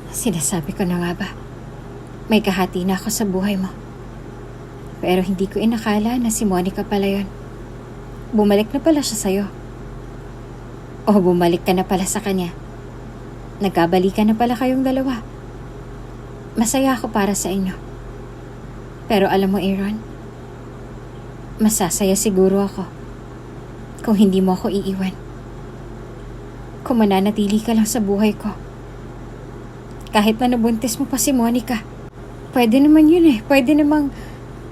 Sinasabi ko na nga ba, may kahati na ako sa buhay mo. Pero hindi ko inakala na si Monica pala yun. Bumalik na pala siya sa'yo. O bumalik ka na pala sa kanya. Nagkabalikan na pala kayong dalawa. Masaya ako para sa inyo. Pero alam mo, Aaron, masasaya siguro ako kung hindi mo ako iiwan. Kung mananatili ka lang sa buhay ko. Kahit na nabuntis mo pa si Monica, pwede naman yun eh. Pwede namang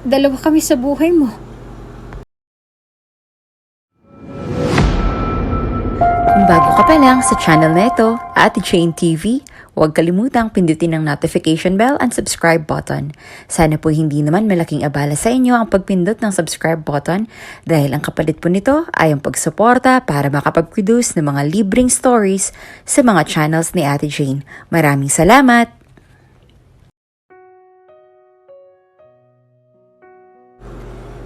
dalawa kami sa buhay mo. Kung bago ka pa lang sa channel na ito, Ate Jane TV, huwag kalimutang pindutin ang notification bell and subscribe button. Sana po hindi naman malaking abala sa inyo ang pagpindot ng subscribe button dahil ang kapalit po nito ay ang pagsuporta para makapag-produce ng mga libreng stories sa mga channels ni Ate Jane. Maraming salamat!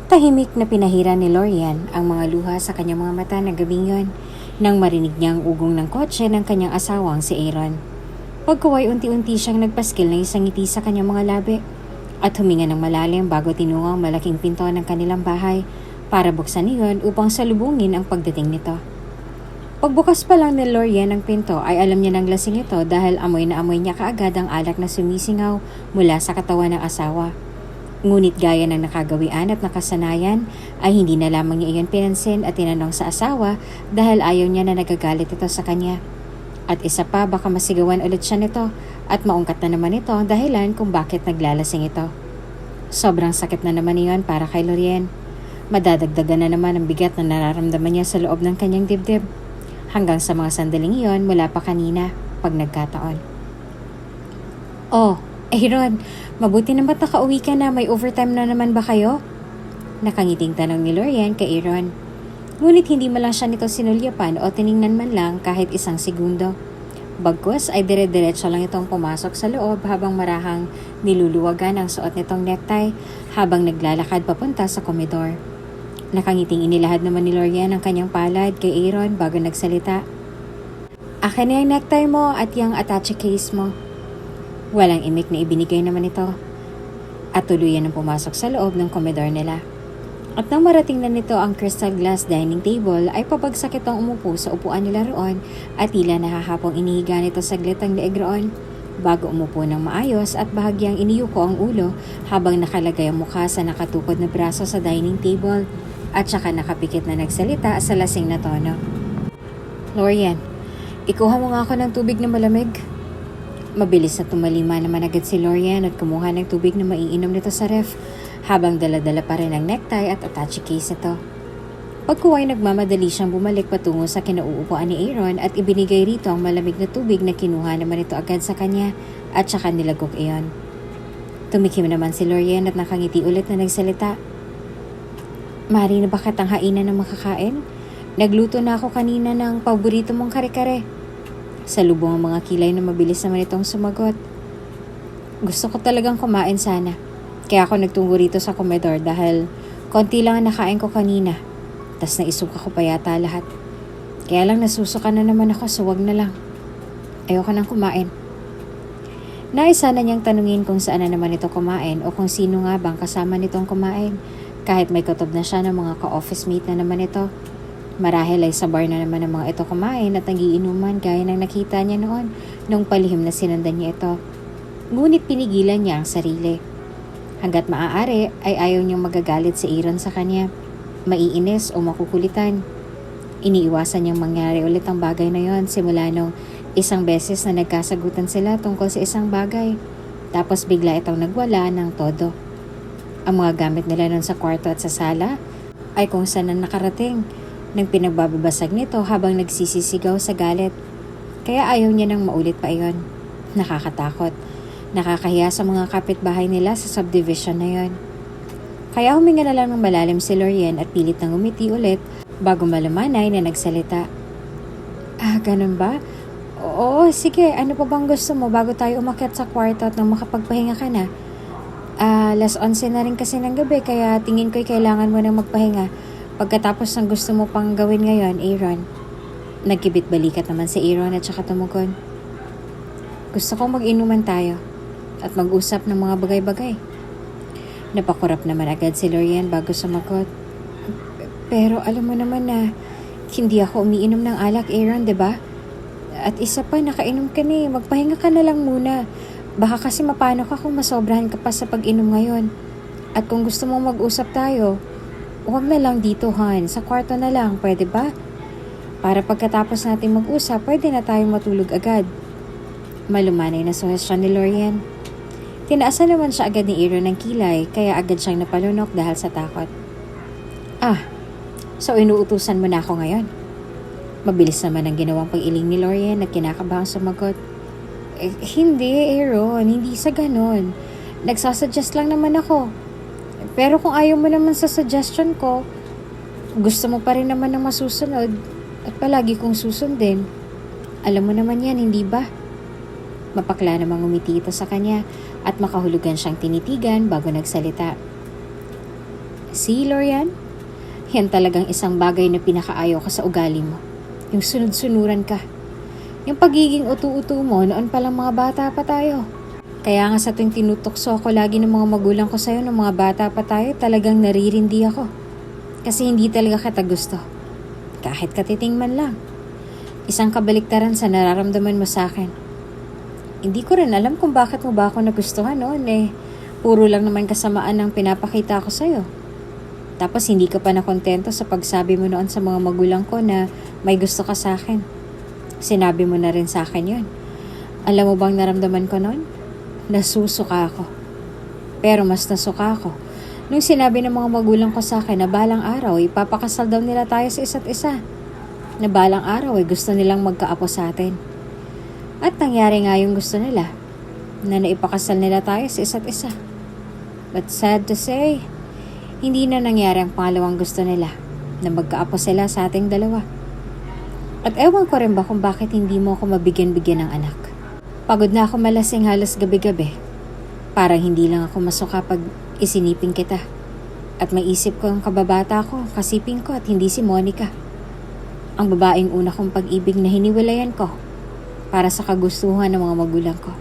Tahimik na pinahira ni Lorian ang mga luha sa kanyang mga mata ng gabing yon nang marinig niya ang ugong ng kotse ng kanyang asawang si Aaron. Pagkuway unti-unti siyang nagpaskil ng isang ngiti sa kanyang mga labi at huminga ng malalim bago tinungo ang malaking pinto ng kanilang bahay para buksan iyon upang salubungin ang pagdating nito. Pagbukas pa lang ni Lorian ng pinto ay alam niya ng lasing ito dahil amoy na amoy niya kaagad ang alak na sumisingaw mula sa katawan ng asawa. Ngunit gaya ng nakagawian at nakasanayan ay hindi na lamang niya iyon pinansin at tinanong sa asawa dahil ayaw niya na nagagalit ito sa kanya. At isa pa baka masigawan ulit siya nito at maungkat na naman ito ang dahilan kung bakit naglalasing ito. Sobrang sakit na naman iyon para kay Lorian. Madadagdagan na naman ang bigat na nararamdaman niya sa loob ng kanyang dibdib. Hanggang sa mga sandaling iyon mula pa kanina pag nagkataon. Oh, Aaron, mabuti na ba't nakauwi ka na? May overtime na naman ba kayo? Nakangiting tanong ni Lorian kay Aaron. Ngunit hindi man lang siya nito sinulyapan o tiningnan man lang kahit isang segundo. Bagkus ay dire-diretso lang itong pumasok sa loob habang marahang niluluwagan ang suot nitong necktie habang naglalakad papunta sa komedor. Nakangiting inilahad naman ni Lorian ang kanyang palad kay Aaron bago nagsalita. Akin na yung necktie mo at yung attache case mo. Walang imik na ibinigay naman ito. At tuluyan ang pumasok sa loob ng komedor nila. At nang marating na nito ang crystal glass dining table ay pabagsak itong umupo sa upuan nila roon at tila nahahapong inihiga nito saglit ang leeg roon bago umupo ng maayos at bahagyang iniyuko ang ulo habang nakalagay ang mukha sa nakatukod na braso sa dining table at saka nakapikit na nagsalita sa lasing na tono. Lorian, ikuha mo nga ako ng tubig na malamig. Mabilis na tumalima naman agad si Lorian at kumuha ng tubig na maiinom nito sa ref habang dala-dala pa rin ang necktie at attache case nito. Pagkuway nagmamadali siyang bumalik patungo sa kinauupuan ni Aaron at ibinigay rito ang malamig na tubig na kinuha naman ito agad sa kanya at saka nilagok iyon. Tumikim naman si Lorian at nakangiti ulit na nagsalita. Mari na ba kitang hainan ng makakain? Nagluto na ako kanina ng paborito mong kare-kare. Sa lubong ang mga kilay na mabilis naman itong sumagot. Gusto ko talagang kumain sana. Kaya ako nagtungo rito sa komedor dahil konti lang ang nakain ko kanina. Tas naisuka ko pa yata lahat. Kaya lang nasusuka na naman ako so wag na lang. Ayoko nang kumain. Naisa na niyang tanungin kung saan na naman ito kumain o kung sino nga bang kasama nitong kumain. Kahit may kutob na siya ng mga ka-office mate na naman ito. Marahil ay sa bar na naman ang mga ito kumain at nagiinuman gaya ng nakita niya noon nung palihim na sinundan niya ito. Ngunit pinigilan niya ang sarili. Hanggat maaari ay ayaw niyang magagalit si Aaron sa kanya, maiinis o makukulitan. Iniiwasan niyang mangyari ulit ang bagay na yon simula nung isang beses na nagkasagutan sila tungkol sa isang bagay. Tapos bigla itong nagwala ng todo. Ang mga gamit nila nun sa kwarto at sa sala ay kung saan na nakarating nang pinagbababasag nito habang nagsisisigaw sa galit. Kaya ayaw niya nang maulit pa iyon. Nakakatakot. Nakakahiya sa mga kapitbahay nila sa subdivision na yon. Kaya huminga na lang ng malalim si Lorian at pilit nang umiti ulit bago malamanay na nagsalita. Ganun ba? Oo, sige. Ano pa bang gusto mo bago tayo umakyat sa kwarto at nang makapagpahinga ka na? 11:00 na rin kasi ng gabi kaya tingin ko'y kailangan mo nang magpahinga. Pagkatapos ng gusto mo pang gawin ngayon, Aaron. Nagkibit balikat naman si Aaron at saka tumugon. Gusto kong mag-inuman tayo at mag-usap ng mga bagay-bagay. Napakurap naman agad si Lorian bago sumagot. Pero alam mo naman na hindi ako umiinom ng alak, Aaron, 'di ba? At isa pa, nakainom ka na eh. Magpahinga ka na lang muna. Baka kasi mapano ka kung masobrahan ka pa sa pag-inom ngayon. At kung gusto mong mag-usap tayo, huwag na lang dito, Han. Sa kwarto na lang, pwede ba? Para pagkatapos natin mag-usap, pwede na tayong matulog agad. Malumanay na suhestyon ni Lorian. Tinaasan naman siya agad ni Aaron ng kilay, kaya agad siyang napalunok dahil sa takot. So inuutusan mo na ako ngayon? Mabilis naman ang ginawang pag-iling ni Lorian at kinakabahang sumagot. Hindi, Aaron. Hindi sa ganon. Nagsasuggest lang naman ako. Pero kung ayaw mo naman sa suggestion ko, gusto mo pa rin naman ng masusunod at palagi kong susundin. Alam mo naman yan, hindi ba? Mapakla namang umiti ito sa kanya at makahulugan siyang tinitigan bago nagsalita. See, Lorian? Yan talagang isang bagay na pinakaayaw ka sa ugali mo. Yung sunod-sunuran ka. Yung pagiging utu-utu mo noon palang mga bata pa tayo. Kaya nga sa tuwing tinutokso ako lagi ng mga magulang ko sa'yo ng mga bata pa tayo, talagang naririndi ako. Kasi hindi talaga kita gusto. Kahit katiting man lang. Isang kabaliktaran sa nararamdaman mo sa akin. Hindi ko rin alam kung bakit mo ba ako nagustuhan noon eh. Puro lang naman kasamaan ang pinapakita ko sa'yo. Tapos hindi ka pa nakontento sa pagsabi mo noon sa mga magulang ko na may gusto ka sa akin. Sinabi mo na rin sa akin yun. Alam mo bang naramdaman ko noon? Nasusuka ako. Pero mas nasuka ako nung sinabi ng mga magulang ko sa akin na balang araw ipapakasal daw nila tayo sa isa't isa. Na balang araw gusto nilang magkaapo sa atin. At nangyari nga yung gusto nila na naipakasal nila tayo sa isa't isa. But sad to say, hindi na nangyari ang pangalawang gusto nila na magkaapo sila sa ating dalawa. At ewan ko rin ba kung bakit hindi mo ako mabigyan-bigyan ng anak. Pagod na ako malasing halos gabi-gabi. Parang hindi lang ako masuka pag isiniping kita. At maisip ko ang kababata ko, kasiping ko at hindi si Monica. Ang babaeng una kong pag-ibig na hiniwalayan ko para sa kagustuhan ng mga magulang ko.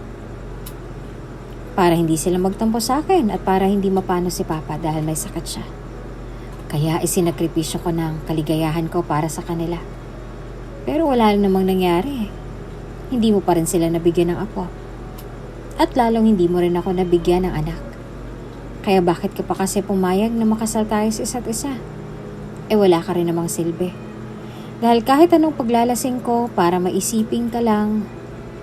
Para hindi sila magtampo sa akin at para hindi mapano si Papa dahil may sakit siya. Kaya isinakripisyo ko ng kaligayahan ko para sa kanila. Pero wala namang nangyari. Hindi mo pa rin sila nabigyan ng apo. At lalong hindi mo rin ako nabigyan ng anak. Kaya bakit ka pa kasi pumayag na makasal tayo sa isa't isa? Wala ka rin namang silbi. Dahil kahit anong paglalasing ko para maisipin ka lang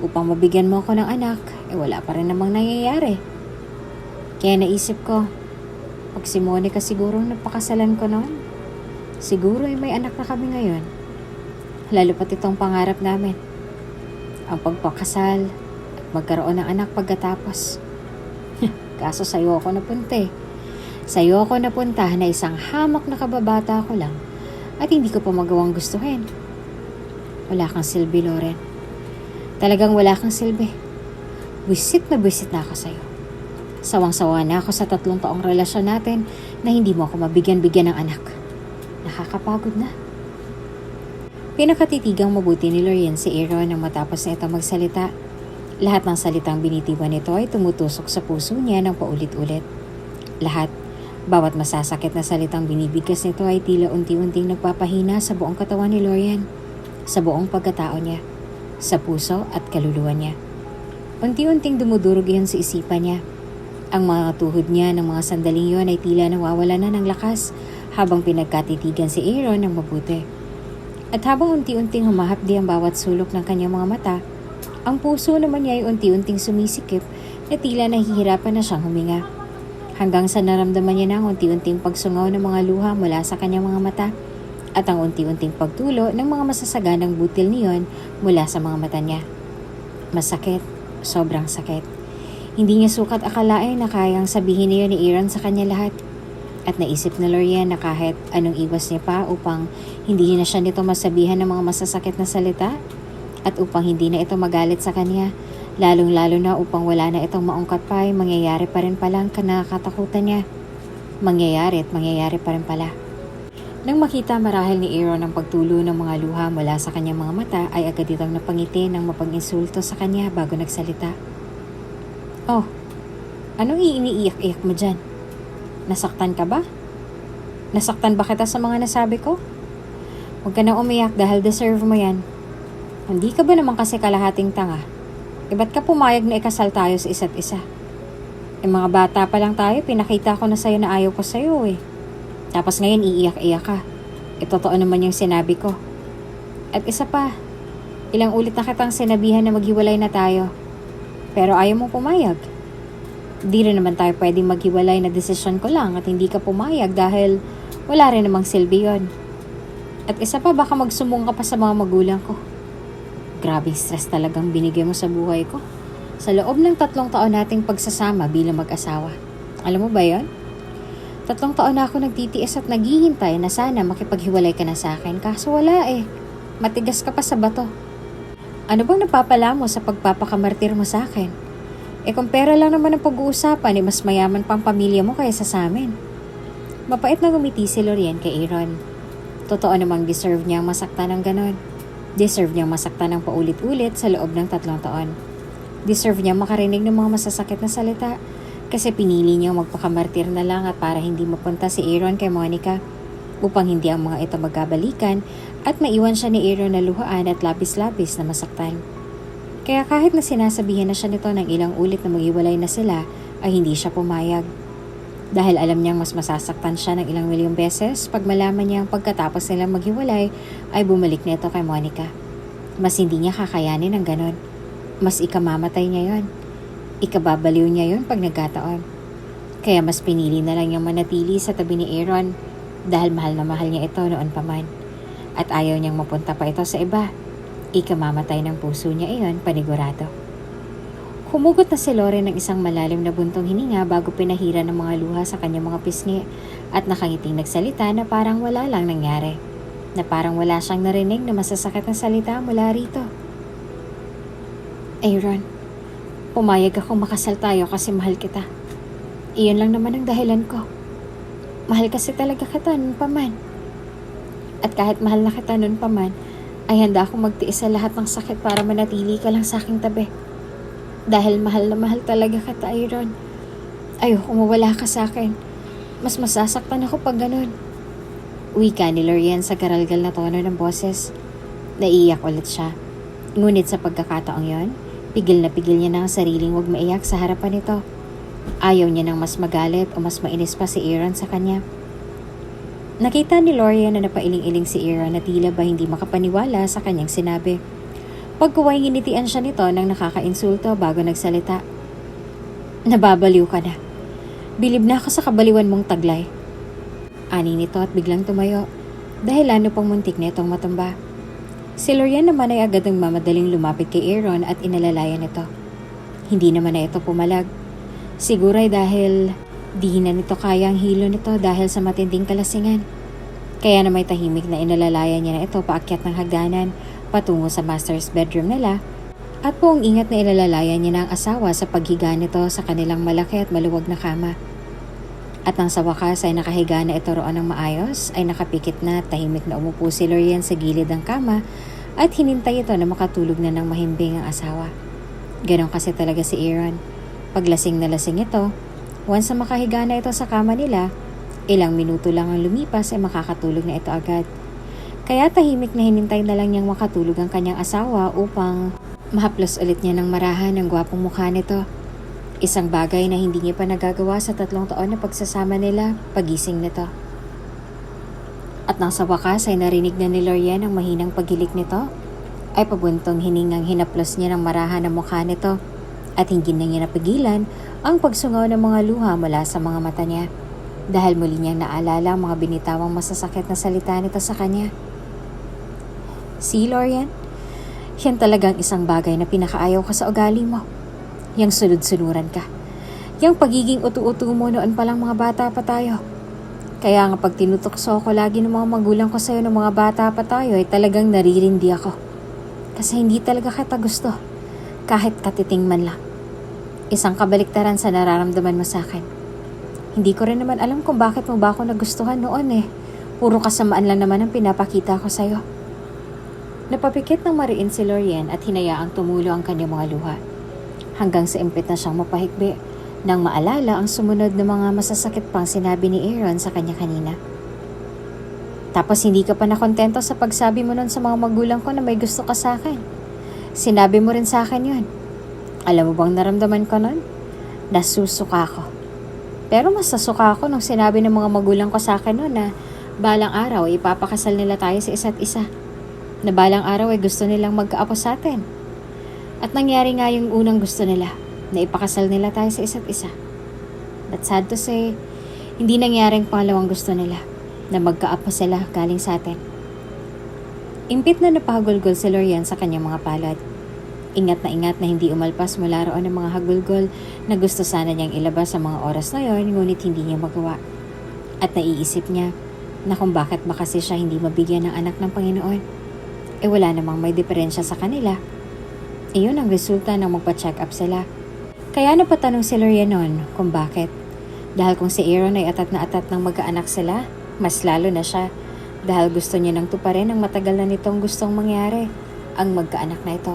upang mabigyan mo ako ng anak, wala pa rin namang nangyayari. Kaya naisip ko, pag si Monica siguro napakasalan ko noon, siguro may anak na kami ngayon. Lalo pat itong pangarap namin. Ang pagpakasal at magkaroon ng anak pagkatapos. Kaso sa'yo ako napunta eh. Sa'yo ako napunta na isang hamak na kababata ko lang at hindi ko pa magawang gustuhin. Wala kang silbi, Loren. Talagang wala kang silbi. Buisit na ako sa'yo. Sawang-sawa na ako sa 3 taong relasyon natin na hindi mo ako mabigyan-bigyan ng anak. Nakakapagod na. Pinakatitigang mabuti ni Lorian si Aaron nang matapos na ito magsalita. Lahat ng salitang binitiwan nito ay tumutusok sa puso niya ng paulit-ulit. Lahat, bawat masasakit na salitang binibigkas nito ay tila unti-unting nagpapahina sa buong katawan ni Lorian, sa buong pagkatao niya, sa puso at kaluluwa niya. Unti-unting dumudurog iyon sa isipan niya. Ang mga tuhod niya ng mga sandaling yun ay tila nawawala na ng lakas habang pinagkatitigan si Aaron ng mabuti. At habang unti-unting humahapdi ang bawat sulok ng kanyang mga mata, ang puso naman niya ay unti-unting sumisikip na tila nahihirapan na siyang huminga. Hanggang sa naramdaman niya na ang unti-unting pagsungaw ng mga luha mula sa kanyang mga mata at ang unti-unting pagtulo ng mga masasaganang butil niyon mula sa mga mata niya. Masakit, sobrang sakit. Hindi niya sukat akalain na kayang sabihin niya ni Aaron sa kanya lahat. At naisip na Lorian na kahit anong iwas niya pa upang hindi na siya nito masabihan ng mga masasakit na salita at upang hindi na ito magalit sa kanya, lalong-lalo na upang wala na itong maungkat pa ay mangyayari pa rin pala ang nakakatakutan niya. Mangyayari at mangyayari pa rin pala. Nang makita marahil ni Aaron ang pagtulo ng mga luha mula sa kanyang mga mata ay agad itong napangiti ng mapag-insulto sa kanya bago nagsalita. Oh, anong iniiyak-iyak mo dyan? Nasaktan ka ba? Nasaktan ba kita sa mga nasabi ko? Huwag ka nang umiyak dahil deserve mo yan. Hindi ka ba naman kasi kalahating tanga? Ba't ka pumayag na ikasal tayo sa isa't isa? Mga bata pa lang tayo, pinakita ko na sa'yo na ayaw ko sa'yo eh. Tapos ngayon iiyak-iyak ka. Totoo naman yung sinabi ko. At isa pa, ilang ulit na kitang sinabihan na maghiwalay na tayo. Pero ayaw mo pumayag. Di rin naman tayo pwedeng maghiwalay na desisyon ko lang at hindi ka pumayag dahil wala rin namang silbi yun. At isa pa, baka magsumbong ka pa sa mga magulang ko. Grabing stress talagang binigay mo sa buhay ko. Sa loob ng 3 taon nating pagsasama bilang mag-asawa. Alam mo ba yon? 3 taon na ako nagtitiis at naghihintay na sana makipaghiwalay ka na sa akin. Kaso wala eh. Matigas ka pa sa bato. Ano bang napapala mo sa pagpapakamartir mo sa akin? Kung pera lang naman ang pag-uusapan, mas mayaman pang pamilya mo kaysa sa amin. Mapait na gumiti si Lorien kay Aaron. Totoo namang deserve niyang masaktan ng ganon. Deserve niyang masaktan ng paulit-ulit sa loob ng 3 taon. Deserve niyang makarinig ng mga masasakit na salita. Kasi pinili niyang magpakamartir na lang at para hindi mapunta si Aaron kay Monica upang hindi ang mga ito magkabalikan at maiwan siya ni Aaron na luhaan at labis-labis na masaktan. Kaya kahit na sinasabihan na siya nito ng ilang ulit na maghiwalay na sila ay hindi siya pumayag. Dahil alam niyang mas masasaktan siya ng ilang milyong beses pag malaman niyang pagkatapos nilang maghiwalay ay bumalik nito kay Monica. Mas hindi niya kakayanin ang ganon. Mas ikamamatay niya yon. Ikababaliw niya yon pag nagkataon. Kaya mas pinili na lang niyang manatili sa tabi ni Aaron dahil mahal na mahal niya ito noon pa man. At ayaw niyang mapunta pa ito sa iba. Ikamamatay ng puso niya iyon panigurado. Humugot na si Loren ng isang malalim na buntong hininga bago pinahira ng mga luha sa kanyang mga pisngi at nakangiting nagsalita na parang wala lang nangyari. Na parang wala siyang narinig na masasakit na salita mula rito. Aaron, pumayag akong makasal tayo kasi mahal kita. Iyon lang naman ang dahilan ko. Mahal kasi talaga kita nun pa man. At kahit mahal na kita nun pa man, ay handa akong magtiis sa lahat ng sakit para manatili ka lang sa aking tabi. Dahil mahal na mahal talaga kita, Aaron. Ayoko mawala ka sa akin. Mas masasaktan ako pag ganun. Wika ni Lorien sa garalgal na tono ng boses. Naiiyak ulit siya. Ngunit sa pagkakataong yon, pigil niya na ang sariling huwag maiyak sa harapan nito. Ayaw niya nang mas magalit o mas mainis pa si Aaron sa kanya. Nakita ni Lorien na napailing-iling si Aaron na tila ba hindi makapaniwala sa kanyang sinabi. Pagkuway nginitian siya nito nang nakakainsulto bago nagsalita. Nababaliw ka na. Bilib na ako sa kabaliwan mong taglay. Ani nito at biglang tumayo dahil lalo pang muntik na itong matumba. Si Lorien naman ay agad ang mamadaling lumapit kay Aaron at inalalayan ito. Hindi naman na ito pumalag. Siguro ay dahil di na nito kaya ang hilo nito dahil sa matinding kalasingan. Kaya na may tahimik na inalalayan niya na ito paakyat ng hagdanan patungo sa master's bedroom nila at buong ingat na ilalalayan niya na ang asawa sa paghiga nito sa kanilang malaki at maluwag na kama. At nang sa wakas ay nakahiga na ito roon ng maayos, ay nakapikit na at tahimik na umupo si Lorien sa gilid ng kama at hinintay ito na makatulog na ng mahimbing ang asawa. Ganon kasi talaga si Aaron. Paglasing na lasing ito, once na makahiga na ito sa kama nila, ilang minuto lang ang lumipas ay makakatulog na ito agad. Kaya tahimik na hinintay na lang niyang makatulog ang kanyang asawa upang mahaplos ulit niya ng marahan ang gwapong mukha nito. Isang bagay na hindi niya pa nagagawa sa 3 taon na pagsasama nila pagising nito. At nang sa wakas ay narinig na ni Lorien ang mahinang paghilik nito, ay pabuntong hiningang hinaplos niya ng marahan ang mukha nito at hindi na niya napigilan ang pagsungaw ng mga luha mula sa mga mata niya dahil muli niyang naalala ang mga binitawang masasakit na salita nito sa kanya. Si Lorien, yan talagang isang bagay na pinakaayaw ka sa ugali mo. Yang sunod-sunuran ka. Yang pagiging utu-utu mo noon palang mga bata pa tayo. Kaya nga pag tinutokso ko lagi ng mga magulang ko sa'yo ng mga bata pa tayo ay talagang naririndi ako. Kasi hindi talaga kita gusto. Kahit katiting man lang. Isang kabaliktaran sa nararamdaman mo sa akin. Hindi ko rin naman alam kung bakit mo ba ako nagustuhan noon eh. Puro kasamaan lang naman ang pinapakita ko sa'yo. Napapikit ng mariin si Lorien at hinayaang tumulo ang kanyang mga luha. Hanggang sa impit na siyang mapahikbi nang maalala ang sumunod na mga masasakit pang sinabi ni Aaron sa kanya kanina. Tapos hindi ka pa nakontento sa pagsabi mo nun sa mga magulang ko na may gusto ka sa akin. Sinabi mo rin sa akin yun. Alam mo bang naramdaman ko nun? Nasusuka ako. Pero mas nasuka ako nung sinabi ng mga magulang ko sa akin nun na balang araw ipapakasal nila tayo sa isa't isa. Na balang araw ay gusto nilang magkaapo sa atin. At nangyari nga yung unang gusto nila, na ipakasal nila tayo sa isa't isa. But sad to say, hindi nangyari ang pangalawang gusto nila, na magkaapo sila galing sa atin. Impit na napahagulgol si Lorien sa kanyang mga palad. Ingat na hindi umalpas mula roon ang mga hagulgol na gusto sana niyang ilabas sa mga oras na yon, ngunit hindi niya magawa. At naiisip niya na kung bakit ba kasi siya hindi mabigyan ng anak ng Panginoon. Wala namang may diferensya sa kanila. Iyon ang resulta ng magpa-check up sila. Kaya napatanong si Lorien noon kung bakit. Dahil kung si Aaron ay atat na atat ng magkaanak sila, mas lalo na siya. Dahil gusto niya nang tuparin ang matagal na nitong gustong mangyari, ang magkaanak na ito.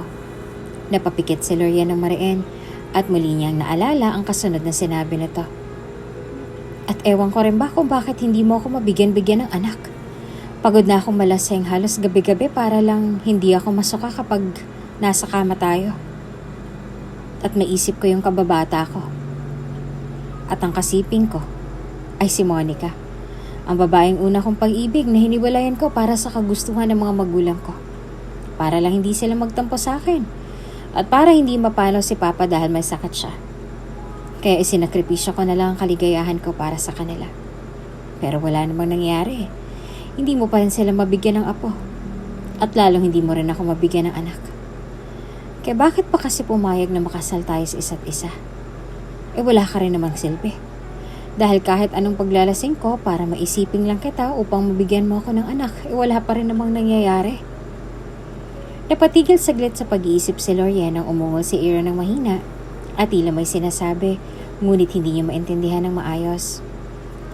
Napapikit si Lorien ng mariin at muli niyang naalala ang kasunod na sinabi nito. At ewan ko rin ba kung bakit hindi mo ako mabigyan-bigyan ng anak. Pagod na akong malaseng halos gabi-gabi para lang hindi ako masuka kapag nasa kama tayo. At maisip ko yung kababata ko. At ang kasiping ko ay si Monica. Ang babaeng una kong pag-ibig na hiniwalayan ko para sa kagustuhan ng mga magulang ko. Para lang hindi sila magtampo sa akin. At para hindi mapalo si Papa dahil may sakit siya. Kaya isinakripisyo ko na lang ang kaligayahan ko para sa kanila. Pero wala namang nangyari. Hindi mo pa rin sila mabigyan ng apo. At lalong hindi mo rin ako mabigyan ng anak. Kaya bakit pa kasi pumayag na makasal tayo sa isa't isa? Wala ka rin namang silbi. Dahil kahit anong paglalasing ko para maisiping lang kita upang mabigyan mo ako ng anak, wala pa rin namang nangyayari. Napatigil saglit sa pag-iisip si Lorien nang umungol si Aaron ng mahina at tila may sinasabi, ngunit hindi niya maintindihan ng maayos.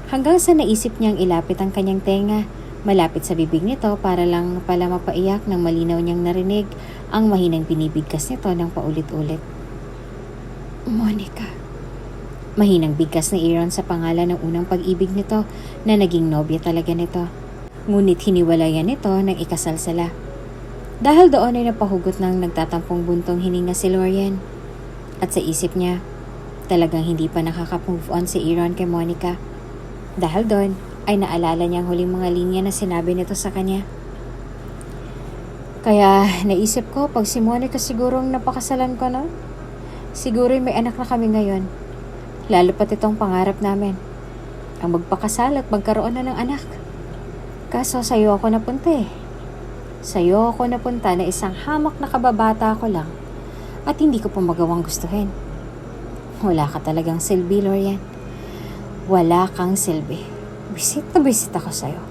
Hanggang sa naisip niyang ilapit ang kanyang tenga, malapit sa bibig nito para lang pala mapaiyak nang malinaw niyang narinig ang mahinang binibigkas nito ng paulit-ulit. Monica. Mahinang bigkas ni Aaron sa pangalan ng unang pag-ibig nito na naging nobya talaga nito. Ngunit hiniwalayan nito nang ikasal sila. Dahil doon ay napahugot ng nagtatampong buntong hininga si Lorien. At sa isip niya, talagang hindi pa nakaka-move on si Aaron kay Monica. Dahil doon ay naalala niya ang huling mga linya na sinabi nito sa kanya. Kaya naisip ko pag si Monica sigurong napakasalan ko na, siguro may anak na kami ngayon. Lalo pat itong pangarap namin, ang magpakasal at magkaroon na ng anak. Kaso sa'yo ako napunta eh. Sa'yo ako napunta na isang hamak na kababata ko lang at hindi ko pa magawang gustuhin. Wala ka talagang silbi, Lorien. Wala kang silbi. Bisit na bisit ako sa'yo.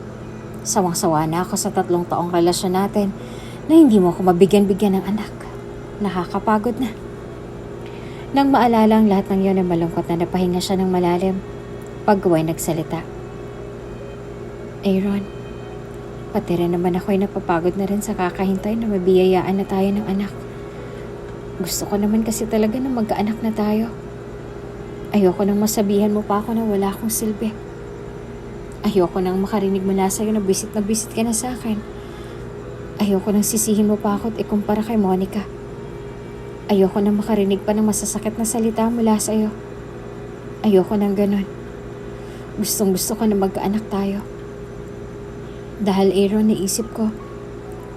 Sawang-sawa na ako sa 3 taong relasyon natin na hindi mo ako mabigyan-bigyan ng anak. Nakakapagod na. Nang maalala ang lahat ng yun ay malungkot na napahinga siya ng malalim. Pagkaway nagsalita. Aaron, pati rin naman ako ay napapagod na rin sa kakahintay na mabiyayaan na tayo ng anak. Gusto ko naman kasi talaga na magkaanak na tayo. Ayoko nang masabihan mo pa ako na wala akong silbi. Ayoko nang makarinig mula sa'yo na bisit ka na sa akin. Ayoko nang sisihin mo pa ako at ikumpara kay Monica. Ayoko nang makarinig pa ng masasakit na salita mula sa'yo. Ayoko nang ganon. Gustong gusto ko na magkaanak tayo. Dahil Aaron, naisip ko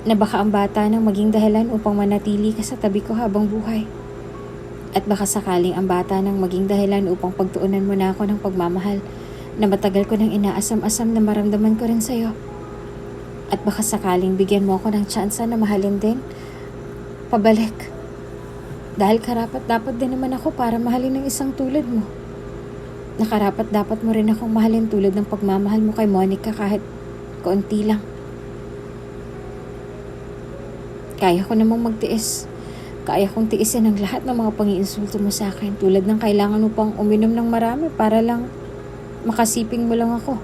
na baka ang bata nang maging dahilan upang manatili ka sa tabi ko habang buhay. At baka sakaling ang bata nang maging dahilan upang pagtuunan mo na ako ng pagmamahal na matagal ko nang inaasam-asam na maramdaman ko rin sa'yo. At baka sakaling bigyan mo ako ng tsansa na mahalin din. Pabalik. Dahil karapat dapat din naman ako para mahalin ng isang tulad mo. Nakarapat dapat mo rin akong mahalin tulad ng pagmamahal mo kay Monica kahit kaunti lang. Kaya ko namang magtiis. Kaya kong tiisin ang lahat ng mga pang-iinsulto mo sa akin tulad ng kailangan mo pang uminom ng marami para lang makasiping mo lang ako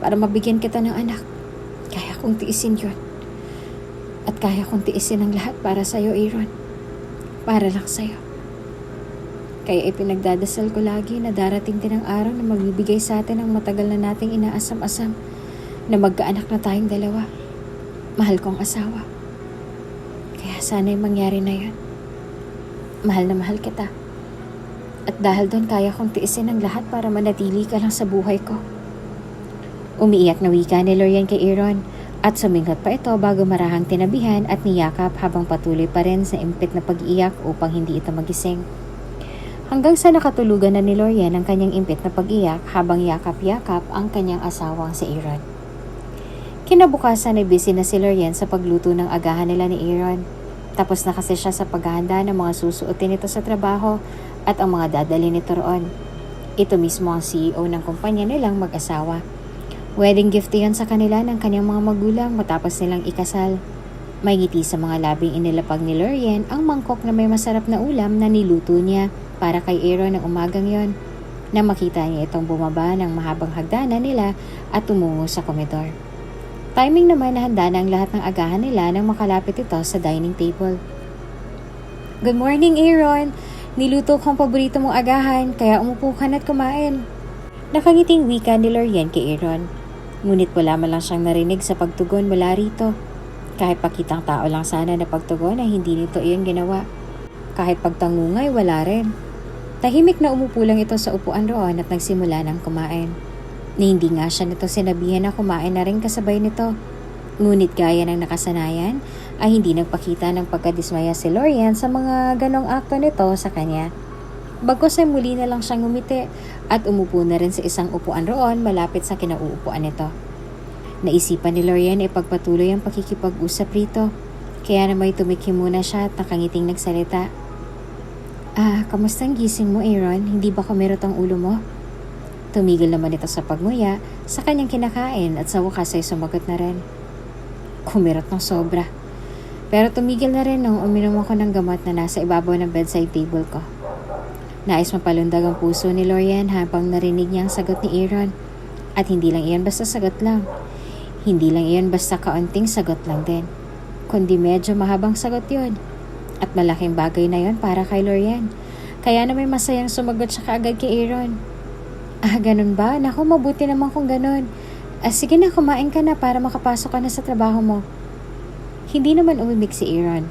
para mabigyan kita ng anak. Kaya kong tiisin yun. At kaya kong tiisin ang lahat para sa'yo, Aaron. Para lang sa'yo. Kaya ipinagdadasal ko lagi na darating din ang araw na magbibigay sa atin ang matagal na nating inaasam-asam na magkaanak na tayong dalawa. Mahal kong asawa. Kaya sana'y mangyari na yun. Mahal na mahal kita. At dahil doon kaya kong tiisin ang lahat para manatili ka lang sa buhay ko. Umiiyak na wika ni Lorian kay Aaron at sumingot pa ito bago marahang tinabihan at niyakap habang patuloy pa rin sa impit na pag-iyak upang hindi ito magising. Hanggang sa nakatulugan na ni Lorian ang kanyang impit na pag-iyak habang yakap-yakap ang kanyang asawang si Aaron. Kinabukasan ay busy na si Lorian sa pagluto ng agahan nila ni Aaron. Tapos na kasi siya sa paghahanda ng mga susuotin nito sa trabaho at ang mga dadali nito roon. Ito mismo ang CEO ng kumpanya nilang mag-asawa. Wedding gift iyon sa kanila ng kanyang mga magulang matapos nilang ikasal. May ngiti sa mga labing inilapag ni Lorian ang mangkok na may masarap na ulam na niluto niya para kay Aaron ng umagang yon. Na makita niya itong bumaba ng mahabang hagdanan nila at tumungo sa komedor. Timing naman na handa na ang lahat ng agahan nila nang makalapit ito sa dining table. Good morning, Aaron! Niluto ko ang paborito mong agahan, kaya umupo ka na't kumain. Nakangiting wika ni Lorian kay Aaron. Ngunit wala man lang siyang narinig sa pagtugon mula rito. Kahit pakitang tao lang sana na pagtugon ay hindi nito iyon ginawa. Kahit pagtangungay, wala rin. Tahimik na umupo lang ito sa upuan roon at nagsimula ng kumain. Ni hindi nga siya nito sinabihan na kumain na rin kasabay nito. Ngunit gaya ng nakasanayan ay hindi nagpakita ng pagkadismaya si Lorian sa mga ganong akto nito sa kanya. Bagkus ay muli na lang siyang ngumiti at umupo na rin sa isang upuan roon malapit sa kinauupuan nito. Naisipan ni Lorian ay pagpatuloy ang pakikipag-usap rito. Kaya na may tumikim muna siya at nakangiting nagsalita. Kamusta ang gising mo, Aaron? Hindi ba kumirot ang ulo mo? Tumigil naman ito sa pagmuya sa kanyang kinakain at sa wakas ay sumagot na rin. Kumirot ng sobra. Pero tumigil na rin nung uminom ako ng gamot na nasa ibabaw ng bedside table ko. Nais mapalundag ang puso ni Lorian habang narinig niya ang sagot ni Aaron. At hindi lang iyon basta sagot lang. Hindi lang iyon basta kaunting sagot lang din. Kundi medyo mahabang sagot yun. At malaking bagay na yon para kay Lorian. Kaya na may masayang sumagot siya kaagad kay Aaron. Ganun ba? Naku, mabuti naman kung ganun. Sige na, kumain ka na para makapasok ka na sa trabaho mo. Hindi naman umimik si Aaron.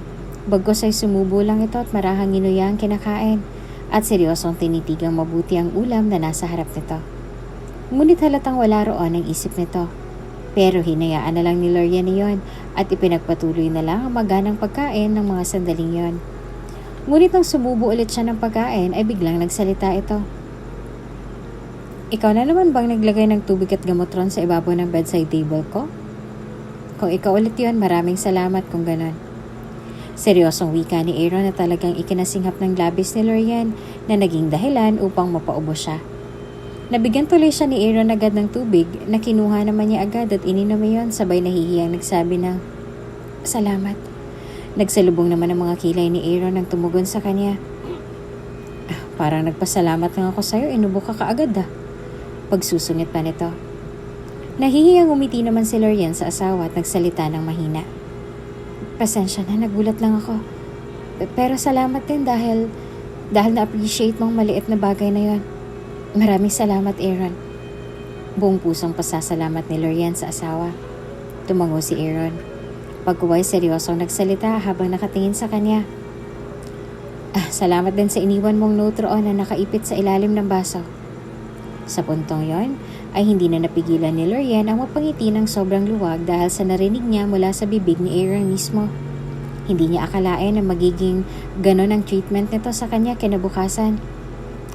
Bagkus ay sumubo lang ito at marahang inuya ang kinakain. At seryosong tinitigang mabuti ang ulam na nasa harap nito. Ngunit halatang wala roon ang isip nito. Pero hinayaan na lang ni Lorian iyon at ipinagpatuloy na lang ang maganang pagkain ng mga sandaling yon. Ngunit nang sumubo ulit siya ng pagkain ay biglang nagsalita ito. Ikaw na naman bang naglagay ng tubig at gamot ron sa ibabaw ng bedside table ko? Kung ikaw ulit yon, maraming salamat kung ganon. Seryosong wika ni Aaron na talagang ikinasinghap ng labis ni Lorian na naging dahilan upang mapaubo siya. Nabigyan tuloy siya ni Aaron agad ng tubig na kinuha naman niya agad at ininom iyon sabay nahihiyang nagsabi ng salamat. Nagsalubong naman ang mga kilay ni Aaron nang tumugon sa kanya. Parang nagpasalamat lang ako sa'yo, inubo ka kaagad . Pagsusungit pa nito. Nahihiyang umiti naman si Lorian sa asawa at nagsalita ng mahina. Pasensya na, nagulat lang ako. Pero salamat din dahil na-appreciate mong maliit na bagay na yon. Maraming salamat, Aaron. Buong pusong pasasalamat ni Lorian sa asawa. Tumango si Aaron. Pagkuway seryosong nagsalita habang nakatingin sa kanya. Salamat din sa iniwan mong note roon na nakaipit sa ilalim ng baso. Sa puntong yon, ay hindi na napigilan ni Lorian ang mapangiti ng sobrang luwag dahil sa narinig niya mula sa bibig ni Aaron mismo. Hindi niya akalain na magiging ganon ang treatment nito sa kanya kinabukasan.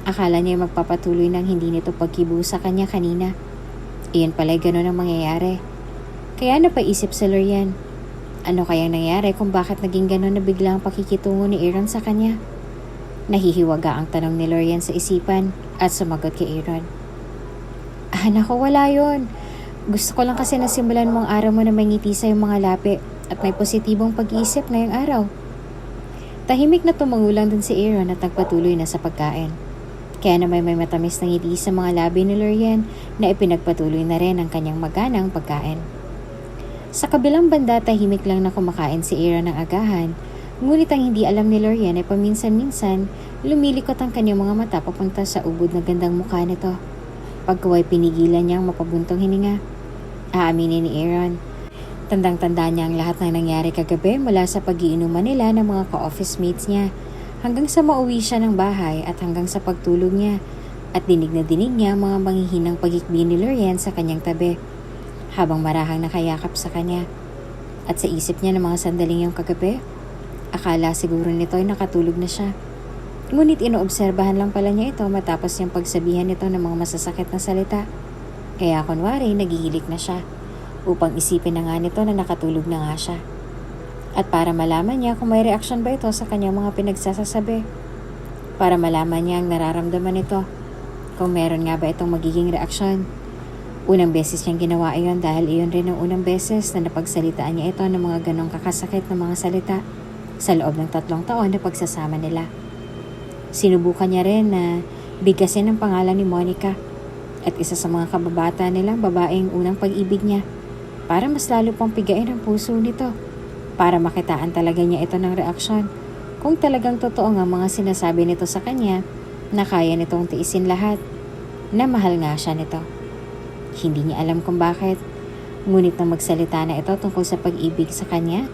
Akala niya magpapatuloy ng hindi nito pagkibo sa kanya kanina. Iyon pala'y ganon ang mangyayari. Kaya napaisip si Lorian. Ano kayang nangyari kung bakit naging ganon na biglang pakikitungo ni Aaron sa kanya? Nahihiwaga ang tanong ni Lorian sa isipan at sumagot kay Aaron. Naku, wala yun. Gusto ko lang kasi nasimulan mo ang araw mo na may ngiti sa iyong mga lapi at may positibong pag-iisip ngayong araw. Tahimik na tumangulang din si Aaron at nagpatuloy na sa pagkain. Kaya naman may matamis na ngiti sa mga labi ni Lorian na ipinagpatuloy na rin ang kanyang maganang pagkain. Sa kabilang banda, tahimik lang na kumakain si Aaron ng agahan, ngunit ang hindi alam ni Lorian ay paminsan-minsan, lumilikot ang kanyang mga mata papunta sa ubod na gandang mukha nito. Pagkaway pinigilan niyang mapabuntong hininga. Aaminin ni Aaron. Tandang-tanda niya ang lahat ng nangyari kagabi mula sa pag-iinuman nila ng mga ka-office mates niya, hanggang sa mauwi siya ng bahay at hanggang sa pagtulog niya, at dinig na dinig niya ang mga manghihinang pagikbi ni Lorian sa kanyang tabi, habang marahang nakayakap sa kanya. At sa isip niya ng mga sandaling yung kagabi, akala siguro nito ay nakatulog na siya. Ngunit inoobserbahan lang pala niya ito matapos niyang pagsabihan nito ng mga masasakit na salita. Kaya kunwari naghihilik na siya, upang isipin na nga nito na nakatulog na nga siya. At para malaman niya kung may reaksyon ba ito sa kanyang mga pinagsasasabi. Para malaman niya ang nararamdaman nito, kung meron nga ba itong magiging reaksyon. Unang beses niyang ginawa iyon dahil iyon rin ang unang beses na napagsalitaan niya ito ng mga ganong kakasakit na mga salita sa loob ng 3 taon na pagsasama nila. Sinubukan niya rin na bigkasin ang pangalan ni Monica at isa sa mga kababata nilang babaeng unang pag-ibig niya para mas lalo pang pigain ang puso nito, para makitaan talaga niya ito ng reaksyon kung talagang totoo nga mga sinasabi nito sa kanya na kaya nitong tiisin lahat, na mahal nga siya nito. Hindi niya alam kung bakit, ngunit nang magsalita na ito tungkol sa pag-ibig sa kanya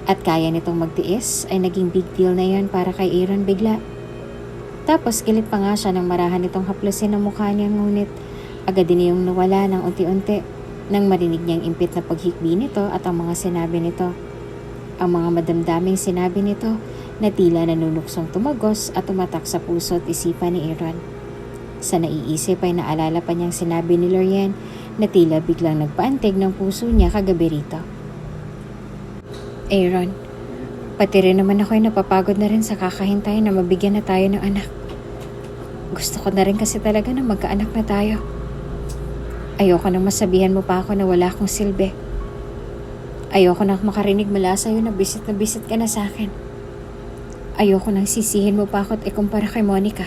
at kaya nitong magtiis, ay naging big deal na yon para kay Aaron bigla. Tapos kilit pa nga siya nang marahan nitong haplusin ang mukha niya, ngunit agad din niyong nawala ng unti-unti nang marinig niyang impit na paghikbi nito at ang mga sinabi nito. Ang mga madamdaming sinabi nito na tila nanunuksong tumagos at tumatak sa puso at isipan ni Aaron. Sa naiisip ay naalala pa niyang sinabi ni Lorian na tila biglang nagpaantig ng puso niya kagabi rito. Aaron, pati rin naman ako ay napapagod na rin sa kakahintay na mabigyan na tayo ng anak. Gusto ko na rin kasi talaga na magkaanak na tayo. Ayoko nang masabihan mo pa ako na wala akong silbi. Ayoko nang makarinig mula sa'yo na bisit ka na sa akin. Ayoko nang sisihin mo pa ako at ikumpara kay Monica.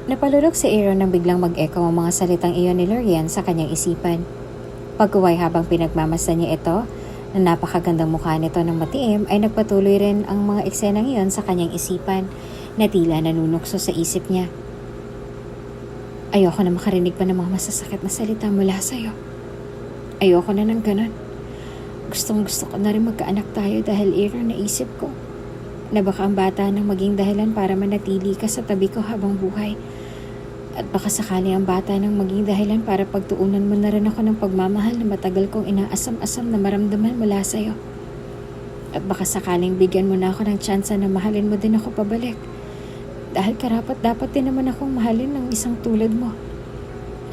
Napalunok si Aaron nang biglang mag-echo ang mga salitang iyon ni Lorian sa kanyang isipan. Pagkuway habang pinagmamasdan niya ito, na napakagandang mukha nito ng matiim, ay nagpatuloy rin ang mga eksenang iyon sa kanyang isipan na tila nanunukso sa isip niya. Ayoko na makarinig pa ng mga masasakit na salita mula sa'yo. Ayoko na ng ganon. Gusto ko na rin magkaanak tayo dahil Aaron, naisip ko na baka ang bata nang maging dahilan para manatili ka sa tabi ko habang buhay. At baka sakali ang bata nang maging dahilan para pagtuunan mo na rin ako ng pagmamahal na matagal kong inaasam-asam na maramdaman mula sa'yo. At baka sakaling bigyan mo na ako ng tsansa na mahalin mo din ako pabalik. Dahil karapat-dapat din naman akong mahalin ng isang tulad mo.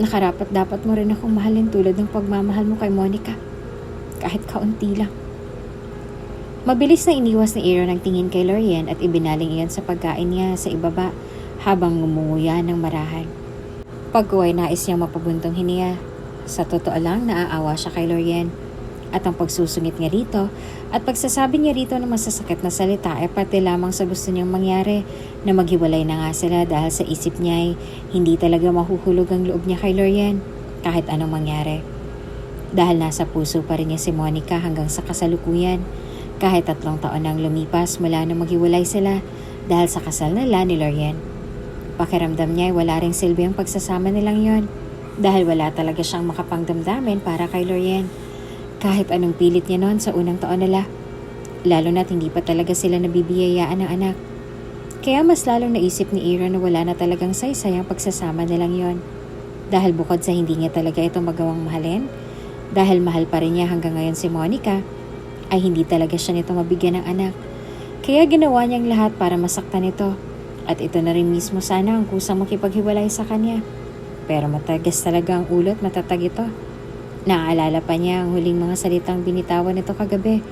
Nakarapat-dapat mo rin akong mahalin tulad ng pagmamahal mo kay Monica. Kahit kaunti lang. Mabilis na iniwas ni Aaron ang tingin kay Lorian at ibinaling iyon sa pagkain niya sa ibaba habang ngumunguya ng marahan. Pagkuway nais niyang mapabuntong hininga. Sa totoo lang, naaawa siya kay Lorian. At ang pagsusungit niya rito at pagsasabi niya rito ng masasakit na salita ay pati lamang sa gusto niyang mangyari na maghiwalay na nga sila dahil sa isip niya ay hindi talaga mahuhulog ang loob niya kay Lorian kahit anong mangyari. Dahil nasa puso pa rin niya si Monica hanggang sa kasalukuyan. Kahit 3 taon nang lumipas mula na maghiwalay sila dahil sa kasal nila ni Lorian. Pakiramdam niya ay wala ring silbi ang pagsasama nilang yon dahil wala talaga siyang makapangdamdamin para kay Lorian. Kahit anong pilit niya noon sa unang taon nila. Lalo na't hindi pa talaga sila nabibiyayaan ng anak. Kaya mas lalong naisip ni Aaron na wala na talagang saysay ang pagsasama nilang yon. Dahil bukod sa hindi niya talaga ito magawang mahalin, dahil mahal pa rin niya hanggang ngayon si Monica, ay hindi talaga siya nito mabigyan ng anak. Kaya ginawa niyang lahat para masaktan ito. At ito na rin mismo sana ang kusang makipaghiwalay sa kanya. Pero matagas talaga ang ulo at matatag ito. Naaalala pa niya ang huling mga salitang binitawan nito kagabi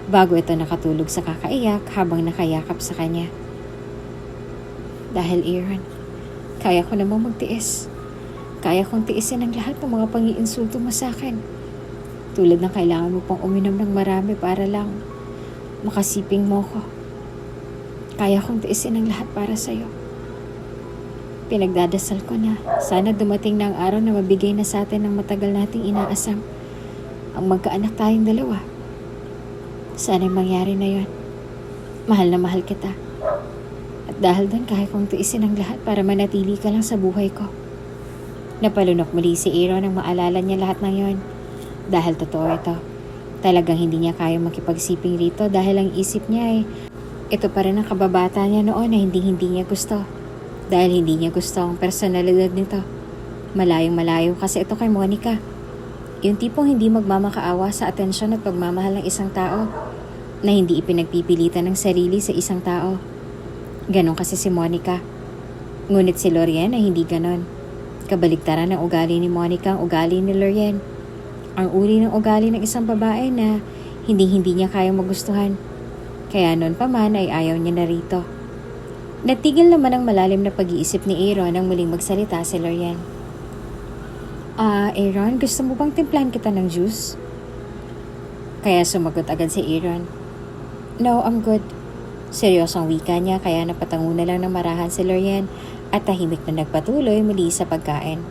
bago ito nakatulog sa kakaiyak habang nakayakap sa kanya. Dahil Aaron, kaya ko namang magtiis. Kaya kong tiisin ang lahat ng mga pang-iinsulto mo sa akin. Tulad ng kailangan mo pang uminom ng marami para lang makasiping mo ko. Kaya kong tiisin ang lahat para sa'yo. Pinagdadasal ko na sana dumating na ang araw na mabigay na sa atin ng matagal nating inaasam. ang magkaanak tayong dalawa. Sana'y mangyari na yon. Mahal na mahal kita. At dahil doon, kaya kong tiisin ang lahat para manatili ka lang sa buhay ko. Napalunok muli si Aaron nang maalala niya lahat ng yon. Dahil totoo ito. Talagang hindi niya kaya makipagsiping rito dahil ang isip niya ay ito pa rin ang kababata niya noon na hindi niya gusto. Dahil hindi niya gusto ang personalidad nito. Malayong malayo kasi ito kay Monica. Yung tipong hindi magmamakaawa sa atensyon at pagmamahal ng isang tao na hindi ipinagpipilitan ng sarili sa isang tao. Ganon kasi si Monica. Ngunit si Lorien ay hindi ganon. Kabaligtaran ng ugali ni Monica ang ugali ni Lorien. Ang uri ng ugali ng isang babae na hindi niya kayang magustuhan. Kaya noon pa man ay ayaw niya na rito. Natigil naman ang malalim na pag-iisip ni Aaron nang muling magsalita si Lorien. Aaron, gusto mo bang timplahan kita ng juice? Kaya sumagot agad si Aaron. No, I'm good. Seryosong wika niya kaya napatango na lang ng marahan si Lorien at tahimik na nagpatuloy muli sa pagkain.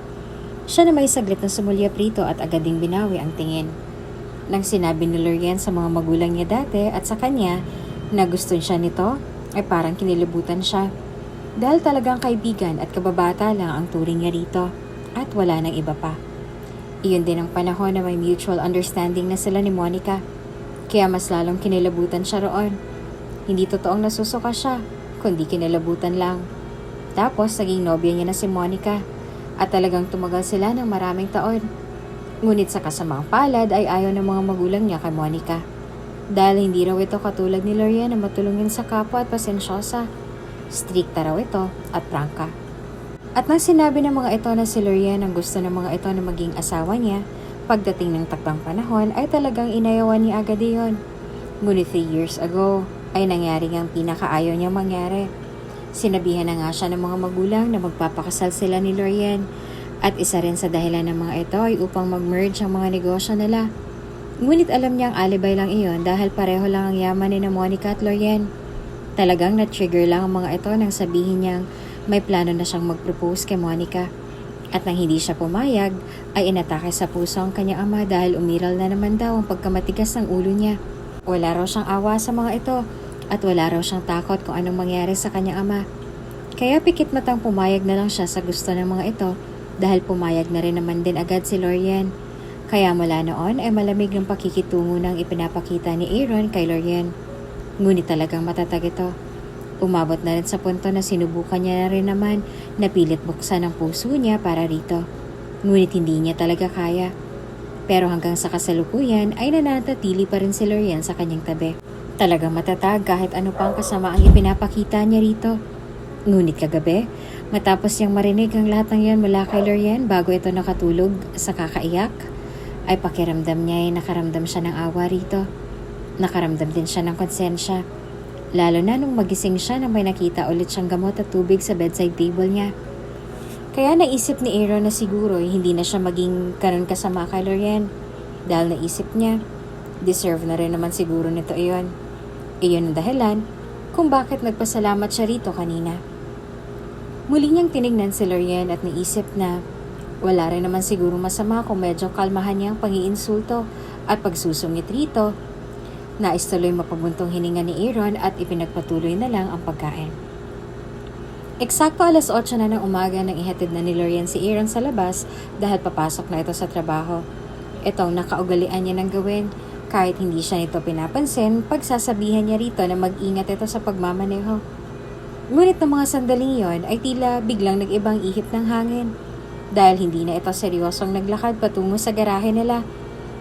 Siya na may saglit na sumulyap rito at agad ding binawi ang tingin. Nang sinabi ni Lorien sa mga magulang niya dati at sa kanya na gusto siya nito, ay parang kinilabutan siya. Dahil talagang kaibigan at kababata lang ang turing niya rito at wala nang iba pa. Iyon din ang panahon na may mutual understanding na sila ni Monica. Kaya mas lalong kinilabutan siya roon. Hindi totoong nasusuka siya, kundi kinilabutan lang. Tapos naging nobya niya na si Monica at talagang tumagal sila ng maraming taon. Ngunit sa kasamaang palad ay ayaw ng mga magulang niya kay Monica. Dahil hindi raw ito katulad ni Lorien na matulungin sa kapwa at pasensyosa. Strikta raw ito at prangka. At nang sinabi ng mga ito na si Lorien ang gusto ng mga ito na maging asawa niya, pagdating ng takdang panahon ay talagang inayawan niya agad iyon. Ngunit 3 years ago ay nangyari ang pinakaayaw niyang mangyari. Sinabihan na nga siya ng mga magulang na magpapakasal sila ni Lorien at isa rin sa dahilan ng mga ito ay upang mag-merge ang mga negosyo nila. Ngunit alam niyang alibay lang iyon dahil pareho lang ang yaman ni Monica at Lorien. Talagang na-trigger lang ang mga ito nang sabihin niyang may plano na siyang mag-propose kay Monica. At nang hindi siya pumayag, ay inatake sa puso ang kanyang ama dahil umiral na naman daw ang pagkamatigas ng ulo niya. Wala raw siyang awa sa mga ito at wala raw siyang takot kung anong mangyari sa kanyang ama. Kaya pikit matang pumayag na lang siya sa gusto ng mga ito dahil pumayag na rin naman din agad si Lorien. Kaya mula noon ay malamig ng pakikitungo ng ipinapakita ni Aaron kay Lorien. Ngunit talagang matatag ito. Umabot na rin sa punto na sinubukan niya na rin naman na pilit buksan ang puso niya para rito. Ngunit hindi niya talaga kaya. Pero hanggang sa kasalukuyan ay nananatili pa rin si Lorien sa kanyang tabi. Talagang matatag kahit ano pang kasama ang ipinapakita niya rito. Ngunit kagabi, matapos niyang marinig ang lahat ng yan mula kay Lorien bago ito nakatulog sa kakaiyak, ay pakiramdam niya ay nakaramdam siya ng awa rito. Nakaramdam din siya ng konsensya. Lalo na nung magising siya na may nakita ulit siyang gamot at tubig sa bedside table niya. Kaya naisip ni Aaron na siguro hindi na siya maging kanon kasama kay Lorien. Dahil naisip niya, deserve na rin naman siguro nito iyon. Iyon ang dahilan kung bakit nagpasalamat siya rito kanina. Muli niyang tinignan si Lorien at naisip na wala rin naman siguro masama kung medyo kalmahan niya ang pag-iinsulto at pagsusungit rito. Nais tuloy mapabuntong hininga ni Aaron at ipinagpatuloy na lang ang pagkain. Eksakto 8:00 na ng umaga nang ihatid na ni Lorien si Aaron sa labas dahil papasok na ito sa trabaho. Itong nakaugalian niya ng gawin kahit hindi siya nito pinapansin, pagsasabihan niya rito na mag-ingat ito sa pagmamaneho. Ngunit ng mga sandaling iyon ay tila biglang nag-ibang ihip ng hangin dahil hindi na ito seryosong naglakad patungo sa garahe nila.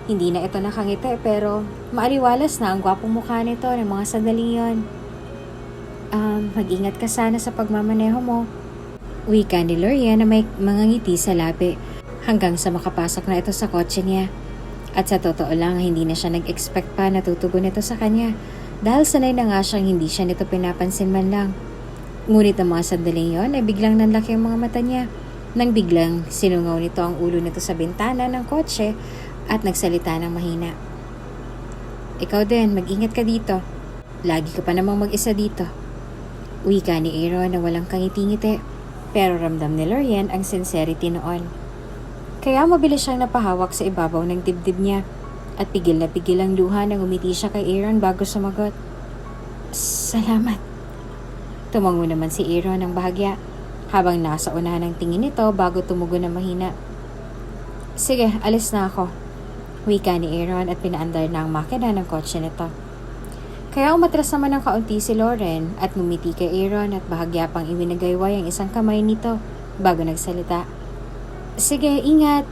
Hindi na ito nakangiti pero maaliwalas na ang gwapong mukha nito ng mga sandaling iyon. Mag-ingat ka sana sa pagmamaneho mo. Wika ni Lorien na may mga ngiti sa labi hanggang sa makapasok na ito sa kotse niya. At sa totoo lang, hindi na siya nag-expect pa na tutugon ito sa kanya dahil sanay na nga siyang hindi siya nito pinapansin man lang. Ngunit ang mga sandaling iyon ay biglang nanlaki ang mga mata niya nang biglang sinungaw nito ang ulo nito sa bintana ng kotse at nagsalita ng mahina. Ikaw din, mag-ingat ka dito. Lagi ka pa namang mag-isa dito. Wika ni Aaron na walang kangiti-ngiti, pero ramdam ni Lorien ang sincerity noon. Kaya mabilis siyang napahawak sa ibabaw ng dibdib niya At pigil na pigil ang luha nang umiti siya kay Aaron bago sumagot. Salamat. Tumango naman si Aaron ng bahagya habang nasa unahan ng tingin nito bago tumugon na mahina. Sige, alis na ako. Wika ni Aaron at pinaandar na ang makina ng kotse nito. Kaya umatras naman ng kaunti si Lauren at ngumiti kay Aaron at bahagya pang iwinagayway ang isang kamay nito bago nagsalita. Sige, ingat.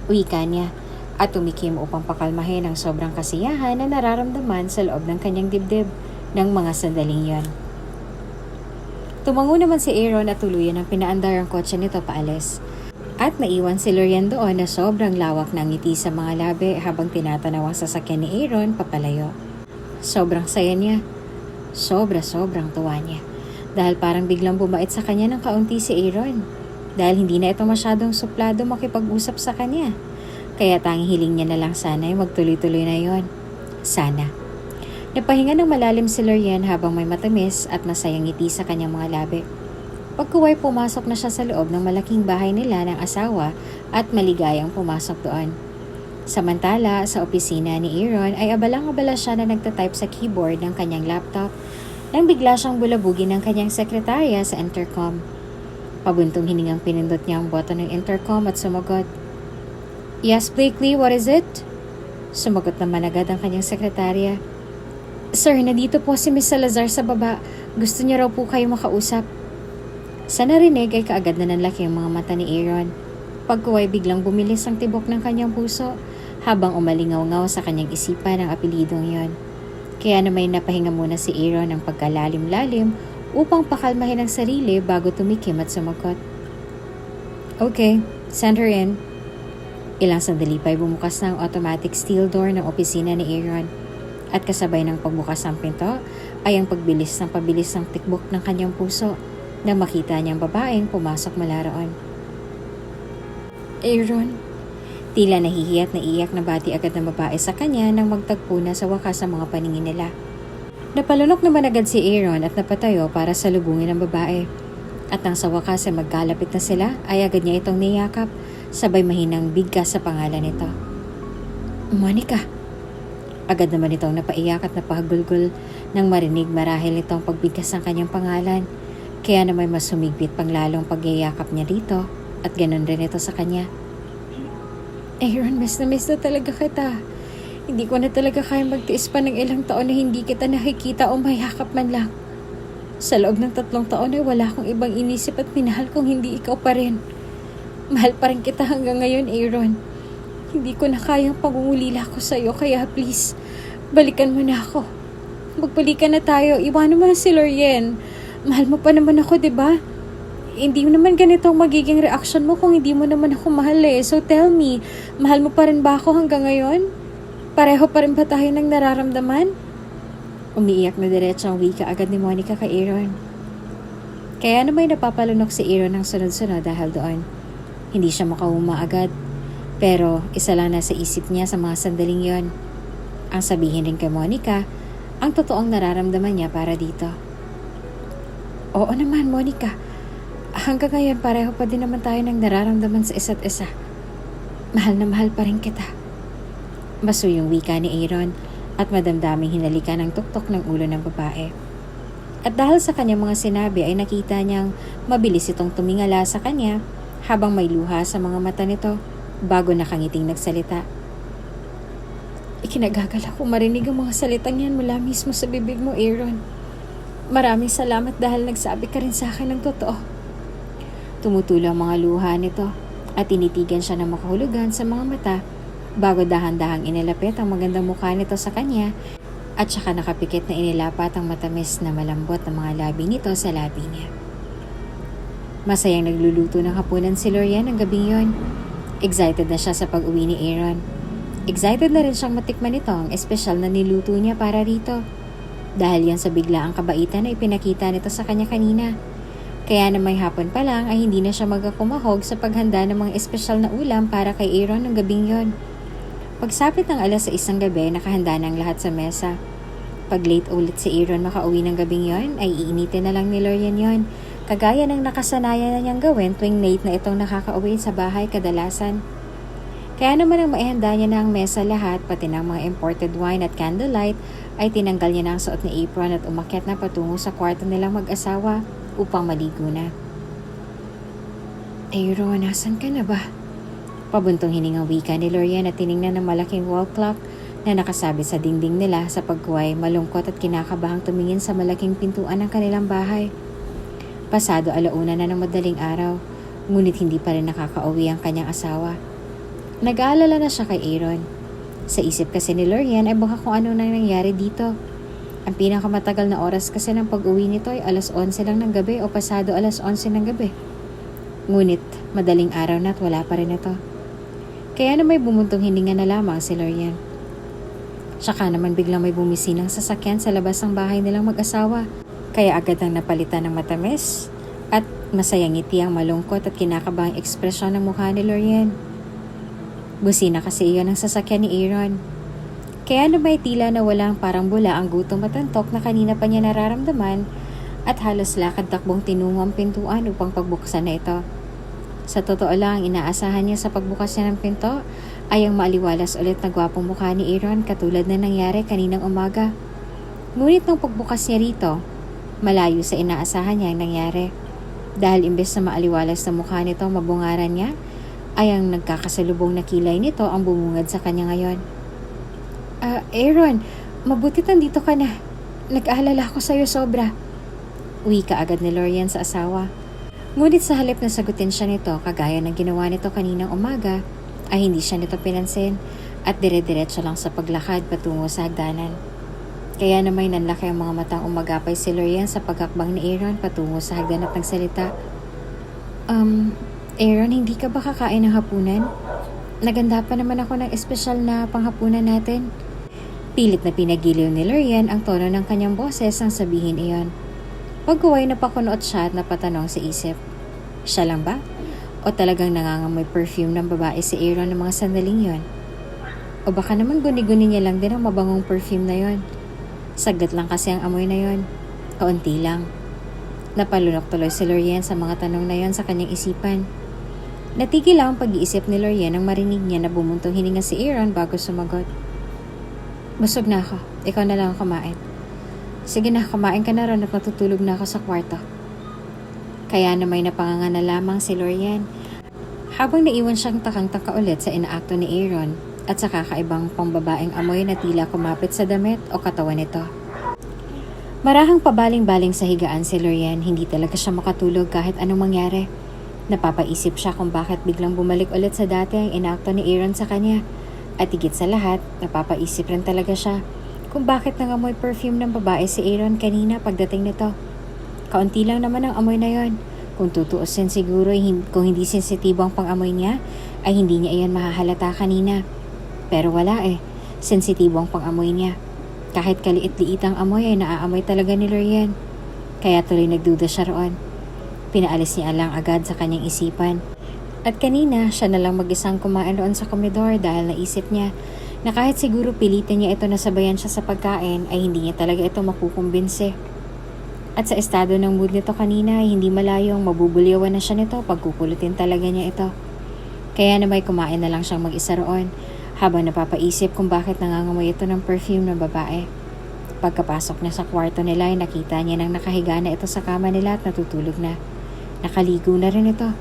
Wika niya at tumikim upang pakalmahin ang sobrang kasiyahan na nararamdaman sa loob ng kanyang dibdib ng mga sandaling yon. Tumango naman si Aaron at tuluyan ang pinaandar ang kotse nito paalis. At naiwan si Lorian doon na sobrang lawak ng ngiti sa mga labi habang tinatanaw ang sasakyan ni Aaron papalayo. Sobrang saya niya. Sobrang tuwa niya. Dahil parang biglang bumait sa kanya ng kaunti si Aaron. Dahil hindi na ito masyadong suplado makipag-usap sa kanya. Kaya tanging hiling niya na lang sana ay magtuloy-tuloy na yon. Sana. Napahinga ng malalim si Lorian habang may matamis at masayang ngiti sa kanyang mga labi. Pagkuway pumasok na siya sa loob ng malaking bahay nila ng asawa at maligayang pumasok doon. Samantala, sa opisina ni Aaron ay abalang-abala siya na nagtatype sa keyboard ng kanyang laptop nang bigla siyang bulabugin ng kanyang sekretarya sa intercom. Pabuntong hiningang pinindot niya ang button ng intercom at sumagot. Yes, Blakely, what is it? Sumagot naman agad ang kanyang sekretarya. Sir, nandito po si Miss Salazar sa baba. Gusto niya raw po kayo makausap. Sa narinig ay kaagad na nanlaki ang mga mata ni Aaron. Pagkuway biglang bumilis ang tibok ng kanyang puso habang umalingaw-ngaw sa kanyang isipan ang apelidong yon. Kaya naman napahinga muna si Aaron ng pagkalalim-lalim upang pakalmahin ang sarili bago tumikim at sumagot. Okay, send her in. Ilang sandali pa'y bumukas na ang automatic steel door ng opisina ni Aaron. At kasabay ng pagbukas ng pinto ay ang pagbilis ng pabilis ng tikbok ng kanyang puso nang makita niyang babaeng pumasok mula roon. Aaron, tila nahihiyat na iyak na bati agad ng babae sa kanya nang magtagpo na sa wakas ang mga paningin nila. Napalunok naman agad si Aaron at napatayo para salubungin ang babae. At nang sa wakas ay magkalapit na sila ay agad niya itong niyakap sabay mahinang bigkas sa pangalan nito. Monica. Agad naman itong napaiyak at napahagulgol nang marinig marahil itong pagbigkas ng kanyang pangalan. Kaya naman mas sumigpit pang lalong pagyayakap niya dito at ganun rin ito sa kanya. Aaron, miss na talaga kita. Hindi ko na talaga kaya magtiis pa ng ilang taon na hindi kita nakikita o mayakap man lang. Sa loob ng 3 taon ay wala akong ibang inisip at minahal kung hindi ikaw pa rin. Mahal pa rin kita hanggang ngayon, Aaron. Hindi ko na kayang pangungulila ko sa'yo, kaya please, balikan mo na ako. Magbalikan na tayo, iwanan mo na si Lorian. Mahal mo pa naman ako, diba? Hindi naman ganito ang magiging reaction mo kung hindi mo naman ako mahal eh. So tell me, mahal mo pa rin ba ako hanggang ngayon? Pareho pa rin ba tayo ng nararamdaman? Umiiyak na diretso ang wika agad ni Monica kay Aaron. Kaya naman napapalunok si Aaron ng sunod-sunod dahil doon. Hindi siya makauma agad. Pero isa lang nasa isip niya sa mga sandaling yon. Ang sabihin rin kay Monica, ang totoong nararamdaman niya para dito. Oo naman, Monica. Hanggang ngayon pareho pa din naman tayo ng nararamdaman sa isa't isa. Mahal na mahal pa rin kita. Masuyong wika ni Aaron at madamdaming hinalikan ng tuktok ng ulo ng babae. At dahil sa kanyang mga sinabi ay nakita niyang mabilis itong tumingala sa kanya habang may luha sa mga mata nito. Bago nakangiting nagsalita. Ikinagagala ko marinig ang mga salitang yan mula mismo sa bibig mo, Aaron. Maraming salamat dahil nagsabi ka rin sa akin ng totoo. Tumutulo ang mga luha nito at tinitigan siya ng makahulugan sa mga mata bago dahan-dahang inilapit ang magandang mukha nito sa kanya at saka nakapikit na inilapat ang matamis na malambot na mga labi nito sa labi niya. Masayang nagluluto ng hapunan si Lorian ang gabing yon. Excited na siya sa pag-uwi ni Aaron. Excited na rin siyang matikman ito ang espesyal na niluto niya para rito. Dahil yan sa biglaang kabaitan na ipinakita nito sa kanya kanina. Kaya na may hapon pa lang ay hindi na siya magkakumahog sa paghanda ng mga espesyal na ulam para kay Aaron ng gabing yon. Pagsapit ng 6:00 gabi, nakahanda ng lahat sa mesa. Pag late ulit si Aaron makauwi ng gabing yon, ay iinitin na lang ni Lorian yon. Kagaya ng nakasanayan na niyang gawin tuwing late na itong nakakauwi sa bahay kadalasan. Kaya naman ang maihanda niya na ang mesa lahat, pati ng mga imported wine at candlelight, ay tinanggal niya na ang suot ni apron at umakyat na patungo sa kwarto nilang mag-asawa upang maligo na. Aaron, nasan ka na ba? Pabuntong hiningang wika ni Lorian at tiningnan ng malaking wall clock na nakasabit sa dingding nila. Sa pagkuhay, malungkot at kinakabahang tumingin sa malaking pintuan ng kanilang bahay. Pasado 1:00 na ng madaling araw, ngunit hindi pa rin nakakauwi ang kanyang asawa. Nag-aalala na siya kay Aaron. Sa isip kasi ni Lorian ay baka kung ano nang nangyari dito. Ang pinakamatagal na oras kasi ng pag-uwi nito ay 11:00 lang ng gabi o pasado 11:00 ng gabi. Ngunit madaling araw na at wala pa rin ito. Kaya na may bumuntong hininga na lamang si Lorian. Tsaka naman biglang may bumisinang sasakyan sa labas ng bahay nilang mag-asawa. Kaya agad ang napalitan ng matamis at masayang ngiti ang malungkot at kinakabahang ekspresyon ng mukha ni Lorian. Busina kasi iyon ang sasakyan ni Aaron. Kaya na may tila na walang parang bula ang gutom at antok na kanina pa niya nararamdaman at halos lakad takbong tinungo ang pintuan upang pagbuksan na ito. Sa totoo lang, inaasahan niya sa pagbukas niya ng pinto ay ang maaliwalas ulit na gwapong mukha ni Aaron katulad na nangyari kaninang umaga. Ngunit nung pagbukas niya rito, malayo sa inaasahan niya ang nangyari. Dahil imbes na maaliwalas na mukha nito mabungaran niya, ay ang nagkakasalubong na kilay nito ang bumungad sa kanya ngayon. Aaron, mabuti nandito ka na. Nag-aalala ko sa'yo sobra. Uwi ka agad ni Lorian sa asawa. Ngunit sa halip na sagutin siya nito kagaya ng ginawa nito kaninang umaga, ay hindi siya nito pinansin at dire-diretso lang sa paglakad patungo sa hagdanan. Kaya na may nanlaki ang mga matang umagapay si Lorian sa pagkakbang ni Aaron patungo sa hagdan at nagsalita. Aaron, hindi ka ba kakain ng hapunan? Naganda pa naman ako ng espesyal na panghapunan natin. Pilit na pinagiliw ni Lorian ang tono ng kanyang boses ang sabihin iyon. Pagkuway na pakunuot siya at napatanong sa isip. Siya lang ba? O talagang nangangamoy perfume ng babae si Aaron ng mga sandaling yon? O baka naman guni-guni niya lang din ang mabangong perfume na yon? Saglit lang kasi ang amoy na yon. Kaunti lang. Napalunok tuloy si Lorian sa mga tanong na yon sa kanyang isipan. Natigil lang ang pag-iisip ni Lorian nang marinig niya na bumuntong hininga si Aaron bago sumagot. Busog na ako. Ikaw na lang ang kumain. Sige na, kumain ka na ron at matutulog na ako sa kwarto. Kaya na may napanganga na lamang si Lorian habang naiwan siyang takang-taka ulit sa inaakto ni Aaron at sa kakaibang pangbabaeng amoy na tila kumapit sa damit o katawan nito. Marahang pabaling-baling sa higaan si Lorian, hindi talaga siya makatulog kahit anong mangyari. Napapaisip siya kung bakit biglang bumalik ulit sa dati ang inaakto ni Aaron sa kanya. At higit sa lahat, napapaisip rin talaga siya kung bakit nangamoy perfume ng babae si Aaron kanina pagdating nito. Kaunti lang naman ang amoy na yon. Kung tutuusin siguro kung hindi sensitibo ang pang-amoy niya, ay hindi niya iyan mahahalata kanina. Pero wala sensitibo ang pang-amoy niya. Kahit kaliit-liit ang amoy ay naaamoy talaga ni Lorian. Kaya tuloy nagduda siya roon. Pinaalis niya lang agad sa kanyang isipan. At kanina, siya na lang mag-isang kumain roon sa komedor dahil naisip niya na kahit siguro pilitin niya ito na sabayan siya sa pagkain ay hindi niya talaga ito makukumbinse. At sa estado ng mood nito kanina ay hindi malayong mabubulyawan na siya nito pagkukulutin talaga niya ito. Kaya na may kumain na lang siyang mag-isa roon habang napapaisip kung bakit nangangamoy ito ng perfume ng babae. Pagkapasok niya sa kwarto nila ay nakita niya nang nakahiga na ito sa kama nila at natutulog na. Nakaligo na rin ito.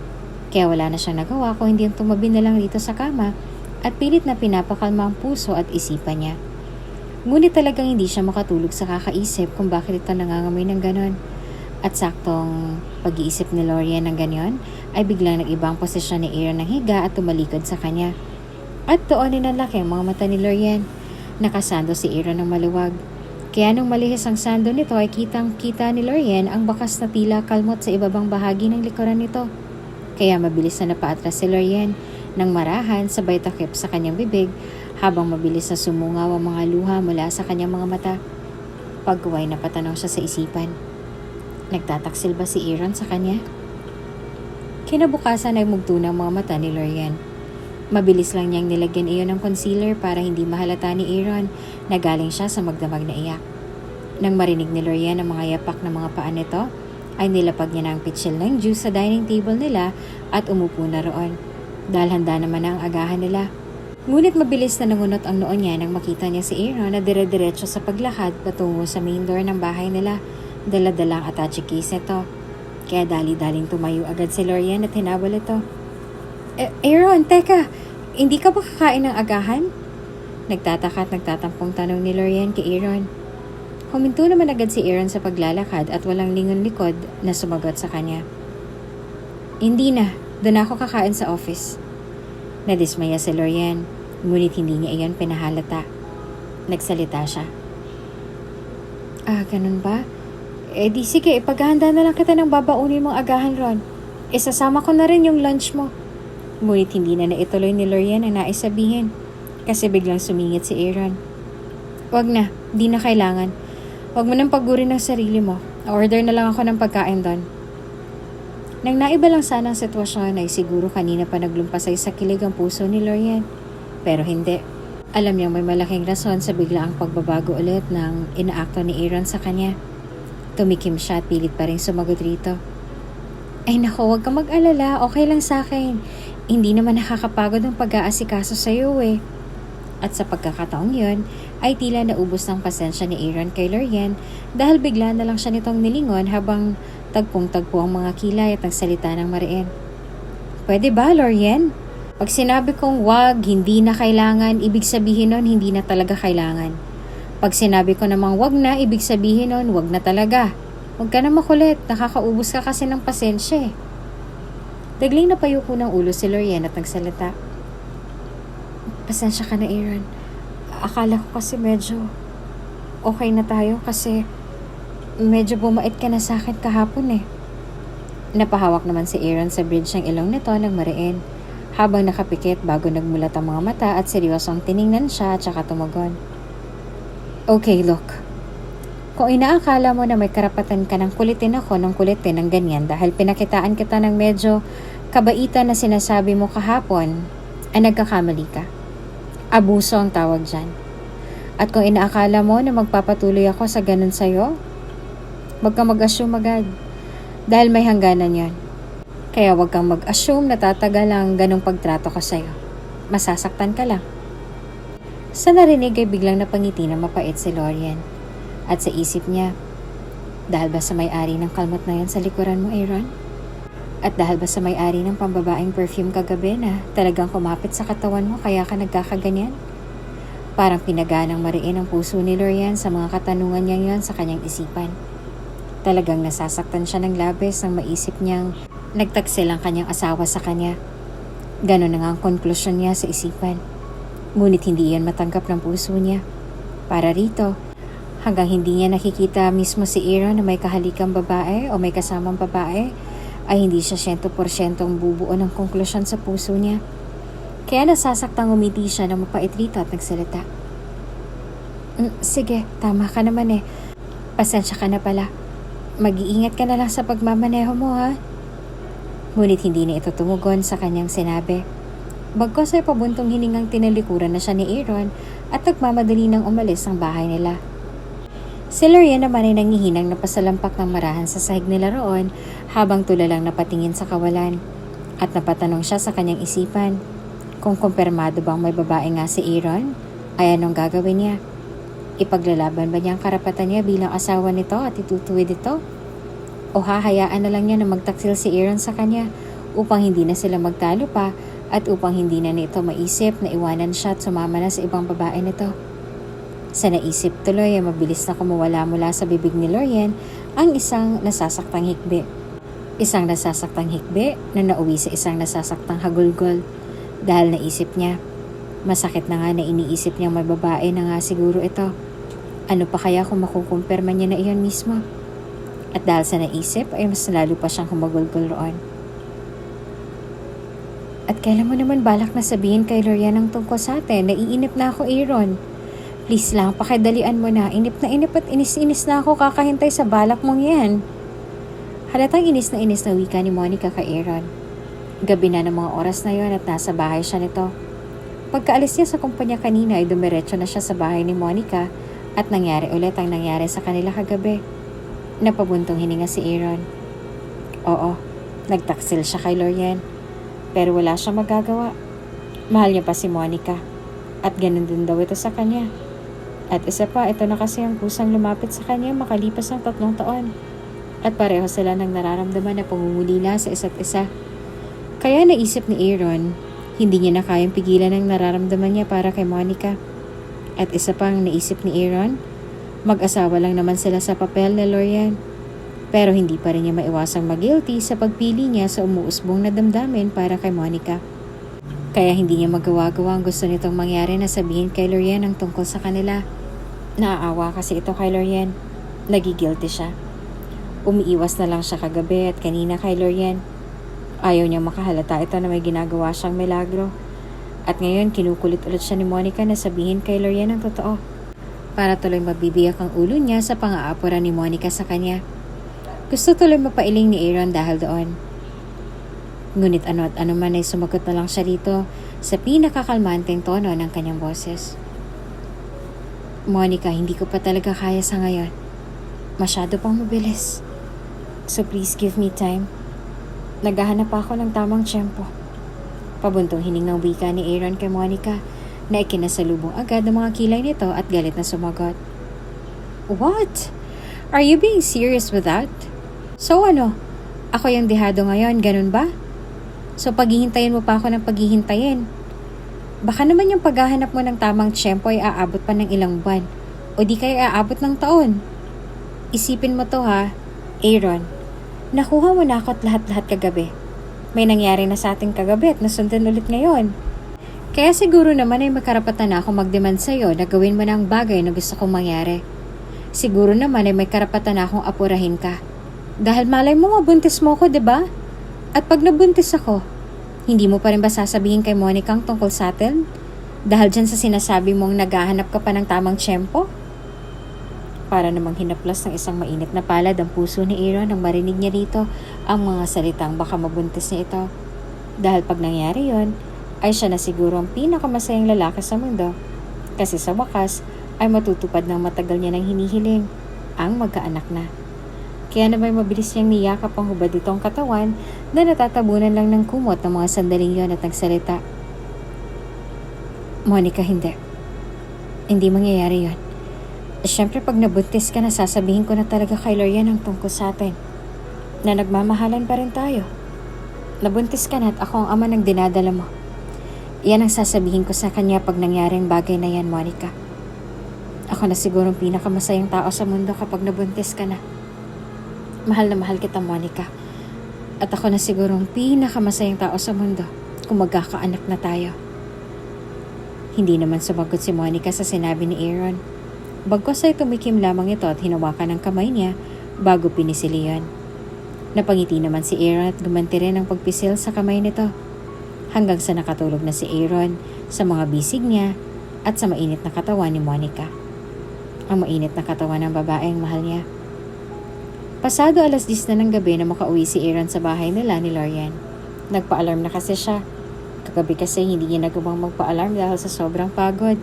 Kaya wala na siyang nagawa kung hindi ang tumabi na lang dito sa kama at pilit na pinapakalma ang puso at isipan niya. Ngunit talagang hindi siya makatulog sa kakaisip kung bakit ito nangangamoy ng ganon. At saktong pag-iisip ni Lorian ng ganon ay biglang nag-ibang posisyon ni Aaron ng higa at tumalikod sa kanya. At doon ninalaki ang mga mata ni Lorian. Nakasando si Aaron ng maluwag. Kaya nung malihis ang sando nito ay kitang-kita ni Lorian ang bakas na tila kalmot sa ibabang bahagi ng likuran nito. Kaya mabilis na napaatras si Lorian nang marahan sabay takip sa kanyang bibig habang mabilis na sumungaw ang mga luha mula sa kanyang mga mata. Pagkuway na patanong siya sa isipan. Nagtataksil ba si Aaron sa kanya? Kinabukasan ay mugto ng mga mata ni Lorian. Mabilis lang niyang nilagyan iyon ng concealer para hindi mahalata ni Aaron na galing siya sa magdamag na iyak. Nang marinig ni Lorian ang mga yapak ng mga paa nito, ay nilapag niya na ang pitsil ng juice sa dining table nila at umupo na roon. Dahil handa naman na ang agahan nila. Ngunit mabilis na nangunot ang noo niya nang makita niya si Aaron na dire-diretso sa paglakad patungo sa main door ng bahay nila, dala-dalang attache case nito. Kaya dali-daling tumayo agad si Lorian at hinabol ito. Aaron, teka! Hindi ka ba kakain ng agahan? Nagtataka at nagtatampong tanong ni Lorian kay Aaron. Huminto naman agad si Aaron sa paglalakad at walang lingon likod na sumagot sa kanya. Hindi na, doon ako kakain sa office. Nadismaya si Lorian, ngunit hindi niya iyon pinahalata. Nagsalita siya. Ganun ba? Di sige, ipaghahanda na lang kita ng babaunin mong agahan ron. Isasama ko na rin yung lunch mo. Ngunit hindi na naituloy ni Lorian ang nais sabihin kasi biglang sumingit si Aaron. Wag na, di na kailangan. Wag mo nang pagurin ng sarili mo. Order na lang ako ng pagkain doon. Nang naiba lang sana ang sitwasyon ay siguro kanina pa naglumpasay sa kilig ang puso ni Lorian. Pero hindi. Alam niyang may malaking rason sa biglaang pagbabago ulit ng inaakto ni Aaron sa kanya. Tumikim siya at pilit pa rin sumagot rito. Ay nako, wag kang mag-alala. Okay lang sa akin. Hindi naman nakakapagod ang pag-aasikaso sa iyo eh. At sa pagkakataong yun, ay tila naubos ng pasensya ni Aaron kay Lorian dahil bigla na lang siya nitong nilingon habang tagpong-tagpo ang mga kilay at nagsalita ng mariin. Pwede ba, Lorian? Pag sinabi kong wag, hindi na kailangan, ibig sabihin nun hindi na talaga kailangan. Pag sinabi ko namang wag na, ibig sabihin nun wag na talaga. Huwag ka na makulit, nakakaubos ka kasi ng pasensya eh. Dagling napayuko ng ulo si Lorian at nagsalita. Pasensya ka na, Aaron. Akala ko kasi medyo okay na tayo kasi medyo bumait ka na sa akin kahapon eh. Napahawak naman si Aaron sa bridge ng ilong nito ng mariin habang nakapikit bago nagmulat ang mga mata at seryosong tiningnan siya at saka tumugon. Okay, look. Kung inaakala mo na may karapatan ka ng kulitin ako ng kulitin ng ganyan dahil pinakitaan kita ng medyo kabaitan na sinasabi mo kahapon, ay nagkakamali ka. Abuso ang tawag dyan. At kung inaakala mo na magpapatuloy ako sa ganun sa'yo, wag kang mag-assume agad. Dahil may hangganan yon. Kaya wag kang mag-assume na tatagal ang ganung pagtrato ko sa'yo. Masasaktan ka lang. Sa narinig ay biglang napangiti na mapait si Lorian. At sa isip niya, dahil ba sa may-ari ng kalmot na yan sa likuran mo, Aaron? At dahil ba sa may-ari ng pambabaeng perfume kagabi na talagang kumapit sa katawan mo kaya ka nagkakaganyan? Parang pinaganang mariin ang puso ni Lorian sa mga katanungan niya yon sa kanyang isipan. Talagang nasasaktan siya ng labis nang maisip niyang nagtaksil ang kanyang asawa sa kanya. Ganon na nga ang konklusyon niya sa isipan. Ngunit hindi yan matanggap ng puso niya. Para rito, hanggang hindi niya nakikita mismo si Aaron na may kahalikang babae o may kasamang babae, ay hindi siya 100% bubuo ng konklusyon sa puso niya. Kaya nasasaktang umiti siya na mapait rito at nagsalita. Sige, tama ka naman eh. Pasensya ka na pala. Mag-iingat ka na lang sa pagmamaneho mo ha. Ngunit hindi na ito tumugon sa kanyang sinabi. Bagkos ay pabuntong hiningang tinalikuran na siya ni Aaron at nagmamadali nang umalis ang bahay nila. Si Lorian naman ay nangihinang napasalampak ng marahan sa sahig nila roon habang tulalang napatingin sa kawalan. At napatanong siya sa kanyang isipan kung kumpirmado bang may babae nga si Aaron ay anong gagawin niya. Ipaglalaban ba niya ang karapatan niya bilang asawa nito at itutuwid ito? O hahayaan na lang niya na magtaksil si Aaron sa kanya upang hindi na sila magtalo pa at upang hindi na nito maisip na iwanan siya at sumama na sa ibang babae nito? Sa naisip tuloy ay mabilis na kumuwala mula sa bibig ni Lorian ang isang nasasaktang hikbi. Isang nasasaktang hikbi na nauwi sa isang nasasaktang hagulgol dahil naisip niya. Masakit na nga na iniisip niyang may babae na nga siguro ito. Ano pa kaya kung makukumpirma niya na iyon mismo? At dahil sa naisip ay mas lalo pa siyang humagulgol roon. At kailan mo naman balak na sabihin kay Lorian ang tungkol sa atin? Naiinip na ako, Aaron. Please lang, pakidalian mo na. Inip at inis-inis na ako kakahintay sa balak mong yan. Halatang inis na wika ni Monica kay Aaron. Gabi na ng mga oras na yon at nasa bahay siya nito. Pagkaalis niya sa kumpanya kanina ay dumiretso na siya sa bahay ni Monica at nangyari ulit ang nangyari sa kanila kagabi. Napabuntong hininga si Aaron. Oo, nagtaksil siya kay Lorian. Pero wala siyang magagawa. Mahal niya pa si Monica. At ganun din daw ito sa kanya. At isa pa, ito na kasi ang kusang lumapit sa kanya makalipas ng 3 taon. At pareho sila ng nararamdaman na pangungulila sa isa't isa. Kaya naisip ni Aaron, hindi niya na kayang pigilan ang nararamdaman niya para kay Monica. At isa pang naisip ni Aaron, mag-asawa lang naman sila sa papel ni Lorian. Pero hindi pa rin niya maiwasang mag-guilty sa pagpili niya sa umuusbong na damdamin para kay Monica. Kaya hindi niya magawa-gawa ang gusto nitong mangyari na sabihin kay Lorian ang tungkol sa kanila. Naaawa kasi ito kay Lorian. Nagigilty siya. Umiiwas na lang siya kagabi at kanina kay Lorian. Ayaw niya makahalata ito na may ginagawa siyang milagro. At ngayon kinukulit ulit siya ni Monica na sabihin kay Lorian ang totoo. Para tuloy mabibiyak ang ulo niya sa pang-aapura ni Monica sa kanya. Gusto tuloy mapailing ni Aaron dahil doon. Ngunit ano at ano man ay sumagot na lang siya dito sa pinakakalmanteng tono ng kanyang boses. Monica, hindi ko pa talaga kaya sa ngayon. Masyado pang mabilis. So please give me time. Naghahanap ako ng tamang tiyempo. Pabuntong hining ng wika ni Aaron kay Monica na ikinasalubong agad ang mga kilay nito at galit na sumagot. What? Are you being serious with that? So ano? Ako yung dehado ngayon, ganun ba? So paghihintayin mo pa ako ng paghihintayin. Baka naman yung paghahanap mo ng tamang tiyempo ay aabot pa ng ilang buwan. O di kaya aabot ng taon. Isipin mo to ha, Aaron. Nakuha mo na ako at lahat-lahat kagabi. May nangyari na sa ating kagabi at nasundan ulit ngayon. Kaya siguro naman ay makarapatan na ako mag-demand sa'yo na gawin mo na ang bagay na gusto kong mangyari. Siguro naman ay may karapatan na akong apurahin ka. Dahil malay mo mabuntis mo ako, diba? At pag nabuntis ako, hindi mo pa rin ba sasabihin kay Monica ang tungkol sa atin? Dahil dyan sa sinasabi mong naghahanap ka pa ng tamang tiyempo? Para namang hinaplas ng isang mainit na palad ang puso ni Aaron nang marinig niya dito ang mga salitang baka mabuntis niya ito. Dahil pag nangyari yon, ay siya na siguro ang pinakamasayang lalaki sa mundo. Kasi sa wakas ay matutupad ng matagal niya ng hinihiling, ang magkaanak na. Kaya naman mabilis niyang niyakap ang hubad itong katawan na natatabunan lang ng kumot ng mga sandaling yon at nagsalita. Monica, hindi. Hindi mangyayari yon. Siyempre pag nabuntis ka na sasabihin ko na talaga kay Lorian ang tungkol sa atin. Na nagmamahalan pa rin tayo. Nabuntis ka na at ako ang ama ng dinadala mo. Yan ang sasabihin ko sa kanya pag nangyari ang bagay na yan, Monica. Ako na sigurong pinakamasayang tao sa mundo kapag nabuntis ka na. Mahal na mahal kita, Monica. At ako na sigurong pinakamasayang tao sa mundo kung magkakaanak na tayo. Hindi naman sumagot si Monica sa sinabi ni Aaron. Bagkos ay tumikim lamang ito at hinawakan ang kamay niya bago pinisili yon. Napangiti naman si Aaron at gumanti rin ang pagpisil sa kamay nito. Hanggang sa nakatulog na si Aaron sa mga bisig niya at sa mainit na katawan ni Monica. Ang mainit na katawan ng babaeng mahal niya. Pasado 10:00 na ng gabi na makauwi si Aaron sa bahay nila ni Lorian. Nagpa-alarm na kasi siya. Kagabi kasi hindi niya nagawang magpa-alarm dahil sa sobrang pagod.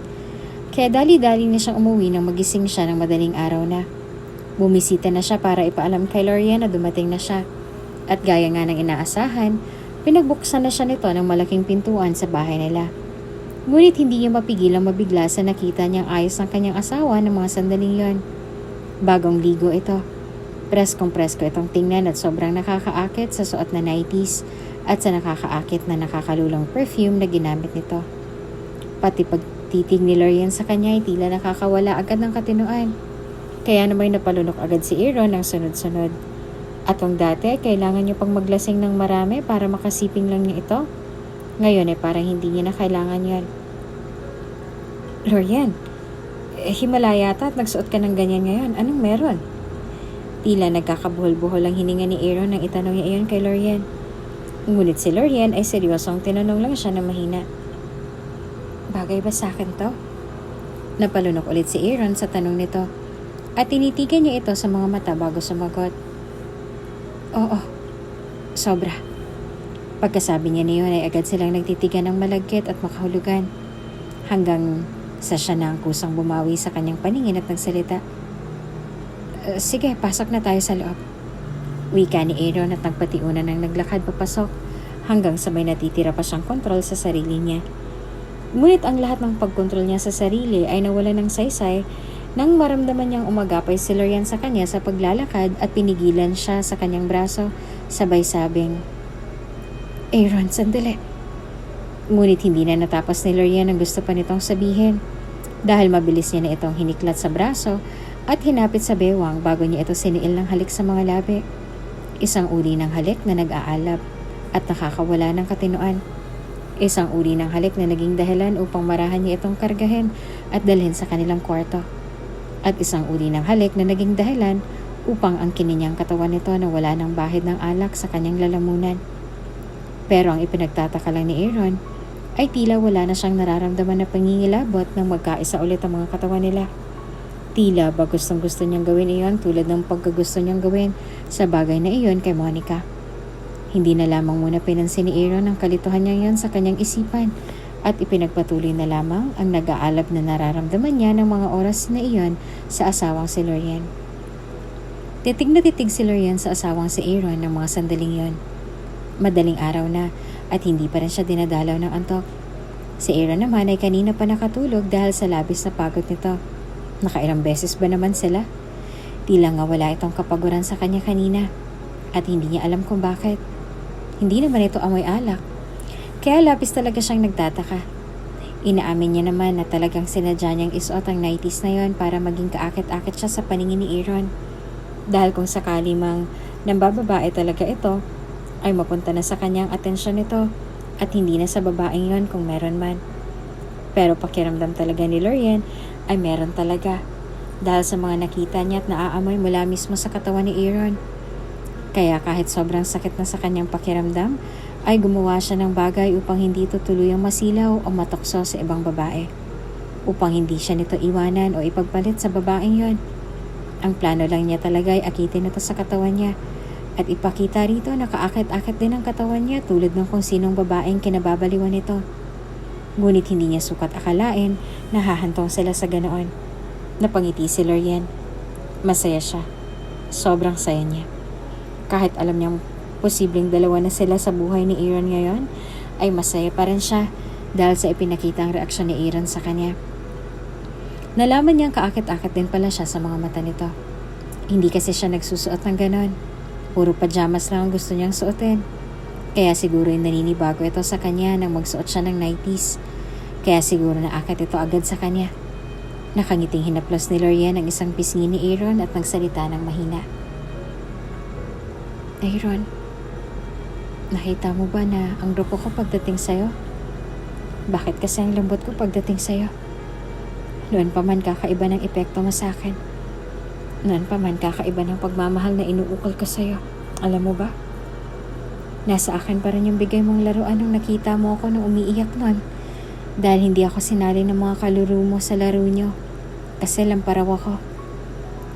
Kaya dali-dali na siyang umuwi nang magising siya ng madaling araw na. Bumisita na siya para ipaalam kay Lorian na dumating na siya. At gaya nga ng inaasahan, pinagbuksan na siya nito ng malaking pintuan sa bahay nila. Ngunit hindi niya mapigilang mabigla sa nakita niyang ayos ng kanyang asawa ng mga sandaling yon. Bagong ligo ito. Preskong-presko itong tingnan at sobrang nakakaakit sa suot na 90s at sa nakakaakit na nakakalulang perfume na ginamit nito. Pati pagtitig ni Lorian sa kanya ay tila nakakawala agad ng katinuan. Kaya naman napalunok agad si Aaron ng sunod-sunod. At kung dati kailangan niya pang maglasing ng marami para makasiping lang niya ito, ngayon ay parang hindi niya na kailangan yan. Lorian, himala yata at nagsuot ka ng ganyan ngayon. Anong meron? Tila nagkakabuhol-buhol ang hininga ni Aaron nang itanong niya iyon kay Lorian. Ngunit si Lorian ay seryosong tinanong lang siya na mahina. Bagay ba sa akin to? Napalunok ulit si Aaron sa tanong nito at tinitigan niya ito sa mga mata bago sumagot. Oo, sobra. Pagkasabi niya niyon ay agad silang nagtitigan ng malagkit at makahulugan hanggang sa siya na ang kusang bumawi sa kanyang paningin at nagsalita. Sige, pasok na tayo sa loob. Wika ni Aaron at nagpatiunan ng naglakad papasok hanggang sa may natitira pa siyang kontrol sa sarili niya. Ngunit ang lahat ng pagkontrol niya sa sarili ay nawala ng saysay nang maramdaman niyang umagapay si Lorian sa kanya sa paglalakad at pinigilan siya sa kanyang braso, sabay sabing, "Aaron, sandali." Ngunit hindi na natapos ni Lorian ang gusto pa nitong sabihin dahil mabilis niya na itong hiniklat sa braso at hinapit sa bewang bago niya ito siniil ng halik sa mga labi. Isang uri ng halik na nag-aalab at nakakawala ng katinoan. Isang uri ng halik na naging dahilan upang marahan niya itong kargahin at dalhin sa kanilang kwarto. At isang uri ng halik na naging dahilan upang angkinin niyang katawan nito na wala ng bahid ng alak sa kanyang lalamunan. Pero ang ipinagtataka lang ni Aaron ay tila wala na siyang nararamdaman na pangingilabot nang magkaisa ulit ang mga katawan nila. Tila ba gustong gusto niyang gawin iyon tulad ng pagkagusto niyang gawin sa bagay na iyon kay Monica. Hindi na lamang muna pinansin ni Aaron ang kalituhan niya yon sa kanyang isipan at ipinagpatuloy na lamang ang nag-aalab na nararamdaman niya ng mga oras na iyon sa asawang si Lorian. Titig na titig si Lorian sa asawang si Aaron ng mga sandaling yon. Madaling araw na at hindi pa rin siya dinadalaw ng antok. Si Aaron naman ay kanina pa nakatulog dahil sa labis na pagod nito. Nakailang beses ba naman sila? Tila nga wala itong kapaguran sa kanya kanina at hindi niya alam kung bakit. Hindi naman ito amoy alak. Kaya labis talaga siyang nagtataka. Inaamin niya naman na talagang sinadya niyang isuot ang 90s na yon para maging kaakit-akit siya sa paningin ni Aaron. Dahil kung sakali mang nambababae talaga ito, ay mapunta na sa kanyang atensyon nito at hindi na sa babaeng yon kung meron man. Pero pakiramdam talaga ni Lorian ay meron talaga dahil sa mga nakita niya at naaamoy mula mismo sa katawan ni Aaron. Kaya kahit sobrang sakit na sa kanyang pakiramdam, ay gumawa siya ng bagay upang hindi ito tuluyang masilaw o matukso sa ibang babae. Upang hindi siya nito iwanan o ipagpalit sa babaeng yon. Ang plano lang niya talaga ay akitin ito sa katawan niya at ipakita rito na kaakit-akit din ang katawan niya tulad ng kung sinong babaeng kinababaliwan nito. Ngunit hindi niya sukat akalain na hahantong sila sa ganoon. Napangiti si Lorian. Masaya siya. Sobrang saya niya. Kahit alam niyang posibleng dalawa na sila sa buhay ni Aaron ngayon, ay masaya pa rin siya dahil sa ipinakitang reaksyon ni Aaron sa kanya. Nalaman niyang kaakit-akit din pala siya sa mga mata nito. Hindi kasi siya nagsusuot ng ganon. Puro pajamas lang ang gusto niyang suotin. Kaya siguro yung naninibago ito sa kanya nang magsuot siya ng 90s. Kaya siguro naakit ito agad sa kanya. Nakangiting hinaplos ni Lorian ang isang pisngi ni Aaron at nagsalita ng mahina. "Aaron, nakita mo ba na ang rupo ko pagdating sa'yo? Bakit kasi ang lambot ko pagdating sa'yo? Noon pa man kakaiba ng epekto mo sa akin. Noon pa man kakaiba ng pagmamahal na inuukol ko sa'yo. Alam mo ba? Nasa akin pa rin yung bigay mong laruan nung nakita mo ako nung umiiyak noon. Dahil hindi ako sinali ng mga kalaro mo sa laro nyo. Kasi lamparaw ako.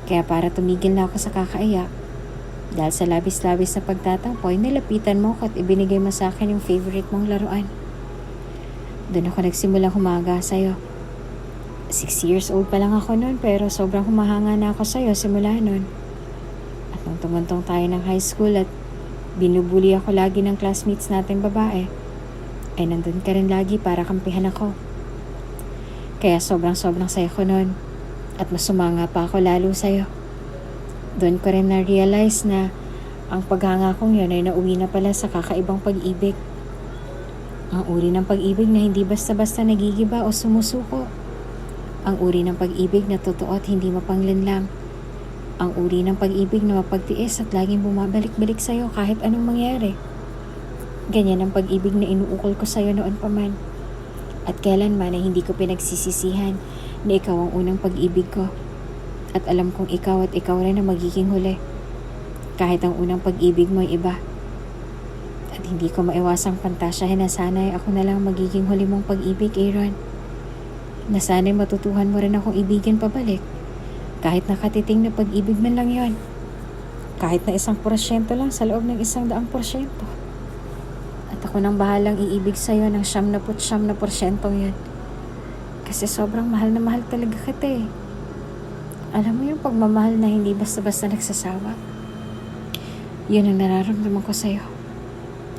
Kaya para tumigil na ako sa kakaiyak, dahil sa labis-labis na pagtatampo ay nilapitan mo ako at ibinigay mo sa akin yung favorite mong laruan. Doon ako nagsimulang humaga sa'yo. 6 years old pa lang ako noon pero sobrang humahanga na ako sa'yo simula noon. At nung tumuntong tayo ng high school at binubuli ako lagi ng classmates nating babae, ay nandun ka rin lagi para kampihan ako. Kaya sobrang saya ko noon at masumanga pa ako lalo sa'yo. Doon ko rin na-realize na ang paghanga kong yun ay nauwi na pala sa kakaibang pag-ibig. Ang uri ng pag-ibig na hindi basta-basta nagigiba o sumusuko. Ang uri ng pag-ibig na totoo at hindi mapanglinlang. Ang uri ng pag-ibig na mapagtiis at laging bumabalik-balik sa'yo kahit anong mangyari. Ganyan ang pag-ibig na inuukol ko sa'yo noon pa man. At kailanman ay hindi ko pinagsisisihan na ikaw ang unang pag-ibig ko. At alam kong ikaw at ikaw rin ang magiging huli. Kahit ang unang pag-ibig mo ay iba. At hindi ko maiwasang pantasyahin na sana'y ako na lang magiging huli mong pag-ibig, Aaron. Na sana'y matutuhan mo rin akong ibigin pabalik. Kahit nakatiting na pag-ibig man lang yon. Kahit na 1% lang sa loob ng 100%. At ako nang bahalang iibig sa'yo ng 99% yun. Kasi sobrang mahal na mahal talaga kita eh. Alam mo yung pagmamahal na hindi basta-basta nagsasawa? Yun ang nararamdaman ko sa'yo.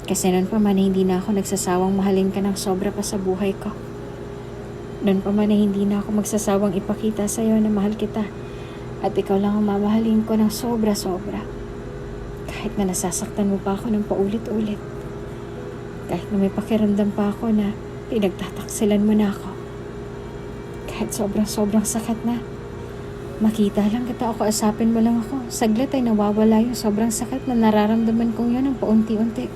Kasi noon pa man hindi na ako nagsasawang mahalin ka ng sobra pa sa buhay ko. Noon pa man ay hindi na ako magsasawang ipakita sa'yo na mahal kita at ikaw lang ang mamahalin ko ng sobra-sobra. Kahit na nasasaktan mo pa ako ng paulit-ulit. Kahit na may pakiramdam pa ako na pinagtataksilan mo na ako. Kahit sobrang-sobrang sakit na. Makita lang kita o kausapin mo lang ako. Saglit ay nawawala yung sobrang sakit na nararamdaman kong yun ng paunti-unti.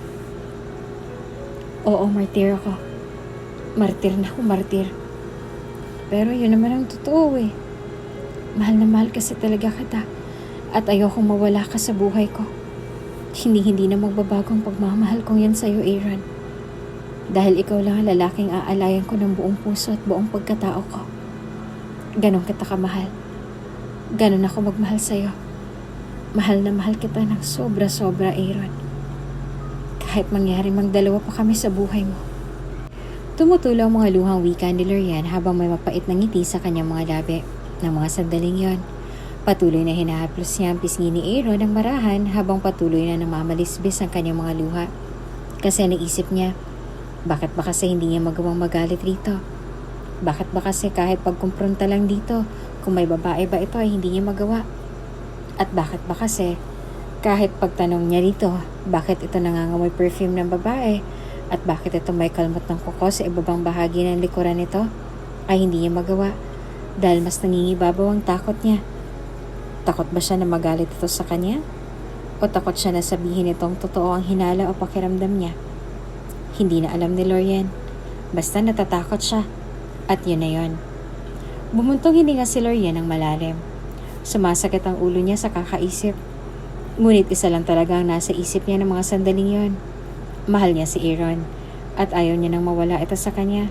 Oo, martir ako. Martir na ako, martir. Pero yun naman ang totoo eh. Mahal na mahal kasi talaga kita. At ayokong mawala ka sa buhay ko. Hindi na magbabagong pagmamahal kong yan sa'yo, Aaron. Dahil ikaw lang ang lalaking aalayan ko ng buong puso at buong pagkatao ko. Ganon kita kamahal. Ganon ako magmahal sa'yo. Mahal na mahal kita ng sobra-sobra, Aaron. Kahit mangyari mang dalawa pa kami sa buhay mo. Tumutulo ang mga luhang wika ni Lorian habang may mapait na ngiti sa kanyang mga labi. Ng mga sandaling yon, patuloy na hinahaplos niya ang pisngi ni Aaron ng marahan habang patuloy na namamalisbis ang kanyang mga luha. Kasi naisip niya, bakit ba kasi hindi niya magawang magalit rito? Bakit ba kasi kahit pagkumpronta lang dito, kung may babae ba ito ay hindi niya magawa? At bakit ba kasi kahit pagtanong niya rito, bakit ito nangangamoy perfume ng babae? At bakit ito may kalmot ng kuko sa ibabang bahagi ng likuran nito? Ay hindi niya magawa dahil mas nangingibabaw ang takot niya. Takot ba siya na magalit ito sa kanya? O takot siya na sabihin itong totoo ang hinala o pakiramdam niya? Hindi na alam ni Lorian. Basta natatakot siya. At yun na yun. Bumuntong hininga si Lorian ng malalim. Sumasakit ang ulo niya sa kakaisip. Ngunit isa lang talaga ang nasa isip niya ng mga sandaling yon. Mahal niya si Aaron at ayaw niya nang mawala ito sa kanya.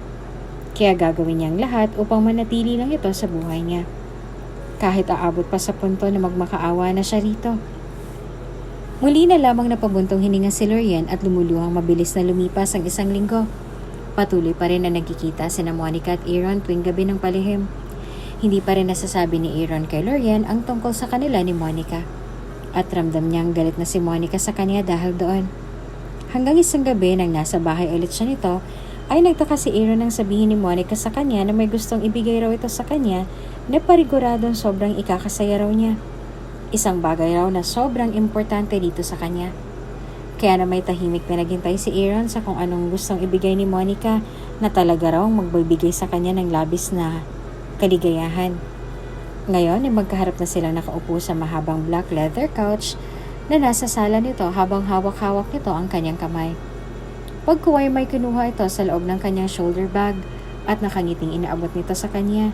Kaya gagawin niya ang lahat upang manatili lang ito sa buhay niya. Kahit aabot pa sa punto na magmakaawa na siya rito. Muli na lamang napabuntong hininga si Lorian at lumuluhang mabilis na lumipas ang isang linggo. Patuloy pa rin na nagkikita sina Monica at Aaron tuwing gabi ng palihim. Hindi pa rin nasasabi ni Aaron kay Lorian ang tungkol sa kanila ni Monica. At ramdam niyang galit na si Monica sa kanya dahil doon. Hanggang isang gabi nang nasa bahay ulit siya nito, ay nagtaka si Aaron nang sabihin ni Monica sa kanya na may gustong ibigay raw ito sa kanya na pariguradong sobrang ikakasaya raw niya. Isang bagay raw na sobrang importante dito sa kanya. Kaya na may tahimik na naghintay si Aaron sa kung anong gustong ibigay ni Monica na talaga raw magbibigay sa kanya ng labis na kaligayahan. Ngayon ay magkaharap na silang nakaupo sa mahabang black leather couch na nasa sala nito habang hawak-hawak nito ang kanyang kamay. Pagkuway may kinuha ito sa loob ng kanyang shoulder bag at nakangiting inaabot nito sa kanya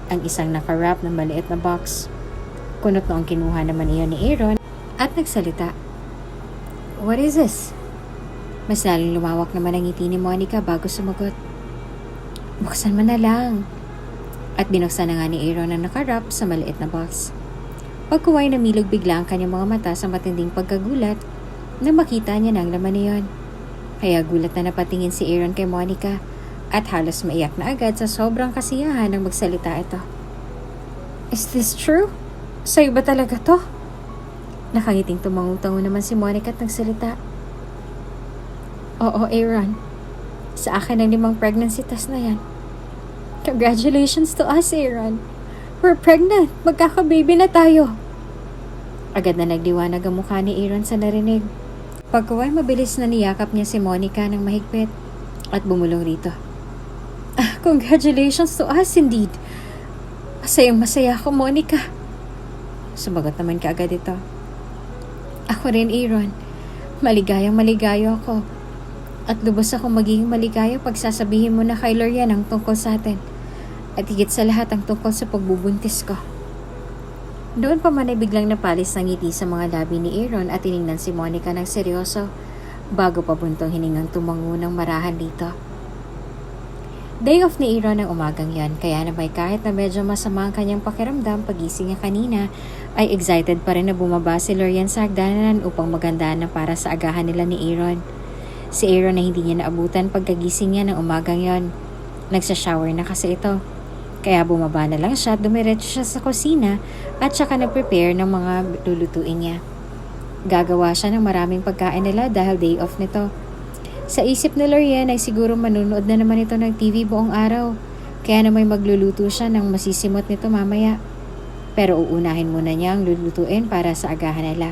ang isang nakarap na maliit na box. Kunot noong kinuha naman iyon ni Aaron at nagsalita. What is this? Mas lalong lumawak naman ang ngiti ni Monica bago sumagot. Buksan mo na lang. At binuksan na nga ni Aaron ang nakarap sa maliit na box. Pagkuway namilog bigla ang kanyang mga mata sa matinding pagkagulat na makita niya ng laman niyon. Kaya gulat na napatingin si Aaron kay Monica at halos maiyak na agad sa sobrang kasiyahan ng magsalita ito. Is this true? Sa'yo ba talaga to? Nakangiting tumango-tango naman si Monica at nagsalita. Oo, Aaron. Sa akin ang 5 pregnancy test na yan. Congratulations to us, Aaron. We're pregnant. Magkaka-baby na tayo. Agad na nagdiwanag ang mukha ni Aaron sa narinig. Pagkuway mabilis na niyakap niya si Monica ng mahigpit at bumulong rito. Congratulations to us indeed. Masayang masaya ako, Monica. Sumagot naman kaagad ito. Ako rin, Aaron. Maligayang maligayo ako. At lubos akong magiging maligaya pag sasabihin mo na kay Lorian ang tungkol sa atin. At higit sa lahat ang tungkol sa pagbubuntis ko. Doon pa man ay biglang napalis ng ngiti sa mga labi ni Aaron at tiningnan si Monica ng seryoso bago pa buntong hiningang tumango ng marahan dito. Day off ni Aaron ang umagang yan kaya na may kahit na medyo masama ang kanyang pakiramdam pagising niya kanina ay excited pa rin na bumaba si Lorian sa hagdanan upang magandaan na para sa agahan nila ni Aaron. Si Aaron na hindi niya naabutan pagkagising niya ng umagang yon. Nagsashower na kasi ito. Kaya bumaba na lang siya at dumiretso siya sa kusina at saka nag-prepare ng mga lulutuin niya. Gagawa siya ng maraming pagkain nila dahil day off nito. Sa isip ni Lorian ay siguro manunood na naman ito ng TV buong araw. Kaya naman magluluto siya ng masisimot nito mamaya. Pero uunahin muna niya ang lulutuin para sa agahan nila.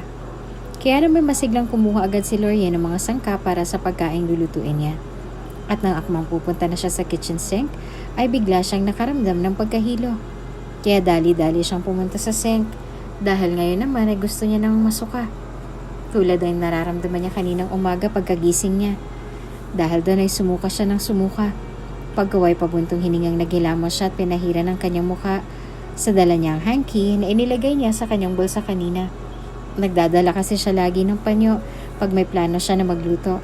Kaya naman masiglang kumuha agad si Lorien ng mga sangkap para sa pagkain lulutuin niya. At nang akmang pupunta na siya sa kitchen sink, ay bigla siyang nakaramdam ng pagkahilo. Kaya dali-dali siyang pumunta sa sink dahil ngayon naman ay gusto niya nang masuka. Tulad ay nararamdaman niya kaninang umaga pagkagising niya. Dahil doon ay sumuka siya ng sumuka. Pagkaway pabuntong hiningang nagilamos siya at pinahira ng kanyang muka sa dala niyang hanky na inilagay niya sa kanyang bulsa kanina. Nagdadala kasi siya lagi ng panyo pag may plano siya na magluto.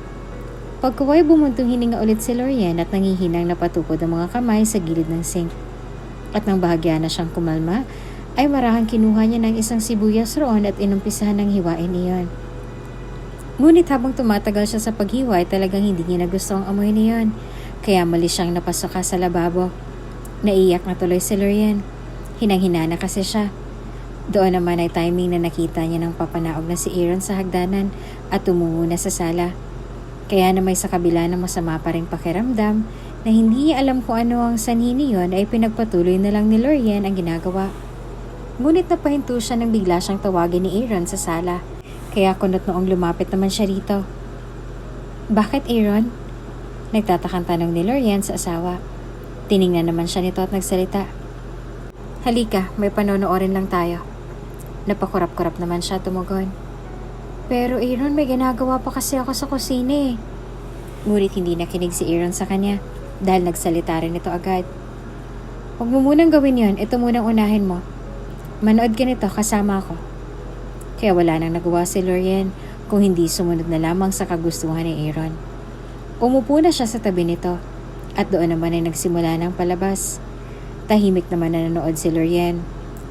Pagkaway bumuntong hininga ulit si Lorien at nangihinang napatukod ang mga kamay sa gilid ng sink. At nang bahagya na siyang kumalma, ay marahang kinuha niya ng isang sibuyas roon at inumpisahan ng hiwain iyon. Ngunit habang tumatagal siya sa paghiwa ay talagang hindi niya nagusto ang amoy niyon, kaya mali siyang napasuka sa lababo. Naiyak na tuloy si Lorien. Hinang-hina na kasi siya. Doon naman ay timing na nakita niya ng papanaog na si Aaron sa hagdanan at tumungo na sa sala. Kaya na may sa kabila ng masama pa ring pakiramdam na hindi niya alam kung ano ang sanhi niyon ay pinagpatuloy na lang ni Lorien ang ginagawa. Ngunit napahinto siya nang bigla siyang tawagin ni Aaron sa sala. Kaya kunot noong lumapit naman siya rito. Bakit Aaron? Nagtatakang tanong ni Lorien sa asawa. Tiningnan naman siya nito at nagsalita. Halika, may panonoorin lang tayo. Napakurap-kurap naman siya tumugon. Pero Aaron, may ginagawa pa kasi ako sa kusina eh. Ngunit hindi nakinig si Aaron sa kanya dahil nagsalita rin ito agad. Huwag mo munang gawin yon, ito munang unahin mo. Manood ka nito kasama ako. Kaya wala nang nagawa si Lorien kung hindi sumunod na lamang sa kagustuhan ni Aaron. Umupo na siya sa tabi nito at doon naman ay nagsimula ng palabas. Tahimik naman na nanood si Lorien.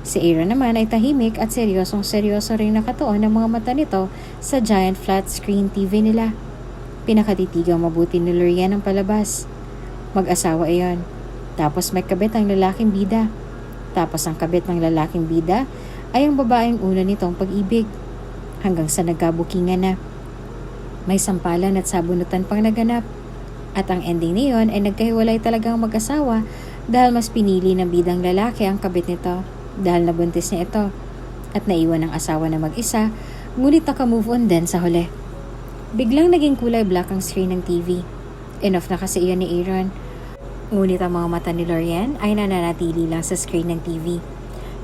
Si Aaron naman ay tahimik at seryosong-seryoso ring nakatuon ang mga mata nito sa giant flat screen TV nila. Pinakatitigang mabuti ni Lorien ang palabas. Mag-asawa iyon. Tapos may kabit ang lalaking bida. Tapos ang kabit ng lalaking bida ay ang babaeng una nitong pag-ibig. Hanggang sa nagkabukingan na. May sampalan at sabunutan pang naganap. At ang ending niyon ay nagkahiwalay talagang mag-asawa dahil mas pinili ng bidang lalaki ang kabit nito dahil nabuntis niya ito at naiwan ng asawa na mag-isa, ngunit naka-move on din sa huli. Biglang naging kulay black ang screen ng TV. Enough na kasi iyon ni Aaron. Ngunit ang mga mata ni Lorien ay nananatili lang sa screen ng TV.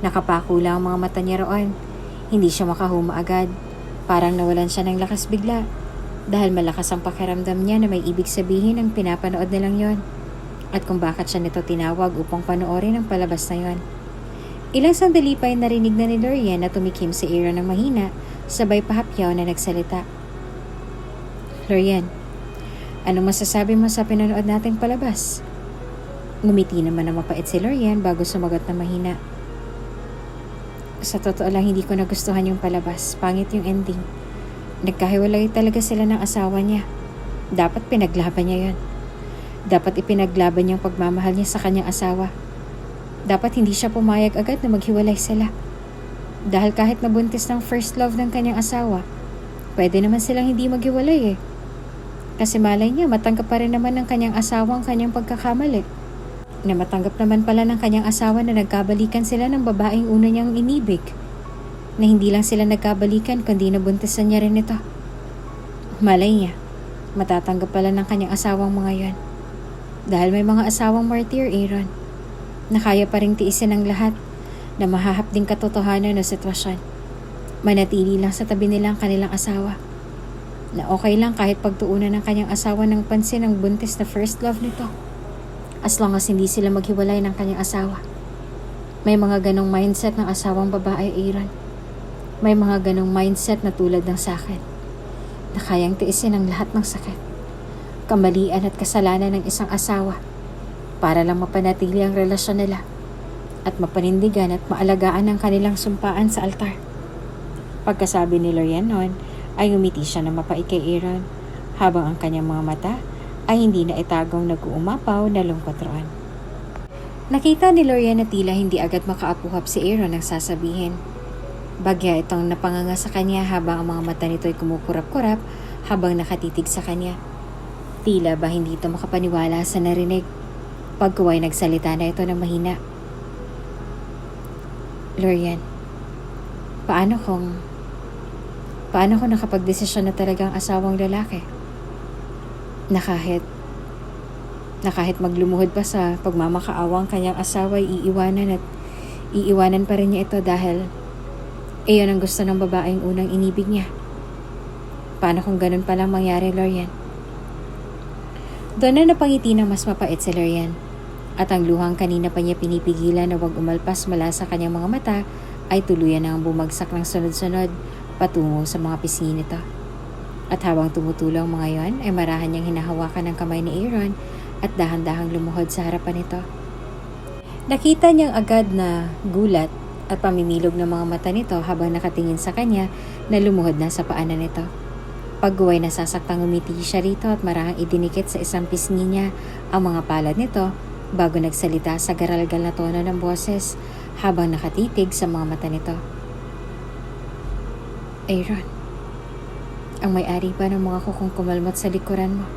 Nakapako lang ang mga mata niya roon. Hindi siya makahuma agad. Parang nawalan siya ng lakas bigla. Dahil malakas ang pakiramdam niya na may ibig sabihin ang pinapanood nilang yon. At kung bakit siya nito tinawag upang panoorin ang palabas na yon. Ilang sandali pa ay narinig na ni Lorien na tumikim si Aaron ng mahina, sabay pahapyaw na nagsalita. Lorien, anong masasabi mo sa pinanood nating palabas? Ngumiti naman na mapait si Lorien bago sumagot na mahina. Sa totoo lang hindi ko nagustuhan yung palabas. Pangit yung ending. Nagkahiwalay talaga sila ng asawa niya. Dapat pinaglaban niya yun. Dapat ipinaglaban niyang pagmamahal niya sa kanyang asawa. Dapat hindi siya pumayag agad na maghiwalay sila. Dahil kahit nabuntis ng first love ng kanyang asawa, pwede naman silang hindi maghiwalay eh. Kasi malay niya, matanggap pa rin naman ng kanyang asawa ang kanyang pagkakamali. Na matanggap naman pala ng kanyang asawa na nagkabalikan sila ng babaeng una niyang inibig. Na hindi lang sila nagkabalikan kundi nabuntisan niya rin ito. Malay niya, matatanggap pala ng kanyang asawang mga yon. Dahil may mga asawang martyr, Aaron, na kaya pa ring tiisin ang lahat na mahahapding katotohanan o sitwasyon. Manatili lang sa tabi nila ang kanilang asawa. Na okay lang kahit pagtuunan ng kanyang asawa ng pansin ang buntis na first love nito. As long as hindi sila maghiwalay ng kanyang asawa. May mga ganong mindset ng asawang babae, Aaron. May mga ganong mindset na tulad ng sakin. Na kayang tiisin ang lahat ng sakit. Kamalian at kasalanan ng isang asawa. Para lang mapanatili ang relasyon nila. At mapanindigan at maalagaan ang kanilang sumpaan sa altar. Pagkasabi ni Lorien noon, ay umiti siya na mapait kay Aaron. Habang ang kanyang mga mata ay hindi na itagong nag-uumapaw na lungkot roon. Nakita ni Lorien na tila hindi agad makaapuhap si Aaron ng sasabihin. Bagya itong napanganga sa kanya habang ang mga mata nito ay kumukurap-kurap habang nakatitig sa kanya. Tila ba hindi ito makapaniwala sa narinig. Pagkuway nagsalita na ito ng mahina. Lorian, paano kung nakapagdesisyon na talagang asawang lalaki? Na kahit maglumuhod pa sa pagmamakaawang kanyang asawa ay iiwanan pa rin niya ito dahil iyon ang gusto ng babaeng unang inibig niya. Paano kung ganun palang mangyari, Lorian? Doon na napangiti ng mas mapait si Lorian, at ang luhang kanina pa niya pinipigilan na huwag umalpas mula sa kanyang mga mata ay tuluyan nang bumagsak ng sunod-sunod patungo sa mga pisngi nito. At habang tumutulo ang mga yon ay marahan niyang hinahawakan ng kamay ni Aaron at dahan-dahang lumuhod sa harapan nito. Nakita niyang agad na gulat at pamimilog ng mga mata nito habang nakatingin sa kanya na lumuhod na sa paanan nito. Pagguway nasasaktang umiti siya rito at marahang idinikit sa isang pisngi niya ang mga palad nito bago nagsalita sa garalgal na tono ng boses habang nakatitig sa mga mata nito. Aaron, ang may-ari pa ng mga kukong kumalmat sa likuran mo.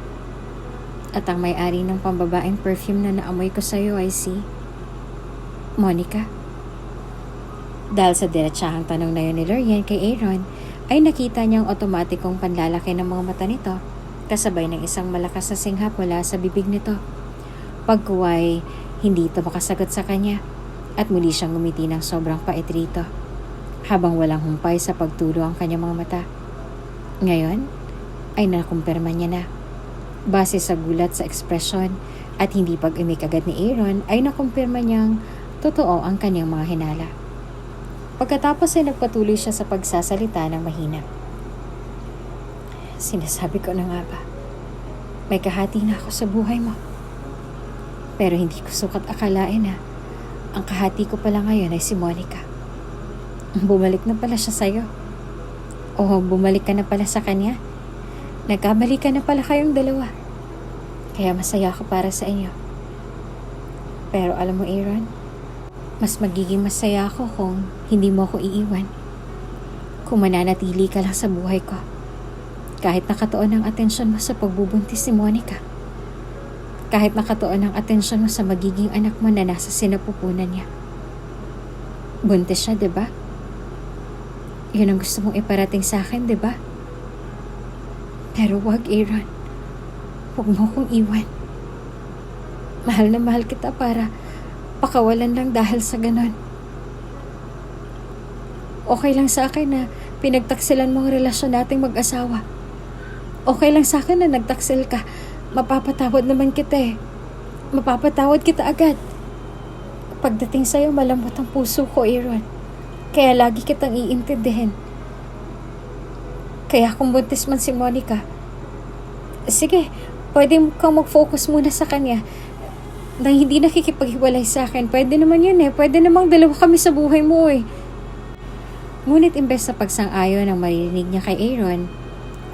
At ang may-ari ng pambabaeng perfume na naamoy ko sa'yo ay si Monica. Dahil sa diretsahang tanong na yun ni Lorian kay Aaron, ay nakita niyang otomatikong panlalaki ng mga mata nito kasabay ng isang malakas na singhap mula sa bibig nito. Pagkuway, hindi ito makasagot sa kanya at muli siyang ngumiti ng sobrang pait rito habang walang humpay sa pagtulo ang kanyang mga mata. Ngayon, ay nakumpirma niya na. Base sa gulat sa ekspresyon at hindi pag-imik agad ni Aaron ay nakumpirma niyang totoo ang kanyang mga hinala. Pagkatapos ay nagpatuloy siya sa pagsasalita ng mahina. Sinasabi ko na nga ba, may kahati na ako sa buhay mo. Pero hindi ko sukat akalain na ang kahati ko pala ngayon ay si Monica. Bumalik na pala siya sa'yo. O bumalik ka na pala sa kanya. Nagkabalik ka na pala kayong dalawa. Kaya masaya ako para sa inyo. Pero alam mo, Aaron, mas magiging masaya ako kung hindi mo ako iiwan. Kung mananatili ka lang sa buhay ko. Kahit nakatuon ang atensyon mo sa pagbubuntis si Monica. Kahit nakatuon ang atensyon mo sa magiging anak mo na nasa sinapupunan niya. Buntis siya, diba? Yun ang gusto mong iparating sa akin, diba? Pero wag, Aaron. Huwag mo akong iwan. Mahal na mahal kita para pakawalan lang dahil sa ganon. Okay lang sa akin na pinagtaksilan mo ang relasyon nating mag-asawa. Okay lang sa akin na nagtaksil ka. Mapapatawad naman kita eh. Mapapatawad kita agad. Pagdating sa'yo, malambot ang puso ko, Aaron. Kaya lagi kitang iintindihin. Kaya kung buntis man si Monica, sige, pwede kang mag-focus muna sa kanya. Na hindi nakikipaghiwalay sa akin. Pwede naman yun eh. Pwede namang dalawa kami sa buhay mo eh. Ngunit imbes sa pagsang-ayon ang marinig niya kay Aaron,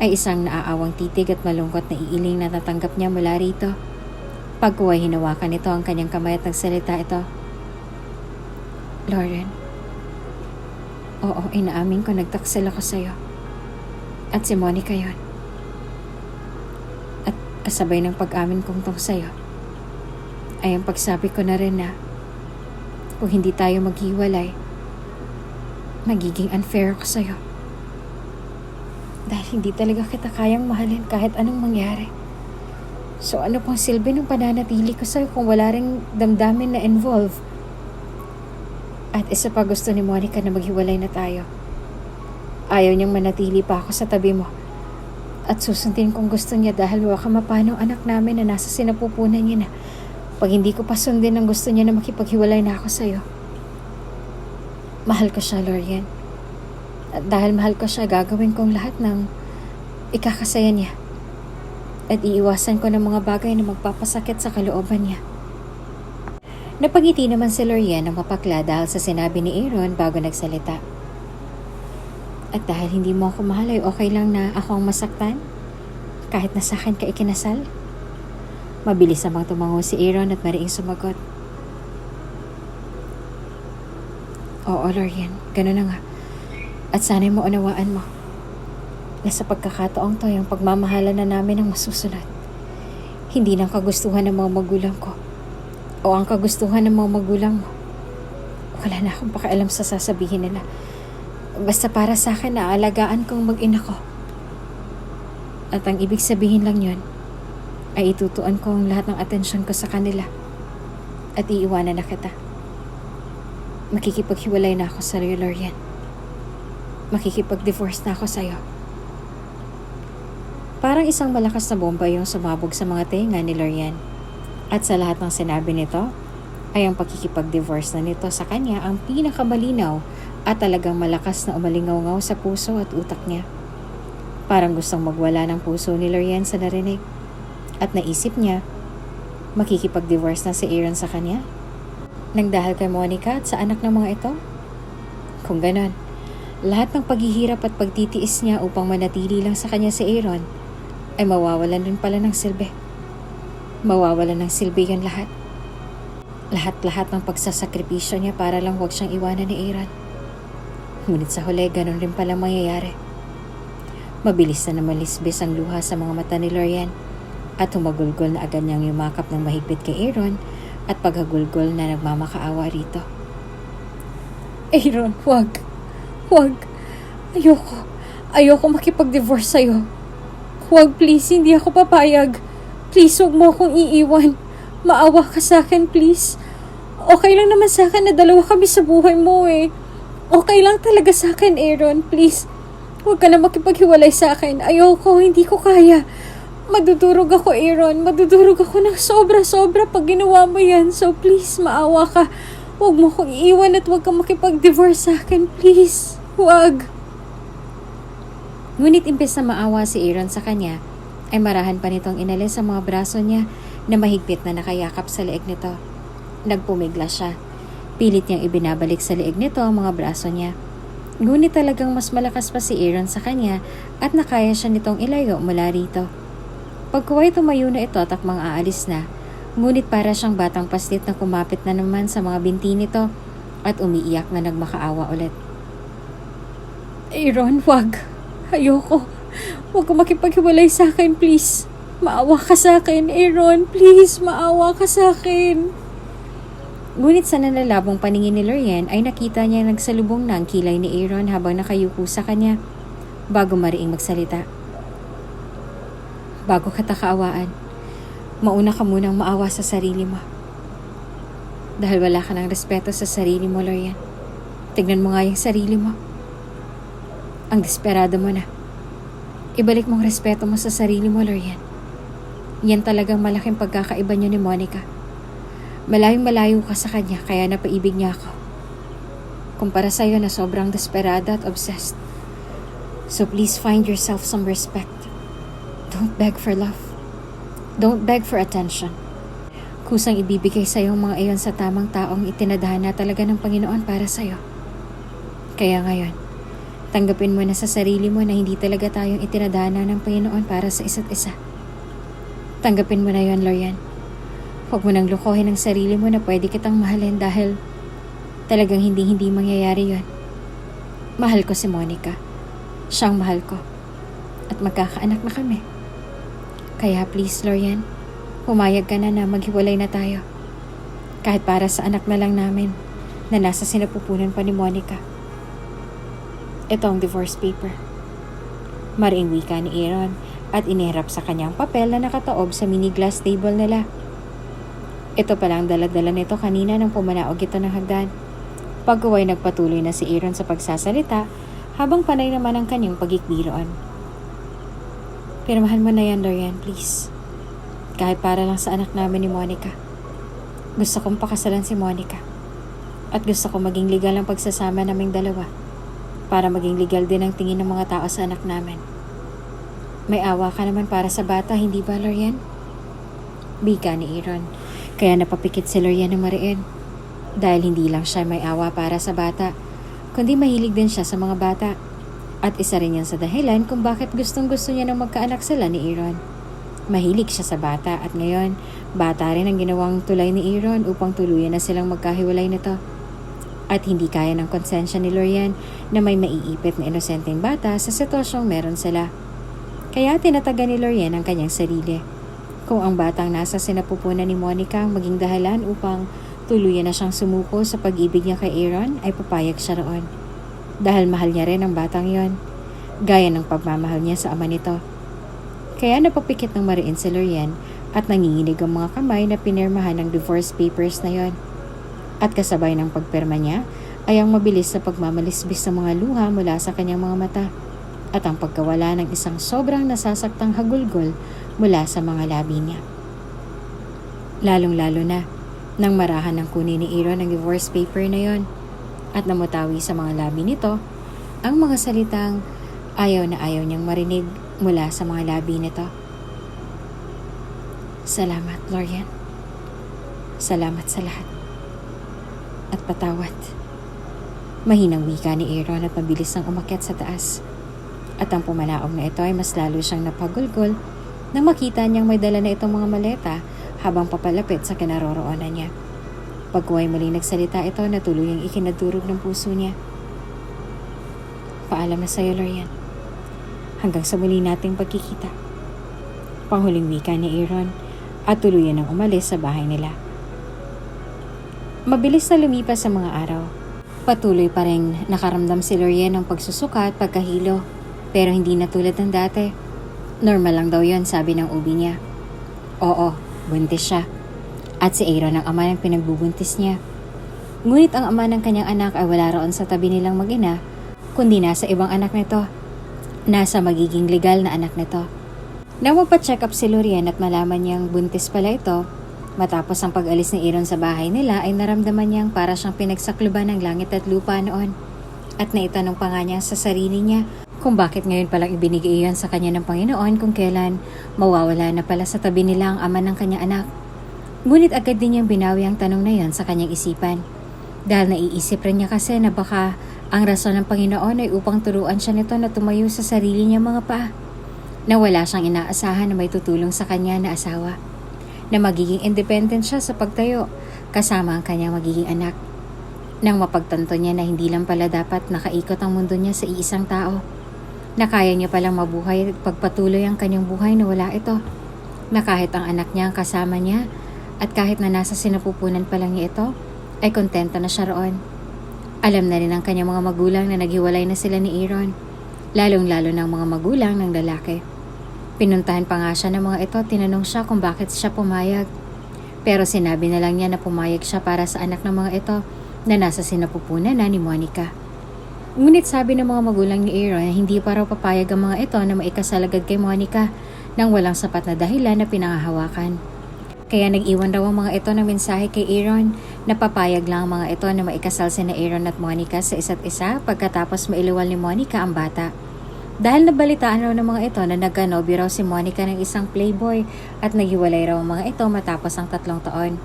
ay isang naaawang titig at malungkot na iiling na natanggap niya mula rito. Pagkuway hinawakan nito ang kanyang kamay at nagsalita ito. Lauren, oo, inaamin ko nagtaksil ako sa'yo. At si Monica yon. At kasabay ng pag-amin kong tong sa'yo, ay ang pagsabi ko na rin na kung hindi tayo maghiwalay, magiging unfair ako sa'yo. Dahil hindi talaga kita kayang mahalin kahit anong mangyari. So ano pong silbi ng pananatili ko sa'yo kung wala ring damdamin na involve? At isa pa, gusto ni Monica na maghiwalay na tayo. Ayaw niyang manatili pa ako sa tabi mo. At susundin kung gusto niya dahil baka mapano ang anak namin na nasa sinapupunan niya na pag hindi ko pa sundin ang gusto niya na makipaghiwalay na ako sa'yo. Mahal ko siya, Lorian. At dahil mahal ko siya, gagawin kong lahat ng ikakasaya niya. At iiwasan ko ng mga bagay na magpapasakit sa kalooban niya. Napangiti naman si Lorian ng mapakla dahil sa sinabi ni Aaron bago nagsalita. At dahil hindi mo ako mahal ay okay lang na ako ang masaktan? Kahit na sa akin ka ikinasal? Mabilis namang tumango si Aaron at mariing sumagot. Oo, Lorian, gano'n na nga. At sana'y maunawaan mo na sa pagkakataong to, yung pagmamahalan na namin ang masusunod. Hindi nang kagustuhan ng mga magulang ko. o ang kagustuhan ng mga magulang mo. Wala na akong pakialam sa sasabihin nila. Basta para sa akin, naalagaan kong mag-ina ko. At ang ibig sabihin lang yun, ay itutuan ko ang lahat ng atensyon ko sa kanila. At iiwanan na kita. Makikipaghiwalay na ako sa iyo, Lorian. Makikipag-divorce na ako sa'yo. Parang isang malakas na bomba yung sumabog sa mga tenga ni Lorian. At sa lahat ng sinabi nito, ay ang pakikipag-divorce na nito sa kanya ang pinakamalinaw at talagang malakas na umalingaw-ngaw sa puso at utak niya. Parang gustong magwala ng puso ni Lorian sa narinig. At naisip niya, makikipag-divorce na si Aaron sa kanya? Nang dahil kay Monica at sa anak ng mga ito? Kung ganon, lahat ng paghihirap at pagtitiis niya upang manatili lang sa kanya si Aaron ay mawawalan rin pala ng silbi. Mawawalan ng silbi yan lahat. Lahat-lahat ng pagsasakripisyo niya para lang huwag siyang iwanan ni Aaron. Ngunit sa huli, ganon rin pala mangyayari. Mabilis na naman lisbis ang luha sa mga mata ni Lorian at humagulgol na agad niyang yumakap ng mahigpit kay Aaron at paghagulgol na nagmamakaawa rito. Aaron, huwag. Huwag. Ayoko makipag-divorce sa'yo. Huwag, please, hindi ako papayag. Please, huwag mo akong iiwan. Maawa ka sa akin, please. Okay lang naman sa akin na dalawa kami sa buhay mo eh. Okay lang talaga sa akin, Aaron. Please, huwag ka na makipaghiwalay sa akin. Ayoko, hindi ko kaya. Madudurog ako, Aaron. Madudurog ako ng sobra-sobra pag ginawa mo yan. So please, maawa ka. Huwag mo akong iiwan at huwag kang makipag-divorce sa akin. Please, huwag. Ngunit imbes na maawa si Aaron sa kanya, ay marahan pa nitong inalis sa mga braso niya na mahigpit na nakayakap sa leeg nito. Nagpumigla siya. Pilit niyang ibinabalik sa leeg nito ang mga braso niya. Ngunit talagang mas malakas pa si Aaron sa kanya at nakaya siya nitong ilayo mula rito. Pagkuway tumayo na ito at akmang aalis na, ngunit para siyang batang paslit na kumapit na naman sa mga binti nito at umiiyak na nagmakaawa ulit. Aaron, wag. Ayoko. Huwag ka makipaghiwalay sa akin, please. Maawa ka sa akin, Aaron. Please, maawa ka sa akin. Ngunit sa nalalabong paningin ni Lorian ay nakita niya nagsalubong na ang kilay ni Aaron habang nakayuko sa kanya bago mariing magsalita. Bago ka kaawaan, mauna ka munang maawa sa sarili mo. Dahil wala ka ng respeto sa sarili mo, Lorian. Tignan mo nga yung sarili mo. Ang desperado mo na. Ibalik mong respeto mo sa sarili mo, Lorian. Yan talagang malaking pagkakaiba niyo ni Monica. Malayong-malayo ka sa kanya kaya napaibig niya ako. Kumpara sa'yo na sobrang desperada at obsessed. So please find yourself some respect. Don't beg for love. Don't beg for attention. Kusang ibibigay sa'yo ang mga iyon sa tamang taong itinadhana talaga ng Panginoon para sa'yo. Kaya ngayon, tanggapin mo na sa sarili mo na hindi talaga tayong itinadhana ng Panginoon para sa isa't isa. Tanggapin mo na yon, Lorian. Huwag mo nang lukohin ang sarili mo na pwede kitang mahalin dahil talagang hindi mangyayari yon. Mahal ko si Monica. Siyang mahal ko. At magkakaanak na kami. Kaya please, Lorian, pumayag ka na maghiwalay na tayo. Kahit para sa anak na lang namin na nasa sinapupunan pa ni Monica. Ito ang divorce paper. Mariing wika ni Aaron at iniharap sa kanyang papel na nakataob sa mini glass table nila. Ito palang dala-dala nito kanina nang pumanaog ito ng hagdan. Pagkaway nagpatuloy na si Aaron sa pagsasalita habang panay naman ang kanyang pagikbiroon. Pirmahan mo na yan, Lorian, please. Kahit para lang sa anak namin ni Monica. Gusto kong pakasalan si Monica. At gusto kong maging legal ang pagsasama naming dalawa. Para maging legal din ang tingin ng mga tao sa anak namin. May awa ka naman para sa bata, hindi ba, Lorian? Bika ni Aaron. Kaya napapikit si Lorian ng mariin. Dahil hindi lang siya may awa para sa bata, kundi mahilig din siya sa mga bata. At isa rin yan sa dahilan kung bakit gustong-gusto niya nang magkaanak sila ni Aaron. Mahilig siya sa bata at ngayon, bata rin ang ginawang tulay ni Aaron upang tuluyan na silang magkahiwalay nito. At hindi kaya ng konsensya ni Lorian na may maiipit na inosenteng bata sa sitwasyong meron sila. Kaya tinataga ni Lorian ang kanyang sarili. Kung ang batang nasa sinapupunan ni Monica ang maging dahilan upang tuluyan na siyang sumuko sa pag-ibig niya kay Aaron, ay papayag siya roon. Dahil mahal niya rin ang batang yon, gaya ng pagmamahal niya sa ama nito. Kaya napapikit ng mariin si Lorian at nanginginig ang mga kamay na pinirmahan ng divorce papers na yon. At kasabay ng pagpirma niya ay ang mabilis na pagmamalisbis ng mga luha mula sa kanyang mga mata at ang pagkawala ng isang sobrang nasasaktang hagulgol mula sa mga labi niya. Lalong-lalo na nang marahan ng kunin ni Aaron ang divorce paper na yon at namutawi sa mga labi nito ang mga salitang ayaw na ayaw niyang marinig mula sa mga labi nito. Salamat, Lorian. Salamat sa lahat. At patawad. Mahinang wika ni Aaron at mabilis nang umakyat sa taas. At ang pumalaong na ito ay mas lalo siyang napagulgol nang makita niyang may dala na itong mga maleta habang papalapit sa kinaroroonan niya. Pagkuway muling nagsalita ito na tuluyang ikinadurog ng puso niya. Paalam na sa'yo, Lorian. Hanggang sa muli nating pagkikita. Panghuling wika ni Aaron at tuluyan ang umalis sa bahay nila. Mabilis na lumipas sa mga araw. Patuloy pa rin nakaramdam si Lorian ng pagsusuka at pagkahilo, pero hindi na tulad ng dati. Normal lang daw yon, sabi ng ubi niya. Oo, buntis siya. At si Aaron ang ama ng pinagbubuntis niya. Ngunit ang ama ng kanyang anak ay wala roon sa tabi nilang mag-ina, kundi nasa ibang anak nito. Nasa magiging legal na anak nito. Nang magpa-check up si Lorian at malaman niyang buntis pala ito, matapos ang pag-alis ni Aaron sa bahay nila ay naramdaman niyang para siyang pinagsakluban ng langit at lupa noon. At naitanong pa nga niya sa sarili niya kung bakit ngayon palang ibinigay iyon sa kanya ng Panginoon kung kailan mawawala na pala sa tabi nila ang ama ng kanyang anak. Ngunit agad din niyang binawi ang tanong na yon sa kanyang isipan. Dahil naiisip rin niya kasi na baka ang rason ng Panginoon ay upang turuan siya nito na tumayo sa sarili niyang mga paa. Na wala siyang inaasahan na may tutulong sa kanya na asawa. Na magiging independent siya sa pagtayo kasama ang kanyang magiging anak. Nang mapagtanto niya na hindi lang pala dapat nakaikot ang mundo niya sa iisang tao. Na kaya niya palang mabuhay at pagpatuloy ang kanyang buhay na wala ito. Na kahit ang anak niya ang kasama niya at kahit na nasa sinapupunan pa lang niya ito, ay kontento na siya roon. Alam na rin ang kanyang mga magulang na naghiwalay na sila ni Aaron, lalong-lalo ng mga magulang ng lalaki. Pinuntahan pa nga siya ng mga ito, tinanong siya kung bakit siya pumayag. Pero sinabi na lang niya na pumayag siya para sa anak ng mga ito na nasa sinapupunan na ni Monica. Ngunit sabi ng mga magulang ni Aaron na hindi pa raw papayag ang mga ito na maikasal agad kay Monica nang walang sapat na dahilan na pinangahawakan. Kaya nag-iwan raw ang mga ito ng mensahe kay Aaron na papayag lang ang mga ito na maikasal sina Aaron at Monica sa isa't isa pagkatapos mailuwal ni Monica ang bata. Dahil nabalitaan raw ng mga ito na nagkanobi raw si Monica ng isang playboy at naghiwalay raw ang mga ito matapos ang 3 taon.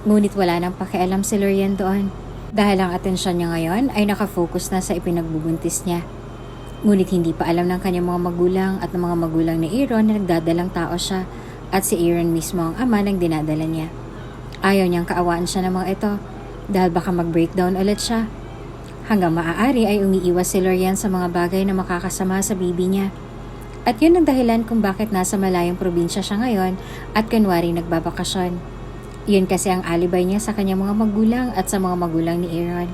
Ngunit wala nang pakialam si Lorian doon. Dahil ang atensyon niya ngayon ay nakafocus na sa ipinagbubuntis niya. Ngunit hindi pa alam ng kanyang mga magulang at ng mga magulang ni Aaron na nagdadalang tao siya at si Aaron mismo ang ama ng dinadala niya. Ayaw niyang kaawaan siya ng mga ito dahil baka mag-breakdown ulit siya. Hanggang maaari ay umiiwas si Lorian sa mga bagay na makakasama sa bibi niya. At yun ang dahilan kung bakit nasa malayong probinsya siya ngayon at kunwari nagbabakasyon. Yun kasi ang alibay niya sa kanyang mga magulang at sa mga magulang ni Aaron.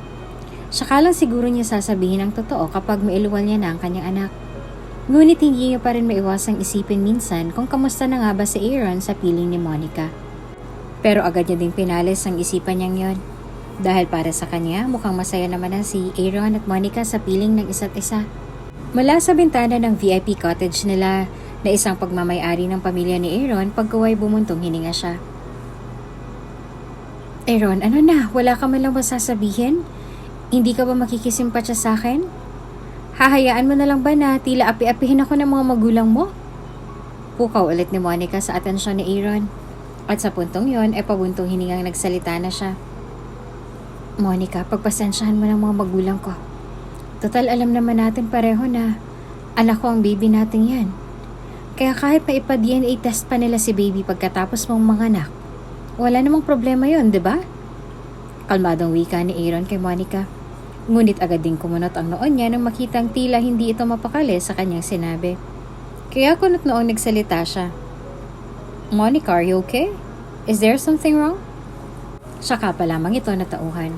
Saka lang siguro niya sasabihin ang totoo kapag mailuwal niya na ang kanyang anak. Ngunit hindi niya pa rin maiwasang isipin minsan kung kamusta na nga ba si Aaron sa piling ni Monica. Pero agad niya ding pinalis ang isipan niyang yon. Dahil para sa kanya, mukhang masaya naman na si Aaron at Monica sa piling ng isa't isa. Mula sa bintana ng VIP cottage nila na isang pagmamayari ng pamilya ni Aaron, pagkaway bumuntong hininga siya. Aaron, ano na? Wala ka man lang ba sasabihin? Hindi ka ba makikisimpatya sa akin? Hahayaan mo na lang ba na tila api-apihin ako ng mga magulang mo? Pukaw ulit ni Monica sa atensyon ni Aaron. At sa puntong yon, pabuntong hiningang nagsalita na siya. Monica, pagpasensyahan mo ng mga magulang ko. Total alam naman natin pareho na anak ko ang baby natin yan. Kaya kahit maipa-DNA test pa nila si baby pagkatapos mong manganak, wala namang problema yon, di ba? Kalmadong wika ni Aaron kay Monica. Ngunit agad ding kumunot ang noon niya nang makitang tila hindi ito mapakali sa kanyang sinabi. Kaya kunot noong nagsalita siya. Monica, are you okay? Is there something wrong? Saka pa lamang ito natauhan.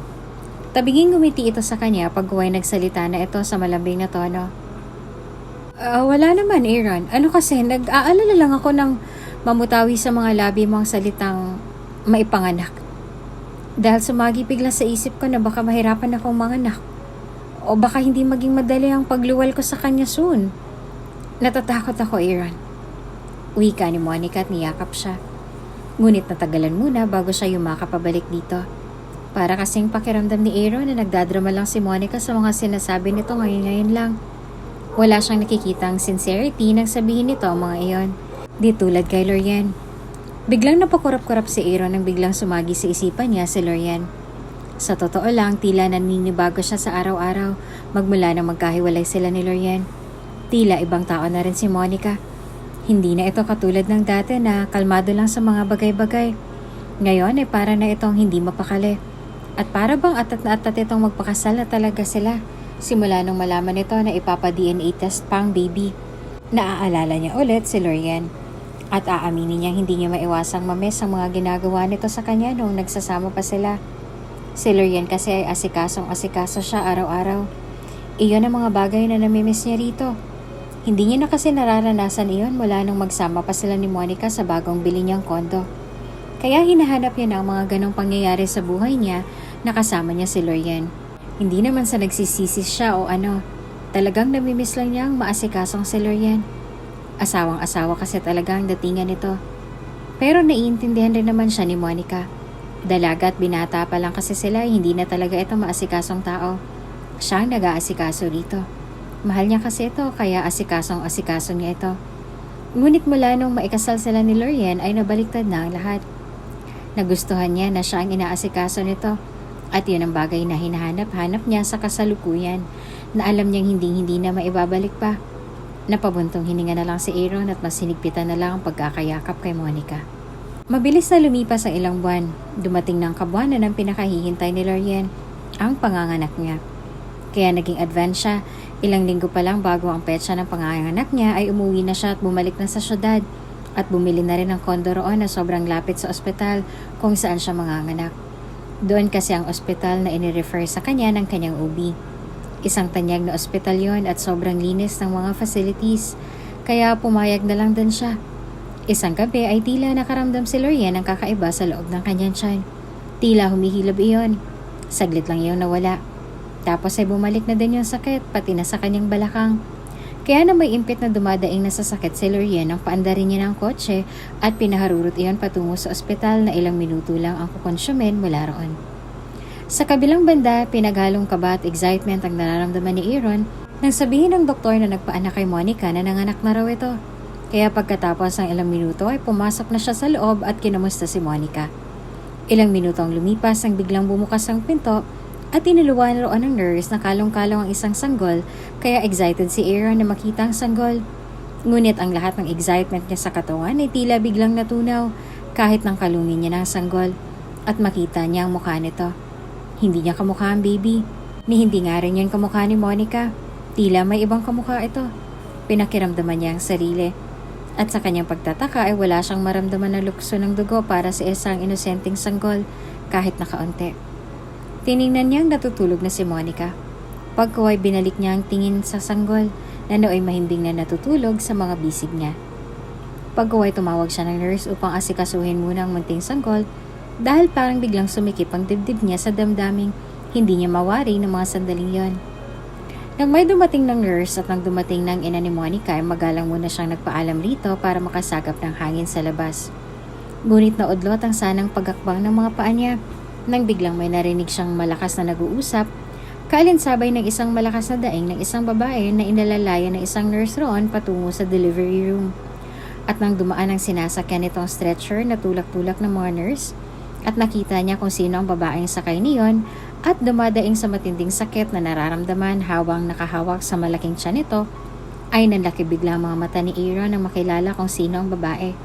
Tabinging ngumiti ito sa kanya pag huway nagsalita na ito sa malambing na tono. Wala naman, Aaron. Ano kasi, nag-aalala lang ako ng mamutawi sa mga labi mo ang salitang maipanganak. Dahil sumagi bigla sa isip ko na baka mahirapan akong manganak. O baka hindi maging madali ang pagluwal ko sa kanya soon. Natatakot ako, Aaron. Wika ni Monica at niyakap siya. Ngunit natagalan muna bago siya yumakap pabalik dito. Para kasing pakiramdam ni Aaron na nagdadrama lang si Monica sa mga sinasabi nito ngayon lang. Wala siyang nakikitang sincerity nang sabihin nito ang mga iyon. Di tulad kay Lorian. Biglang napakurap-kurap si Aaron nang biglang sumagi sa isipan niya si Lorian. Sa totoo lang, tila naninibago siya sa araw-araw magmula nang magkahiwalay sila ni Lorian. Tila ibang tao na rin si Monica. Hindi na ito katulad ng dati na kalmado lang sa mga bagay-bagay. Ngayon ay para na itong hindi mapakali. At para bang atat na atat itong magpakasal na talaga sila. Simula nung malaman nito na ipapa-DNA test pang baby. Naaalala niya ulit si Lorian. At aaminin niya hindi niya maiwasang mames ang mga ginagawa nito sa kanya nung nagsasama pa sila. Si Lorian kasi ay asikasong-asikaso siya araw-araw. Iyon ang mga bagay na namimiss niya rito. Hindi niya na kasi nararanasan iyon mula nung magsama pa sila ni Monica sa bagong bili niyang kondo. Kaya hinahanap niya ng mga ganong pangyayari sa buhay niya na kasama niya si Lorian. Hindi naman sa nagsisisi siya o ano. Talagang namimiss lang niyang maasikasong si Lorian. Asawang-asawa kasi talaga ang datingan nito. Pero naiintindihan rin naman siya ni Monica. Dalaga at binata pa lang kasi sila, hindi na talaga ito maasikasong tao. Siya ang nag-aasikaso rito. Mahal niya kasi ito, kaya asikasong-asikaso niya ito. Ngunit mula nung maikasal sila ni Lorian ay nabaliktad na ang lahat. Nagustuhan niya na siya ang inaasikaso nito. At yun ang bagay na hinahanap-hanap niya sa kasalukuyan na alam niyang hindi na maibabalik pa. Napabuntong hininga na lang si Aaron at mas hinigpitan na lang ang pagkakayakap kay Monica. Mabilis na lumipas ang ilang buwan. Dumating ng kabuwanan ng pinakahihintay ni Lorian, ang panganganak niya. Kaya naging advance siya. Ilang linggo pa lang bago ang petsa ng panganganak niya ay umuwi na siya at bumalik na sa syudad. At bumili na rin ng kondo roon na sobrang lapit sa ospital kung saan siya manganganak. Doon kasi ang ospital na inirefer sa kanya ng kanyang OB. Isang tanyag na ospital yon at sobrang linis ng mga facilities. Kaya pumayag na lang din siya. Isang gabi ay tila nakaramdam si Lorian ng kakaiba sa loob ng kanyang tiyan. Tila humihilab iyon. Saglit lang iyon nawala. Tapos ay bumalik na din yung sakit, pati na sa kanyang balakang. Kaya na may impit na dumadaing na sa sakit si Lorian ang paandarin niya ng kotse at pinaharurot iyon patungo sa ospital na ilang minuto lang ang kukonsumen mula roon. Sa kabilang banda, pinaghalong kaba at excitement ang nararamdaman ni Aaron nang sabihin ng doktor na nagpaanak kay Monica na nanganak na raw ito. Kaya pagkatapos ng ilang minuto ay pumasok na siya sa loob at kinamusta si Monica. Ilang minuto ang lumipas nang biglang bumukas ang pinto at tinuluan roon ng nurse na kalong-kalong ang isang sanggol, kaya excited si Aaron na makita ang sanggol. Ngunit ang lahat ng excitement niya sa katawan ay tila biglang natunaw kahit nang kalungin niya ng sanggol at makita niya ang mukha nito. Hindi niya kamukha ang baby, ni hindi nga rin yun kamukha ni Monica. Tila may ibang kamukha ito. Pinakiramdaman niya ang sarili. At sa kanyang pagtataka ay wala siyang maramdaman na lukso ng dugo para sa isang inosenteng sanggol kahit nakaunti. Tiningnan niyang natutulog na si Monica. Pagkaway binalik niya ang tingin sa sanggol na nooy mahimbing na natutulog sa mga bisig niya. Pagkaway tumawag siya ng nurse upang asikasuhin muna ang munting sanggol dahil parang biglang sumikip ang dibdib niya sa damdaming hindi niya mawari ng mga sandaling yon. Nang may dumating ng nurse at nang dumating ng ina ni Monica ay magalang muna siyang nagpaalam rito para makasagap ng hangin sa labas. Ngunit naudlot ang sanang pagakbang ng mga paa niya. Nang biglang may narinig siyang malakas na nag-uusap, kaalinsabay ng isang malakas na daing ng isang babae na inalalaya ng isang nurse roon patungo sa delivery room. At nang dumaan ang sinasakyan nitong stretcher na tulak-tulak ng mga nurse, at nakita niya kung sino ang babaeng sakay niyon at dumadaing sa matinding sakit na nararamdaman habang nakahawak sa malaking tiyan nito, ay nanlaki bigla ang mga mata ni Aaron nang makilala kung sino ang babae.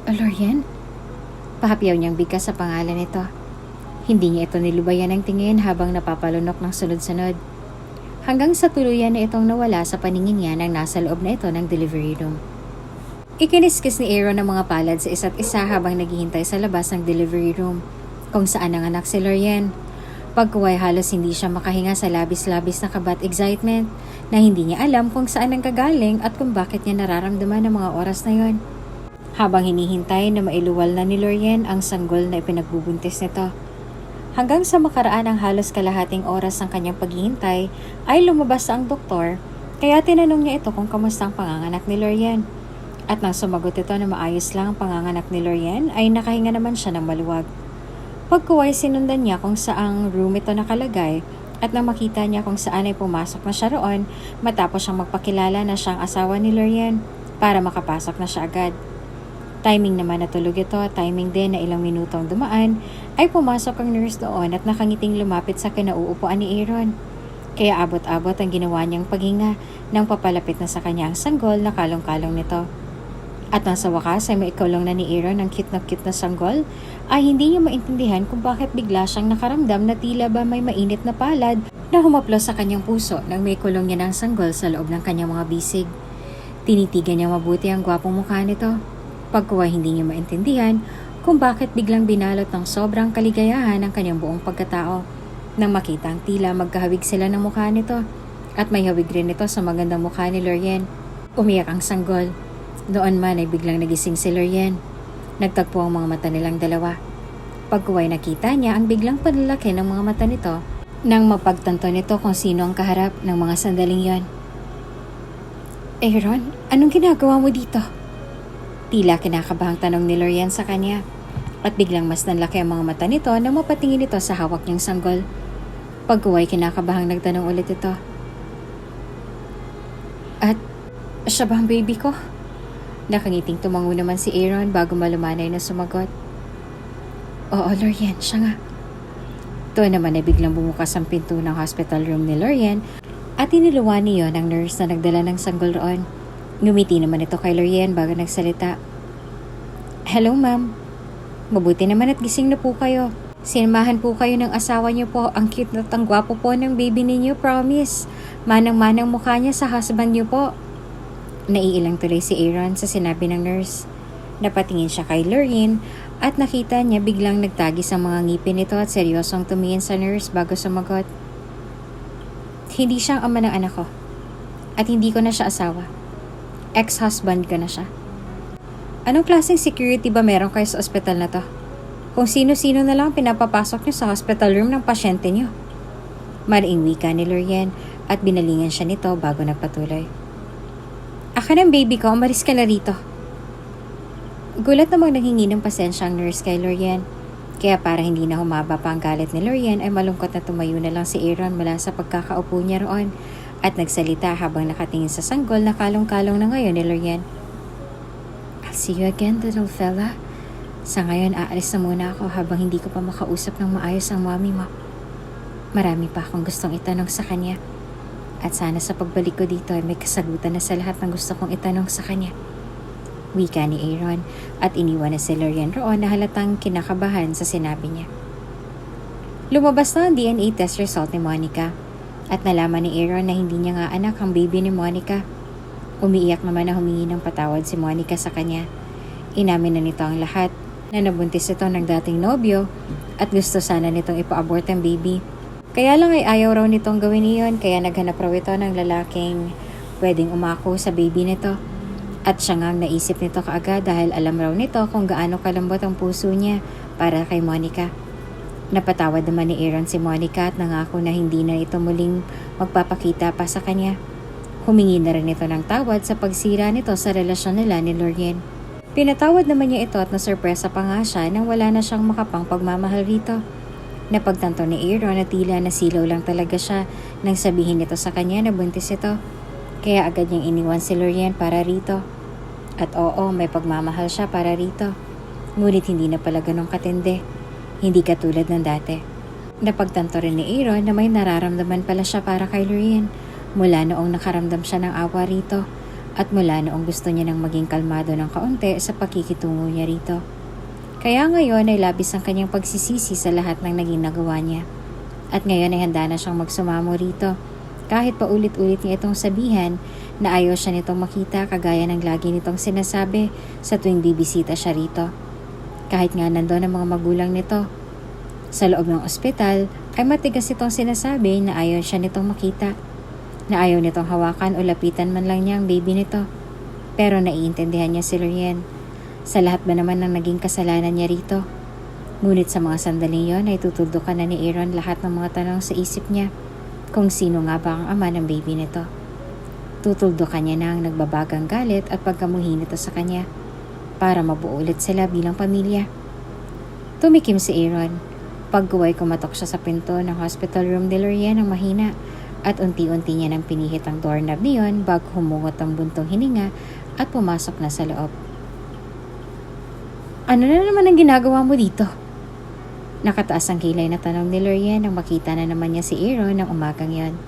Lorian? Pahapyaw niyang bigkas sa pangalan nito. Hindi niya ito nilubayan ng tingin habang napapalunok ng sunod-sunod. Hanggang sa tuluyan na itong nawala sa paningin niya nang nasa loob na ito ng delivery room. Ikiniskis ni Aaron ang mga palad sa isa't isa habang naghihintay sa labas ng delivery room, kung saan nanganak si Lorien. Pagkuway halos hindi siya makahinga sa labis-labis na kaba at excitement na hindi niya alam kung saan nanggagaling at kung bakit niya nararamdaman ang mga oras na yon. Habang hinihintay na mailuwal na ni Lorien ang sanggol na ipinagbubuntis nito. Hanggang sa makaraan ang halos kalahating oras ng kanyang paghihintay ay lumabas ang doktor, kaya tinanong niya ito kung kamusta ang panganganak ni Lorien. At nang sumagot ito na maayos lang ang panganganak ni Lorien ay nakahinga naman siya ng maluwag. Pagkuway sinundan niya kung saang room ito nakalagay at nang makita niya kung saan ay pumasok na siya roon matapos siyang magpakilala na siyang asawa ni Lorien para makapasok na siya agad. Timing naman natulog ito at timing din na ilang minutong dumaan ay pumasok ang nurse doon at nakangiting lumapit sa kinauupuan ni Aaron. Kaya abot-abot ang ginawa niyang paghinga nang papalapit na sa kanya ang sanggol na kalong-kalong nito. At nang sa wakas ay maikulong na ni Aaron ang cute na sanggol, ay hindi niya maintindihan kung bakit bigla siyang nakaramdam na tila ba may mainit na palad na humaplos sa kanyang puso nang may kulong niya ng sanggol sa loob ng kanyang mga bisig. Tinitigan niya mabuti ang gwapong mukha nito. Pagkuha hindi niya maintindihan kung bakit biglang binalot ng sobrang kaligayahan ang kanyang buong pagkatao nang makita ang tila magkahawig sila ng mukha nito at may hawig rin ito sa magandang mukha ni Lorien. Umiyak ang sanggol. Doon man ay biglang nagising si Lorien. Nagtagpo ang mga mata nilang dalawa. Pagkuway nakita niya ang biglang panlalaki ng mga mata nito nang mapagtanto nito kung sino ang kaharap ng mga sandaling yon. Aaron, anong ginagawa mo dito? Tila kinakabahang tanong ni Lorien sa kanya. At biglang mas nanlaki ang mga mata nito nang mapatingin ito sa hawak niyang sanggol. Pagkuway kinakabahang nagtanong ulit ito. At siya ba ang baby ko? Nakangiting tumango naman si Aaron bago malumanay na sumagot. Oo, Lorien, siya nga. Doon naman ay biglang bumukas ang pinto ng hospital room ni Lorien at iniluwan niyo ng nurse na nagdala ng sanggol roon. Ngumiti naman ito kay Lorien bago nagsalita. Hello, ma'am. Mabuti naman at gising na po kayo. Sinamahan po kayo ng asawa niyo po. Ang cute at ang gwapo po ng baby ninyo, promise. Manang-manang mukha niya sa husband niyo po. Naiilang tuloy si Aaron sa sinabi ng nurse. Napatingin siya kay Lorien at nakita niya biglang nagtagis ang mga ngipin nito at seryosong tumingin sa nurse bago sumagot. Hindi siya ang ama ng anak ko. At hindi ko na siya asawa. Ex-husband ko na siya. Anong klaseng security ba meron kayo sa ospital na to? Kung sino-sino na lang pinapapasok niyo sa hospital room ng pasyente niyo. Mariing wika ni Lorien at binalingan siya nito bago nagpatuloy. Akin ang baby ko, umalis ka na rito. Gulat namang nanghingi ng pasensya ang nurse kay Lorien. Kaya para hindi na humaba pa ang galit ni Lorien ay malungkot na tumayo na lang si Aaron mula sa pagkakaupo niya roon at nagsalita habang nakatingin sa sanggol na kalong-kalong na ngayon ni Lorien. I'll see you again, little fella. Sa ngayon, aalis na muna ako habang hindi ko pa makausap ng maayos ang mami mo. Marami pa akong gustong itanong sa kanya. At sana sa pagbalik ko dito ay may kasagutan na sa lahat ng gusto kong itanong sa kanya. Wika ni Aaron at iniwan na si Lorien roon na halatang kinakabahan sa sinabi niya. Lumabas na ang DNA test result ni Monica at nalaman ni Aaron na hindi niya nga anak ang baby ni Monica. Umiiyak naman na humingi ng patawad si Monica sa kanya. Inamin na nito ang lahat na nabuntis ito ng dating nobyo at gusto sana nitong ipa-abort ang baby. Kaya lang ay ayaw raw nitong gawin iyon kaya naghanap raw ito ng lalaking pwedeng umako sa baby nito. At siya nga ang naisip nito kaagad dahil alam raw nito kung gaano kalambot ang puso niya para kay Monica. Napatawad naman ni Aaron si Monica at nangako na hindi na ito muling magpapakita pa sa kanya. Humingi na rin ito ng tawad sa pagsira nito sa relasyon nila ni Lorien. Pinatawad naman niya ito at nasurpresa pa nga siya nang wala na siyang makapang pagmamahal rito. Napagtanto ni Aaron na tila nasilaw lang talaga siya nang sabihin nito sa kanya na buntis ito. Kaya agad niyang iniwan si Lorien para rito. At oo, may pagmamahal siya para rito. Ngunit hindi na pala ganong katindi. Hindi katulad ng dati. Napagtanto rin ni Aaron na may nararamdaman pala siya para kay Lorien mula noong nakaramdam siya ng awa rito at mula noong gusto niya nang maging kalmado ng kaunti sa pakikitungo niya rito. Kaya ngayon ay labis ang kanyang pagsisisi sa lahat ng naging nagawa niya. At ngayon ay handa na siyang magsumamo rito Kahit paulit-ulit niya itong sabihan na ayaw siya nitong makita kagaya ng lagi nitong sinasabi sa tuwing bibisita siya rito. Kahit nga nandoon ang mga magulang nito. Sa loob ng ospital ay matigas itong sinasabi na ayaw siya nitong makita. Na ayaw nitong hawakan o lapitan man lang niya ang baby nito. Pero naiintindihan niya si Lorian. Sa lahat ba naman ng naging kasalanan niya rito? Ngunit sa mga sandaling yon ay tutuldukan na ni Aaron lahat ng mga tanong sa isip niya kung sino nga ba ang ama ng baby nito. Tutuldukan niya na ang nagbabagang galit at pagkamuhi nito sa kanya para mabuo ulit sila bilang pamilya. Tumikim si Aaron. Pagkuway kumatok siya sa pinto ng hospital room ni Lorian ng mahina at unti-unti niya nang pinihit ang doorknob niyon bago humungot ang buntong hininga at pumasok na sa loob. Ano na naman ang ginagawa mo dito? Nakataas ang kilay na tanong ni Lorian nang makita na naman niya si Aaron ng umagang yon.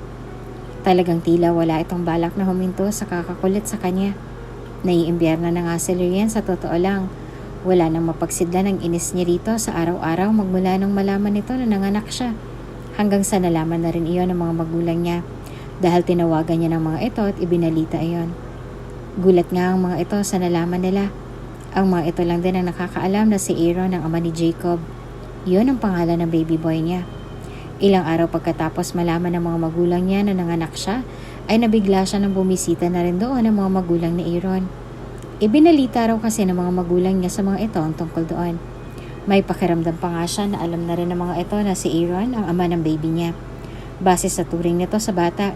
Talagang tila wala itong balak na huminto sa kakakulit sa kanya. Naiimbierna na nga si Lorian sa totoo lang. Wala nang mapagsidlan ng inis niya rito sa araw-araw magmula nung malaman nito na nanganak siya. Hanggang sa nalaman na rin iyon ng mga magulang niya dahil tinawagan niya ng mga ito at ibinalita iyon. Gulat nga ang mga ito sa nalaman nila. Ang mga ito lang din ang nakakaalam na si Aaron ang ama ni Jacob. Yun ang pangalan ng baby boy niya. Ilang araw pagkatapos malaman ng mga magulang niya na nanganak siya, ay nabigla siya nang bumisita na rin doon ang mga magulang ni Aaron. Ibinalita raw kasi ng mga magulang niya sa mga ito ang tungkol doon. May pakiramdam pa nga siya na alam na rin ng mga ito na si Aaron ang ama ng baby niya. Base sa turing nito sa bata.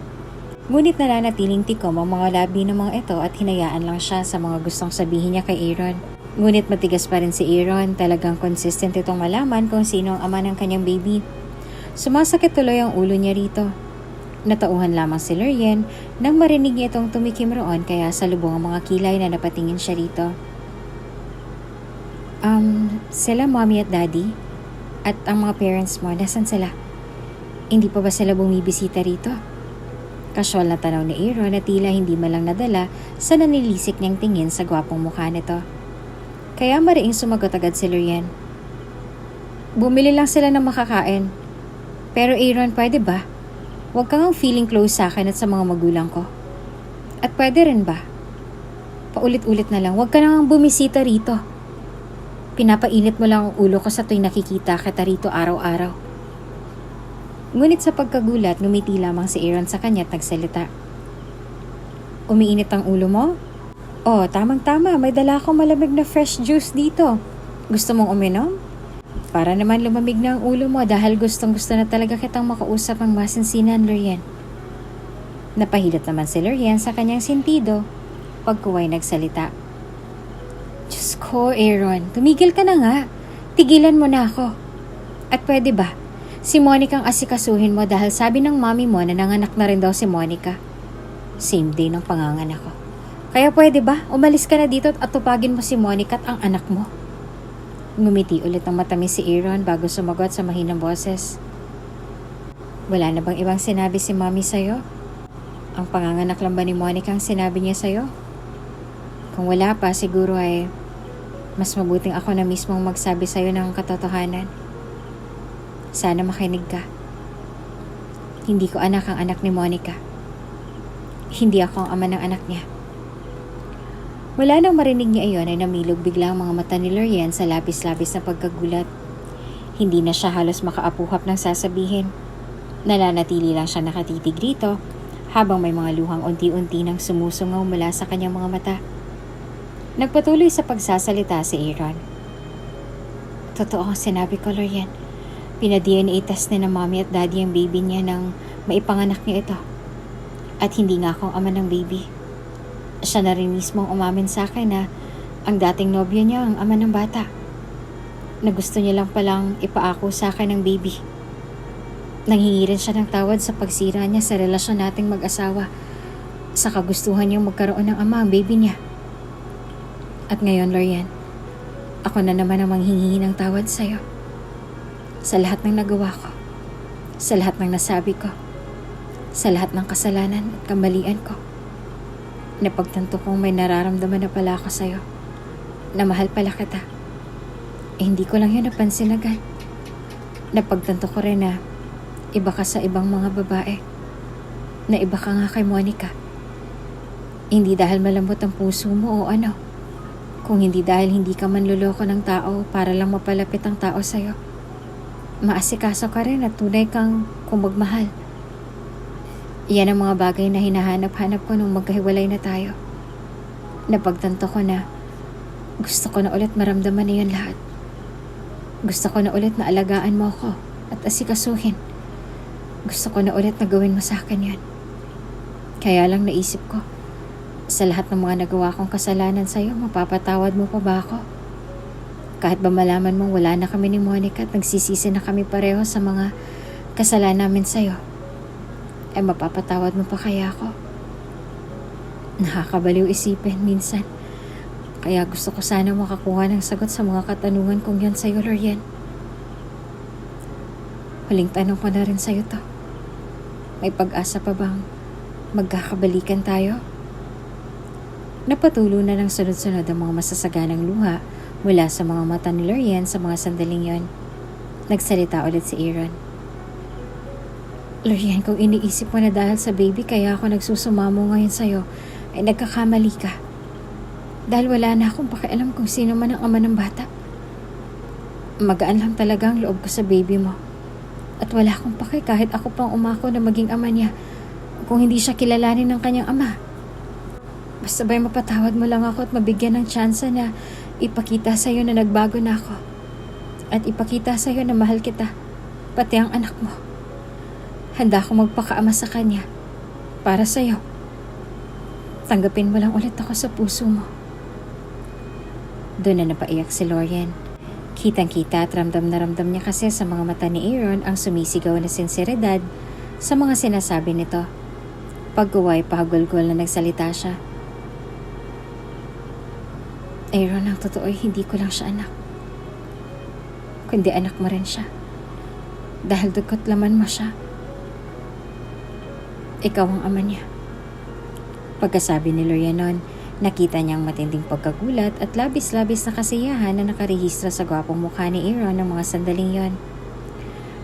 Ngunit nananatiling tikom ang mga labi ng mga ito at hinayaan lang siya sa mga gustong sabihin niya kay Aaron. Ngunit matigas pa rin si Aaron, talagang consistent itong malaman kung sino ang ama ng kanyang baby. Sumasakit tuloy ang ulo niya rito. Natauhan lamang si Lorian nang marinig niya itong tumikim roon kaya salubong ang mga kilay na napatingin siya rito. Sila mommy at daddy? At ang mga parents mo, nasan sila? Hindi pa ba sila bumibisita rito? Kasyol na tanaw ni Aaron na tila hindi malang nadala sa nanilisik niyang tingin sa gwapong mukha nito. Kaya mariing sumagot agad si Lorian. Bumili lang sila ng makakain. Pero Aaron, pwede ba? Huwag kang feeling close sa akin at sa mga magulang ko. At pwede rin ba? Paulit-ulit na lang, huwag ka nang bumisita rito. Pinapainit mo lang ang ulo ko sa tuwing nakikita kita rito araw-araw. Ngunit sa pagkagulat, ngumiti lamang si Aaron sa kanya at nagsalita. Umiinit ang ulo mo? Oh, tamang-tama, may dala akong malamig na fresh juice dito. Gusto mong uminom? Para naman lumamig na ang ulo mo dahil gustong-gusto na talaga kitang makausap ang masinsinan, Lorian. Napahilat naman si Lorian sa kanyang sentido pagkuway nagsalita. Diyos ko, Aaron, tumigil ka na nga. Tigilan mo na ako. At pwede ba? Si Monica ang asikasuhin mo dahil sabi ng mami mo na nanganak na rin daw si Monica. Same day ng panganganak ko. Kaya pwede ba? Umalis ka na dito at tupagin mo si Monica at ang anak mo. Ngumiti ulit ang matamis si Aaron bago sumagot sa mahinang boses. Wala na bang ibang sinabi si mami sa'yo? Ang panganganak lang ba ni Monica ang sinabi niya sa'yo? Kung wala pa, siguro ay mas mabuting ako na mismong magsabi sa'yo ng katotohanan. Sana makinig ka. Hindi ko anak ang anak ni Monica. Hindi ako ang ama ng anak niya. Wala nang marinig niya iyon ay namilog bigla ang mga mata ni Lorian sa labis-labis na pagkagulat. Hindi na siya halos makaapuhap ng sasabihin. Nananatili lang siya nakatitig rito habang may mga luhang unti-unti nang sumusungaw mula sa kanyang mga mata. Nagpatuloy sa pagsasalita si Aaron. Totoo ang sinabi ko, Lorian. Pina-DNA test ni na mommy at daddy ang baby niya nang maipanganak niya ito. At hindi nga akong ama ng baby. Siya na rin mismo ang umamin sa akin na ang dating nobyo niya ang ama ng bata. Na gusto niya lang palang ipaako sa akin ng baby. Nanghingi rin siya ng tawad sa pagsira niya sa relasyon nating mag-asawa. Sa kagustuhan niyang magkaroon ng ama ang baby niya. At ngayon, Lorian, ako na naman ang manghingi ng tawad sa'yo. Sa lahat ng nagawa ko. Sa lahat ng nasabi ko. Sa lahat ng kasalanan at kamalian ko. Napagtanto kong may nararamdaman na pala ako sa'yo. Na mahal pala kita. Hindi ko lang yun napansin agad. Napagtanto ko rin na iba ka sa ibang mga babae. na iba ka nga kay Monica. Hindi dahil malambot ang puso mo o ano, kung hindi dahil hindi ka manloloko ng tao para lang mapalapit ang tao sa'yo. Maasikaso ka rin at tunay kang kumagmahal. Yan ang mga bagay na hinahanap-hanap ko nung magkahiwalay na tayo. Napagtanto ko na gusto ko na ulit maramdaman na yun lahat. Gusto ko na ulit na alagaan mo ako at asikasuhin. Gusto ko na ulit na gawin mo sa akin yan. Kaya lang naisip ko, sa lahat ng mga nagawa kong kasalanan sa'yo, mapapatawad mo pa ba ako? Kahit ba malaman mong wala na kami ni Monica at nagsisisi na kami pareho sa mga kasalanan namin sa'yo, ay mapapatawad mo pa kaya ako? Nakakabaliw isipin minsan. Kaya gusto ko sana makakuha ng sagot sa mga katanungan kong yan sa'yo, Lorian. Huling tanong ko na rin sa'yo to. May pag-asa pa bang magkakabalikan tayo? Napatulo na ng sunod-sunod ang mga masasaganang luha mula sa mga mata ni Lorian sa mga sandaling yon. Nagsalita ulit si Aaron. Lorian, kung iniisip mo na dahil sa baby kaya ako nagsusumamo ngayon sa'yo, ay nagkakamali ka. Dahil wala na akong pakialam kung sino man ang ama ng bata. Magaan lang talaga ang loob ko sa baby mo. At wala akong paki kahit ako pang umako na maging ama niya kung hindi siya kilalanin ng kanyang ama. Basta ba'y mapatawad mo lang ako at mabigyan ng tsansa na ipakita sa'yo na nagbago na ako. At ipakita sa'yo na mahal kita, pati ang anak mo. Handa akong magpakaama sa kanya para sa'yo. Tanggapin mo lang ulit ako sa puso mo. Doon na napaiyak si Lorian. Kitang-kita at ramdam na ramdam niya kasi sa mga mata ni Aaron ang sumisigaw na sinseridad sa mga sinasabi nito. Pagkuway, pahagulgol na nagsalita siya. Aaron, ang totoo ay hindi ko lang siya anak. Kundi anak mo rin siya. Dahil dugot laman mo siya. Ikaw ang ama niya. Pagkasabi ni Lorian nun, nakita niyang matinding pagkagulat at labis-labis na kasiyahan na nakarehistro sa gwapong mukha ni Aaron ng mga sandaling yon.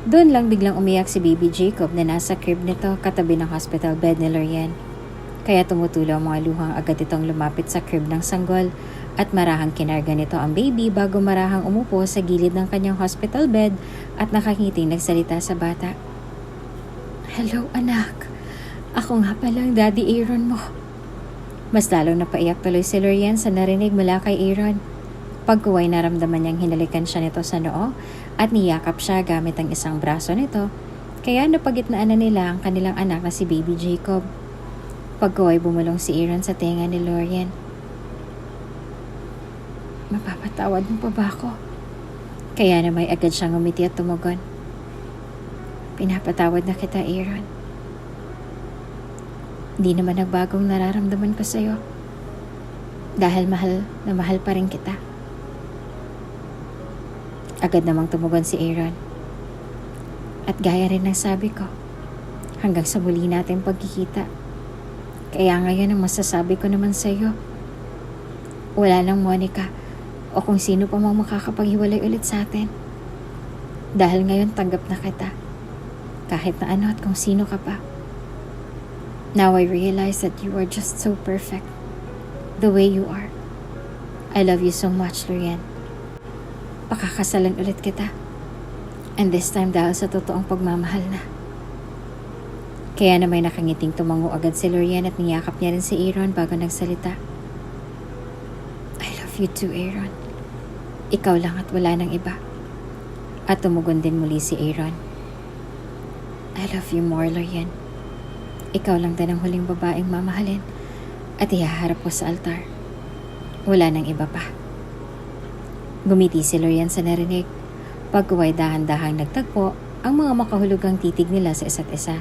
Doon lang biglang umiyak si baby Jacob na nasa crib nito katabi ng hospital bed ni Lorian. Kaya tumutulo ang mga luhang agad itong lumapit sa crib ng sanggol at marahang kinarga nito ang baby bago marahang umupo sa gilid ng kanyang hospital bed at nakakiting nagsalita sa bata. Hello anak, ako nga palang Daddy Aaron mo. Mas lalong napaiyak tuloy si Lorian sa narinig mula kay Aaron. Pagkuway naramdaman niyang hinalikan siya nito sa noo at niyakap siya gamit ang isang braso nito, kaya napagitnaan na nila ang kanilang anak na si baby Jacob. Pagkuway bumulong si Aaron sa tenga ni Lorian. Mapapatawad mo pa ba ako? Kaya na may agad siyang umiti at tumugon. Pinapatawad na kita, Aaron. Di naman nagbagong nararamdaman ko sa'yo. Dahil mahal na mahal pa rin kita. Agad namang tumugon si Aaron. At gaya rin ng sabi ko, hanggang sa muli natin pagkikita. Kaya ngayon ang masasabi ko naman sa'yo, wala nang Monica o kung sino pa mang makakapaghiwalay ulit sa atin. Dahil ngayon tanggap na kita, kahit na ano at kung sino ka pa. Now I realize that you are just so perfect, the way you are. I love you so much, Lorian. Pakakasalan ulit kita. And this time dahil sa totoong pagmamahal na. Kaya na may nakangiting tumango agad si Lorian at niyakap niya rin si Aaron bago nagsalita. I love you too, Aaron. Ikaw lang at wala nang iba. At tumugon din muli si Aaron. I love you more, Lorian. Ikaw lang din ang huling babaeng mamahalin at ihaharap ko sa altar. Wala nang iba pa. Gumiti si Lorian sa narinig. Pagkuway dahan-dahang nagtagpo ang mga makahulugang titig nila sa isa't isa.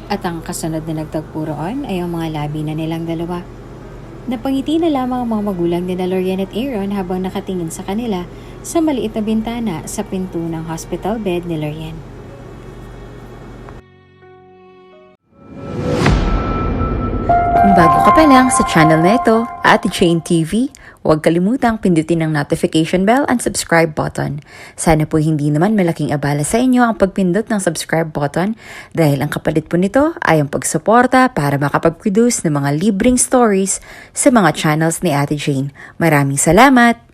At ang kasunod na nagtagpo roon ay ang mga labi na nilang dalawa. Napangiti na lamang ang mga magulang ni Lorian at Aaron habang nakatingin sa kanila sa maliit na bintana sa pinto ng hospital bed ni Lorian. Kung bago ka pa lang sa channel na ito, Ate Jane TV, huwag kalimutang pindutin ang notification bell and subscribe button. Sana po hindi naman malaking abala sa inyo ang pagpindot ng subscribe button dahil ang kapalit po nito ay ang pagsuporta para makapag-produce ng mga libreng stories sa mga channels ni Ate Jane. Maraming salamat!